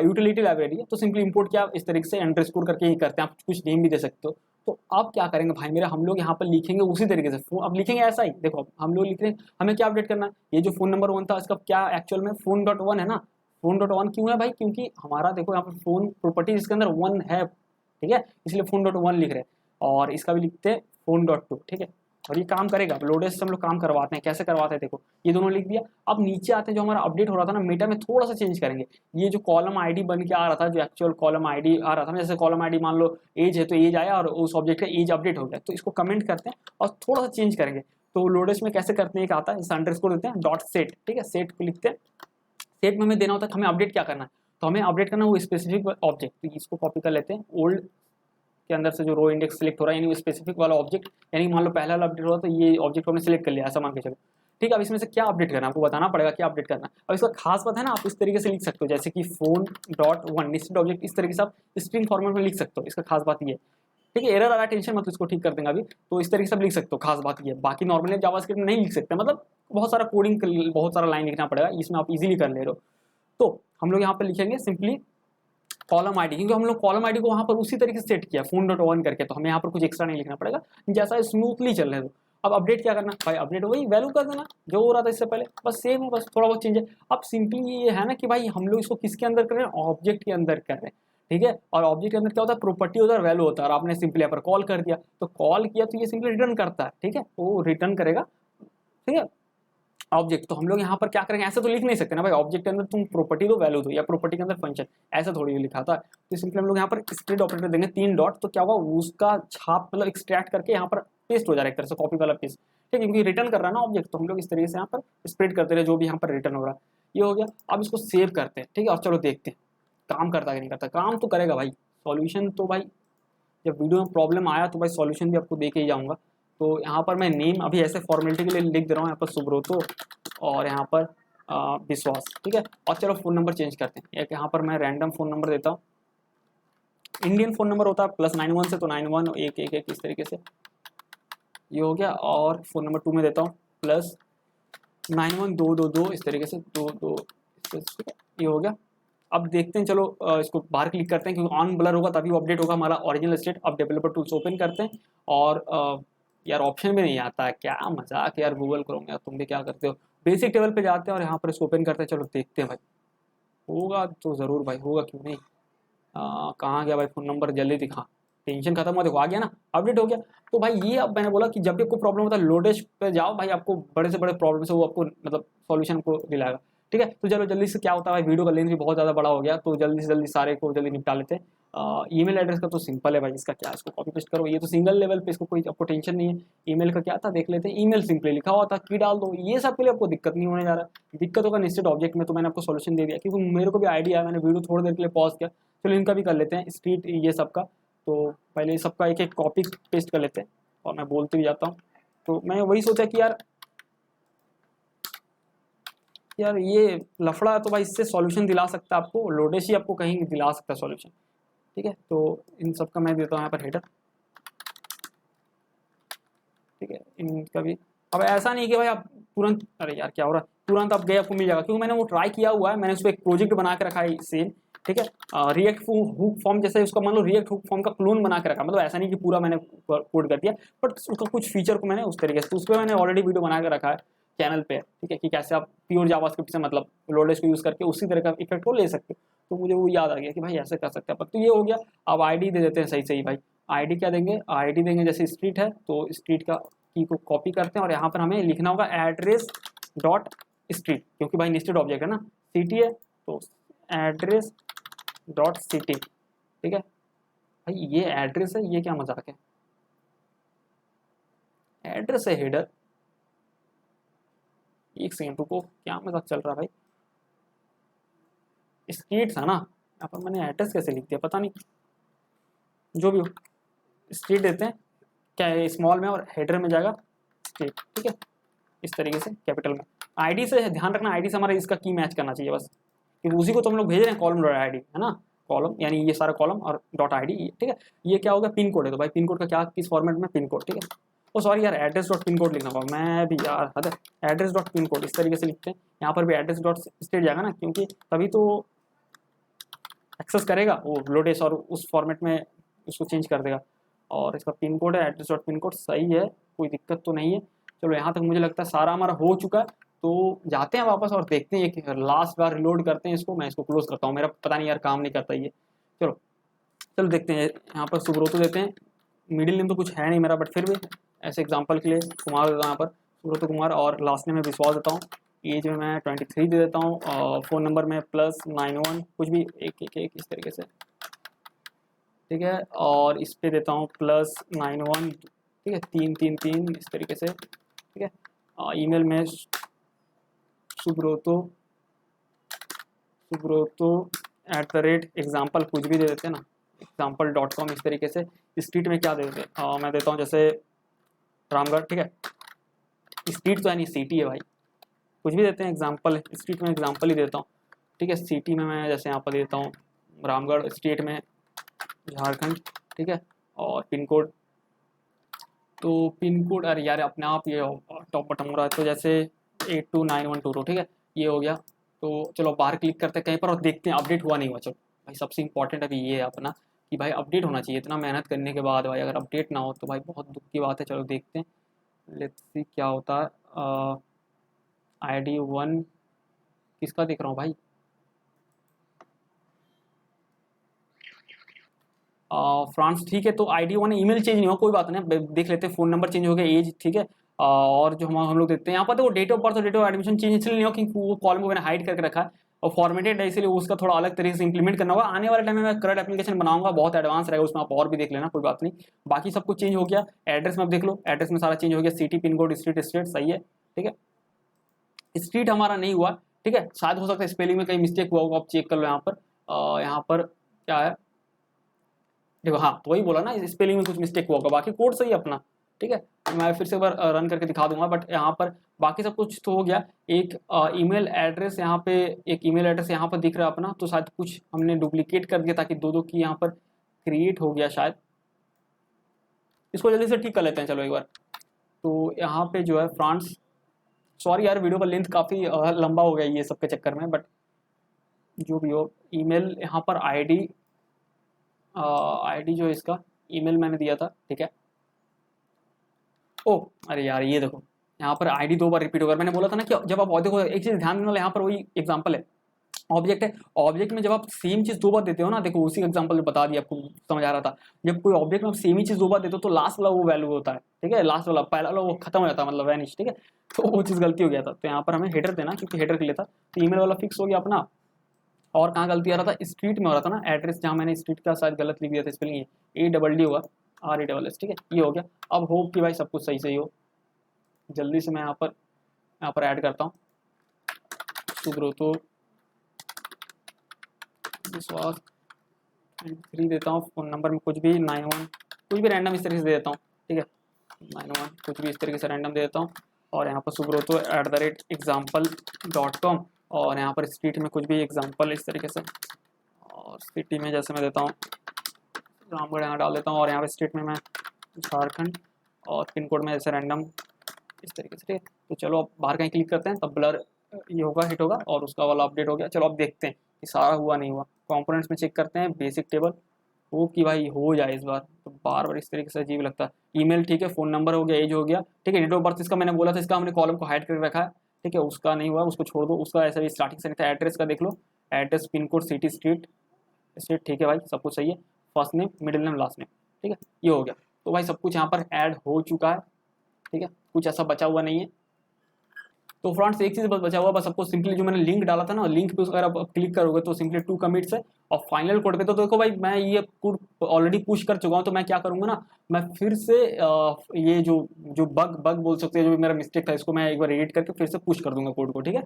यूटिलिटी लाइब्रेरी है। तो सिंपली इंपोर्ट किया इस तरीके से अंडरस्कोर करके ही करते हैं, आप कुछ नेम भी दे सकते हो। तो आप क्या करेंगे भाई मेरे, हम लोग यहाँ पर लिखेंगे उसी तरीके से, अब लिखेंगे ऐसा ही, देखो हम लोग लिख रहे हैं, हमें क्या अपडेट करना है, ये जो फोन नंबर 1 था इसका क्या एक्चुअल में फोन डॉट वन है ना, फोन डॉट वन क्यों है भाई, क्योंकि हमारा देखो यहाँ पर फोन प्रॉपर्टी जिसके अंदर 1 है, ठीक है, इसलिए फोन डॉट वन लिख रहे हैं, और इसका भी लिखते हैं फोन डॉट टू, ठीक है। और ये काम करेगा, लोडेस से हम लोग काम करवाते हैं, कैसे करवाते हैं देखो, ये दोनों लिख दिया। अब नीचे आते हैं, जो हमारा अपडेट हो रहा था ना मेटा में, थोड़ा सा चेंज करेंगे। ये जो कॉलम आईडी बन के आ रहा था, जो एक्चुअल कॉलम आईडी आ रहा था ना, जैसे कॉलम आईडी मान लो एज है तो एज आया और उस ऑब्जेक्ट का एज अपडेट हो गया, तो इसको कमेंट करते हैं और थोड़ा सा चेंज करेंगे। तो लोडेस में कैसे करते हैं, एक आता है जैसे अंडरस्कोर देते हैं डॉट सेट, ठीक है, सेट को लिखते हैं। सेट में हमें देना होता है हमें अपडेट क्या करना है, तो हमें अपडेट करना है वो स्पेसिफिक ऑब्जेक्ट, तो इसको कॉपी कर लेते हैं, ओल्ड के अंदर से जो रो इंडेक्स सेलेक्ट हो रहा है, यानी वो स्पेसिफिक वाला ऑब्जेक्ट, यानी मान लो पहला वाला अपडेट हुआ तो ये ऑब्जेक्ट हमने सेलेक्ट कर लिया, ऐसा मान के चलो, ठीक है। अब इसमें से क्या अपडेट करना है आपको बताना पड़ेगा, क्या अपडेट करना है। अब इसका खास बात है ना, आप इस तरीके से लिख सकते हो जैसे कि phone dot one nested object, इस तरीके से आप स्ट्रिंग फॉर्मेट में लिख सकते हो, इसका खास बात ये ठीक है, एरर आ रहा है, टेंशन मत, इसको ठीक कर देंगे अभी। तो इस तरीके से आप लिख सकते हो, खास बात ये। बाकी नॉर्मली जावास्क्रिप्ट में नहीं लिख सकते, मतलब बहुत सारा कोडिंग, बहुत सारा लाइन लिखना पड़ेगा, इसमें आप इजीली कर ले रहे हो। तो हम लोग यहाँ पर लिखेंगे सिंपली कॉलम आईडी, क्योंकि हम लोग कॉलम आईडी को वहाँ पर उसी तरीके से सेट किया फोन डॉट वन करके, तो हमें यहाँ पर कुछ एक्स्ट्रा नहीं लिखना पड़ेगा, जैसा स्मूथली चल रहे हो। अब अपडेट क्या करना भाई, अपडेट वही वैल्यू कर देना जो हो रहा था इससे पहले, बस सेम है, बस थोड़ा बहुत चेंज है। अब सिंपली ये है ना कि भाई हम लोग इसको किसके अंदर कर रहे हैं, ऑब्जेक्ट के अंदर कर रहे हैं, ठीक है। और ऑब्जेक्ट के अंदर क्या होता है, प्रॉपर्टी होता है, वैल्यू होता है, और आपने सिंपली यहाँ पर कॉल कर दिया, तो कॉल किया तो ये सिंपली रिटर्न करता है, ठीक है, वो रिटर्न करेगा, ठीक है, ऑब्जेक्ट। तो हम लोग यहाँ पर क्या करेंगे, ऐसे तो लिख नहीं सकते ना भाई, ऑब्जेक्ट के अंदर तुम प्रॉपर्टी दो, वैल्यू दो, या प्रॉपर्टी के अंदर फंक्शन, ऐसा थोड़ी लिखा था। तो सिंपली हम लोग यहाँ पर स्प्लिट ऑपरेटर देंगे 3 डॉट, तो क्या होगा, उसका छाप मतलब एक्सट्रैक्ट करके यहाँ पर पेस्ट हो जा रहा है, एक तरह से कॉपी वाला पेस्ट, ठीक है, क्योंकि रिटर्न कर रहा है ना ऑब्जेक्ट, तो हम लोग इस तरीके से यहाँ पर स्प्लिट करते रहे जो भी यहाँ पर रिटर्न हो रहा है, ये हो गया। अब इसको सेव करते हैं, ठीक है, और चलो देखते हैं काम करता है कि नहीं करता। काम तो करेगा भाई, सॉल्यूशन तो भाई जब वीडियो में प्रॉब्लम आया तो भाई सॉल्यूशन भी आपको दे के ही जाऊँगा। तो यहाँ पर मैं नेम अभी ऐसे फॉर्मेलिटी के लिए लिख दे रहा हूँ, यहाँ पर सुब्रोतो और यहाँ पर विश्वास, ठीक है। और चलो फ़ोन नंबर चेंज करते हैं, एक यहाँ पर मैं रैंडम फ़ोन नंबर देता हूँ, इंडियन फ़ोन नंबर होता है +91 से, तो 911111 इस तरीके से ये हो गया। और फ़ोन नंबर 2 में देता हूँ +91222 इस तरीके से 22, ठीक है, ये हो गया। अब देखते हैं, चलो इसको बाहर क्लिक करते हैं, क्योंकि ऑन ब्लर होगा तभी अपडेट होगा हमारा ओरिजिनल स्टेट। अब डेवलपर टूल्स ओपन करते हैं, और यार ऑप्शन भी नहीं आता है, क्या मजाक यार, गूगल क्रोम यार तुम भी क्या करते हो। बेसिक टेबल पे जाते हैं और यहाँ पर इसको ओपन करते हैं, चलो देखते हैं भाई, होगा तो ज़रूर भाई, होगा क्यों नहीं। कहाँ गया भाई फ़ोन नंबर, जल्दी दिखा, टेंशन खत्म हुआ, देखो आ गया ना, अपडेट हो गया। तो भाई ये अब मैंने बोला कि जब भी आपको प्रॉब्लम होता है लोडेश पे जाओ भाई, आपको बड़े से बड़े प्रॉब्लम से वो आपको मतलब सॉल्यूशन को दिलाएगा, ठीक है। तो चलो जल्दी से, क्या होता है भाई, वीडियो का लेंथ भी बहुत ज़्यादा बड़ा हो गया, तो जल्दी से जल्दी सारे को जल्दी निपटा लेते हैं। ईमेल एड्रेस का तो सिंपल है भाई, इसका क्या, इसको कॉपी पेस्ट करो, ये तो सिंगल लेवल पे, इसको कोई आपको टेंशन नहीं है। ईमेल का क्या था देख लेते हैं, ईमेल सिंपली लिखा हुआ था, की डाल दो, ये सब के लिए आपको दिक्कत नहीं होने जा रहा। दिक्कत होगा नेस्टेड ऑब्जेक्ट में, तो मैंने आपको सॉल्यूशन दे दिया, क्योंकि मेरे को भी आइडिया है, मैंने वीडियो थोड़ी देर के लिए पॉज किया। चलो इनका भी कर लेते हैं, स्ट्रीट ये सब का, तो पहले सबका एक एक कॉपी पेस्ट कर लेते हैं, और मैं बोलते भी जाता हूँ। तो मैं वही सोचा कि यार ये लफड़ा है, तो भाई इससे सॉल्यूशन दिला सकता है आपको, लोडेश ही आपको कहीं दिला सकता है सॉल्यूशन, ठीक है। तो इन सब का मैं देता हूँ यहाँ पर हेडर, ठीक है, इनका भी। अब ऐसा नहीं कि भाई आप तुरंत, अरे यार क्या हो रहा है, तुरंत आप गए आपको मिल जाएगा, क्योंकि मैंने वो ट्राई किया हुआ है, मैंने उसको एक प्रोजेक्ट बना के रखा है सेम, ठीक है। रिएक्ट हुक फॉर्म जैसे उसका मान लो रिएक्ट हुक फॉर्म का क्लोन बना के रखा, मतलब ऐसा नहीं कि पूरा मैंने कोड कर दिया, बट उसका कुछ फीचर को मैंने उस तरीके से, तो उस पर मैंने ऑलरेडी वीडियो बना के रखा है चैनल पे, ठीक है, कि कैसे आप प्योर जावास्क्रिप्ट से मतलब लोडेश को यूज़ करके उसी तरह का इफेक्ट को ले सकते हो। तो मुझे वो याद आ गया कि भाई ऐसे कर सकते हैं अपन, तो ये हो गया। अब आईडी दे देते हैं सही सही भाई, आईडी क्या देंगे, आईडी देंगे जैसे स्ट्रीट है, तो स्ट्रीट का की को कॉपी करते हैं, और यहाँ पर हमें लिखना होगा एड्रेस डॉट स्ट्रीट, क्योंकि भाई नेस्टेड ऑब्जेक्ट है ना, सिटी है, तो एड्रेस डॉट सिटी, ठीक है। भाई ये एड्रेस है, ये क्या मजाक है, एड्रेस है हेडर, एक सेकंड रुको, क्या मजाक चल रहा है भाई, स्ट्रीट है ना, यहाँ पर मैंने एड्रेस कैसे लिख दिया पता नहीं, जो भी हो स्ट्रीट देते हैं क्या स्मॉल में, और हेडर में जाएगा स्ट्रीट, ठीक है, इस तरीके से कैपिटल में। आईडी से ध्यान रखना, आईडी से हमारा इसका की मैच करना चाहिए बस, क्योंकि उसी को तो हम लोग भेज रहे हैं, कॉलम डॉट आईडी है ना, कॉलम यानी ये सारा कॉलम और डॉट आईडी, ठीक है। ये क्या होगा, पिन कोड है, तो भाई पिन कोड का क्या, किस फॉर्मेट में, पिन कोड, ठीक है। ओ सॉरी यार, एड्रेस डॉट पिन कोड लिखना होगा, मैं भी यार हद है, एड्रेस डॉट पिन कोड इस तरीके से लिखते हैं। यहाँ पर भी एड्रेस डॉट स्टेट जाएगा ना, क्योंकि तभी तो एक्सेस करेगा वो लोडेस, और उस फॉर्मेट में उसको चेंज कर देगा। और इसका पिन कोड है एड्रेस डॉट पिन कोड, सही है, कोई दिक्कत तो नहीं है। चलो यहाँ तक मुझे लगता है सारा हमारा हो चुका है, तो जाते हैं वापस और देखते हैं, एक लास्ट बार रिलोड करते हैं इसको, मैं इसको क्लोज करता हूँ, मेरा पता नहीं यार काम नहीं करता ये। चलो चलो देखते हैं, यहाँ पर सुब्रोतो देते हैं, मिडिल नेम तो कुछ है नहीं मेरा, बट फिर भी ऐसे एग्जाम्पल के लिए कुमार देता हूँ यहाँ पर, सुब्रोतो कुमार, और लास्ट नेम में विश्वास देता हूँ, एज में मैं 23 दे देता हूँ, फ़ोन नंबर में +91 कुछ भी एक इस तरीके से, ठीक है, और इस पे देता हूँ +91, ठीक है, 333 इस तरीके से, ठीक है। ईमेल में सुब्रोतो @example कुछ भी दे देते हैं ना, example.com इस तरीके से। स्ट्रीट में क्या दे देते हैं, मैं देता हूँ जैसे रामगढ़, ठीक है, स्ट्रीट तो यानी सिटी है भाई, कुछ भी देते हैं, एग्जाम्पल स्ट्रीट में एग्जाम्पल ही देता हूँ, ठीक है। सिटी में मैं जैसे यहाँ पर देता हूँ रामगढ़, स्टेट में झारखंड, ठीक है, और पिन कोड, तो पिन कोड अरे यार अपने आप ये टॉप बटन हो रहा है, तो जैसे 829122 ठीक है, ये हो गया। तो चलो बाहर क्लिक करते हैं कहीं पर और देखते हैं अपडेट हुआ नहीं हुआ। चलो भाई सबसे इंपॉर्टेंट अभी ये है अपना कि भाई अपडेट होना चाहिए, इतना मेहनत करने के बाद भाई अगर अपडेट ना हो तो भाई बहुत दुख की बात है। चलो देखते हैं, लेट्स सी क्या होता है। ID1 किसका देख रहा हूँ भाई, फ्रांस ठीक है। तो ID1 ईमेल चेंज नहीं हुआ, कोई बात नहीं, देख लेते हैं। फ़ोन नंबर चेंज हो गया, एज ठीक है। और जो हम लोग देखते हैं यहाँ पर, तो डेट ऑफ बर्थ और डेट ऑफ एडमिशन चेंज इसलिए नहीं हो क्योंकि वो कॉलम को मैंने हाइड करके रखा है और फॉर्मेटेड है, इसलिए उसका थोड़ा अलग तरीके से इंप्लीमेंट करना होगा। आने वाले टाइम में मैं करंट एप्लीकेशन बनाऊंगा, बहुत एडवांस रहेगा, उसमें आप और भी देख लेना, कोई बात नहीं। बाकी सब कुछ चेंज हो गया। एड्रेस में आप देख लो, एड्रेस में सारा चेंज हो गया, city, pin code, street, state सही है ठीक है। स्ट्रीट हमारा नहीं हुआ ठीक है, शायद हो सकता है स्पेलिंग में कहीं मिस्टेक हुआ होगा, आप चेक कर लो यहाँ पर। यहाँ पर क्या है देखो, हाँ तो वही बोला ना, स्पेलिंग में कुछ मिस्टेक हुआ होगा, बाकी कोड सही है अपना ठीक है। मैं फिर से एक बार रन करके दिखा दूंगा, बट यहाँ पर बाकी सब कुछ तो हो गया। एक ईमेल एड्रेस यहाँ पे, एक ईमेल एड्रेस यहाँ पर दिख रहा है अपना, तो शायद कुछ हमने डुप्लीकेट कर दिया ताकि दो दो की यहाँ पर क्रिएट हो गया शायद। इसको जल्दी से ठीक कर लेते हैं चलो एक बार। तो यहाँ पे जो है फ्रांस, सॉरी यार वीडियो का लेंथ काफ़ी लंबा हो गया ये सब के चक्कर में, बट जो भी हो। ईमेल यहाँ पर आईडी जो है इसका ईमेल मैंने दिया था ठीक है। ओ अरे यार ये देखो, यहाँ पर आईडी 2 बार रिपीट होगा। मैंने बोला था ना कि जब आप देखो एक चीज़ ध्यान देने वाला, यहाँ पर वही एग्जांपल है, ऑब्जेक्ट है। ऑब्जेक्ट में जब आप सेम चीज़ 2 बार देते हो ना, देखो उसी एग्जांपल में बता दिया आपको, समझ आ रहा था। जब कोई ऑब्जेक्ट में आप सेम ही चीज़ 2 बार देते हो तो लास्ट वाला वो वैल्यू होता है ठीक है, लास्ट वाला, पहला वाला वो खत्म हो जाता है, मतलब वैनिश ठीक है। तो वो चीज़ गलती हो गया था, तो यहाँ पर हमें हेडर देना, क्योंकि हेडर के लिए था। तो ईमेल वाला फिक्स हो गया अपना। और कहाँ गलती आ रहा था, स्ट्रीट में हो रहा था ना, एड्रेस जहाँ मैंने स्ट्रीट का शायद गलत लिख दिया था, स्पेलिंग ADD होगा, RASS ठीक है, ये हो गया। अब होप कि भाई सब कुछ सही सही हो। जल्दी से मैं यहाँ पर ऐड करता हूँ सुब्रतो विश्वास 3 देता हूँ। फ़ोन नंबर में कुछ भी 91 कुछ भी रैंडम इस तरीके से दे देता हूँ ठीक है, 91 कुछ भी इस तरीके से रैंडम दे देता हूँ। और यहाँ पर subrото@example.com, और यहाँ पर स्ट्रीट में कुछ भी एग्जाम्पल इस तरीके से, और सिटी में जैसे मैं देता हूँ रामगढ़ यहाँ डाल देता हूँ, और यहाँ पर स्टेट में मैं झारखंड, और पिन कोड में जैसे रैंडम इस तरीके से ठीक है। तो चलो अब बाहर कहीं क्लिक करते हैं, तब ब्लर ये होगा, हिट होगा, और उसका वाला अपडेट हो गया। चलो अब देखते हैं कि सारा हुआ नहीं हुआ। कंपोनेंट्स में चेक करते हैं, बेसिक टेबल हो कि भाई हो जाए इस बार। तो बार बार इस तरीके से अजीब लगता है। ईमेल ठीक है, फ़ोन नंबर हो गया, एज हो गया ठीक है। डेट ऑफ बर्थ इसका मैंने बोला था, इसका हमने कॉलम को हाइड करके रखा है ठीक है, उसका नहीं हुआ, उसको छोड़ दो, उसका ऐसा भी स्टार्टिंग से नहीं था। एड्रेस का देख लो, address, pin code, city, street ठीक है भाई, सब कुछ सही है। First name, middle name, last name ठीक है, ये हो गया। तो भाई सब कुछ यहाँ पर ऐड हो चुका है ठीक है, कुछ ऐसा बचा हुआ नहीं है। तो फ्रेंड्स एक चीज़ बस बचा हुआ, बस आपको सिंपली जो मैंने लिंक डाला था ना, लिंक पे अगर आप क्लिक करोगे तो सिंपली 2 कमिट्स है, और फाइनल कोड पे तो देखो भाई मैं ये कोड ऑलरेडी पुश कर चुका हूँ। तो मैं क्या करूँगा ना, मैं फिर से ये जो जो बग बोल सकते हैं, जो मेरा मिस्टेक था, इसको मैं एक बार एडिट करके फिर से पुश कर दूंगा कोड को ठीक है।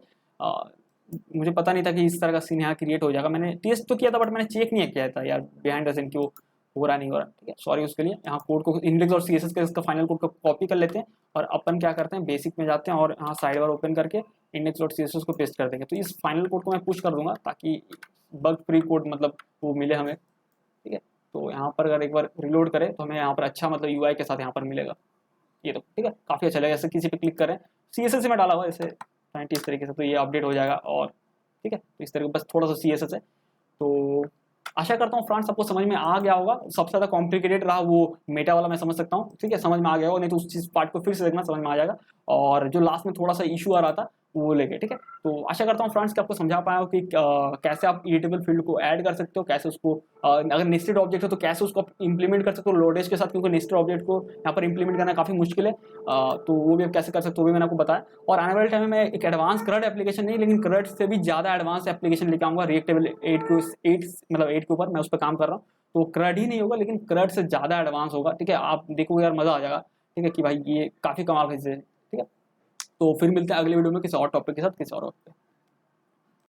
मुझे पता नहीं था कि इस तरह का सीन यहाँ क्रिएट हो जाएगा। मैंने टेस्ट तो किया था, बट मैंने चेक नहीं किया था यार बिहाइंड द सीन क्यों हो रहा नहीं हो रहा ठीक है, सॉरी उसके लिए। यहाँ कोड को इंडेक्स और CSS का इसका फाइनल कोड को कॉपी कर लेते हैं, और अपन क्या करते हैं, बेसिक में जाते हैं और यहाँ साइड बार ओपन करके इंडेक्स डॉट CSS को पेस्ट कर देंगे। तो इस फाइनल कोड को मैं पुश कर दूंगा ताकि बग फ्री कोड मतलब वो मिले हमें ठीक है। तो यहाँ पर अगर एक बार रिलोड करें तो हमें यहाँ पर अच्छा मतलब UI के साथ यहाँ पर मिलेगा, ये तो ठीक है, काफ़ी अच्छा लगेगा। ऐसे किसी पे क्लिक करें, CSS से मैं डाला हुआ ऐसे 90 इस तरीके से, तो ये अपडेट हो जाएगा। और ठीक है, तो इस तरीके बस थोड़ा सा CSS है। तो आशा करता हूँ फ्रेंड्स सबको समझ में आ गया होगा। सबसे ज़्यादा कॉम्प्लिकेटेड रहा वो मेटा वाला, मैं समझ सकता हूँ ठीक है, समझ में आ गया होगा, नहीं तो उस चीज़ पार्ट को फिर से देखना, समझ में आ जाएगा। और जो लास्ट में थोड़ा सा इशू आ रहा था वो लेके ठीक है। तो आशा करता हूँ फ्रेंड्स कि आपको समझा पाया हो कि कैसे आप इरिटेबल फील्ड को ऐड कर सकते हो, कैसे उसको अगर नेस्टेड ऑब्जेक्ट है तो कैसे उसको इंप्लीमेंट कर सकते हो लोडेज के साथ, क्योंकि नेस्टेड ऑब्जेक्ट को यहाँ पर इंप्लीमेंट करना काफ़ी मुश्किल है। तो वो भी आप कैसे कर सकते हो वो भी मैंने आपको बताया। और आने वाले टाइम में मैं एक एडवांस करंट एप्लीकेशन नहीं, लेकिन करंट से भी ज़्यादा एडवांस एप्लीकेशन लेके आऊँगा। रिएक्टेबल 8 के ऊपर मैं उस पर काम कर रहा हूँ। तो करंट ही नहीं होगा, लेकिन करंट से ज़्यादा एडवांस होगा ठीक है। आप देखोगे यार मज़ा आ जाएगा ठीक है, कि भाई ये काफ़ी कमाल की चीज़ है ठीक है। तो फिर मिलते हैं अगले वीडियो में किसी और टॉपिक के साथ, किसी और पे।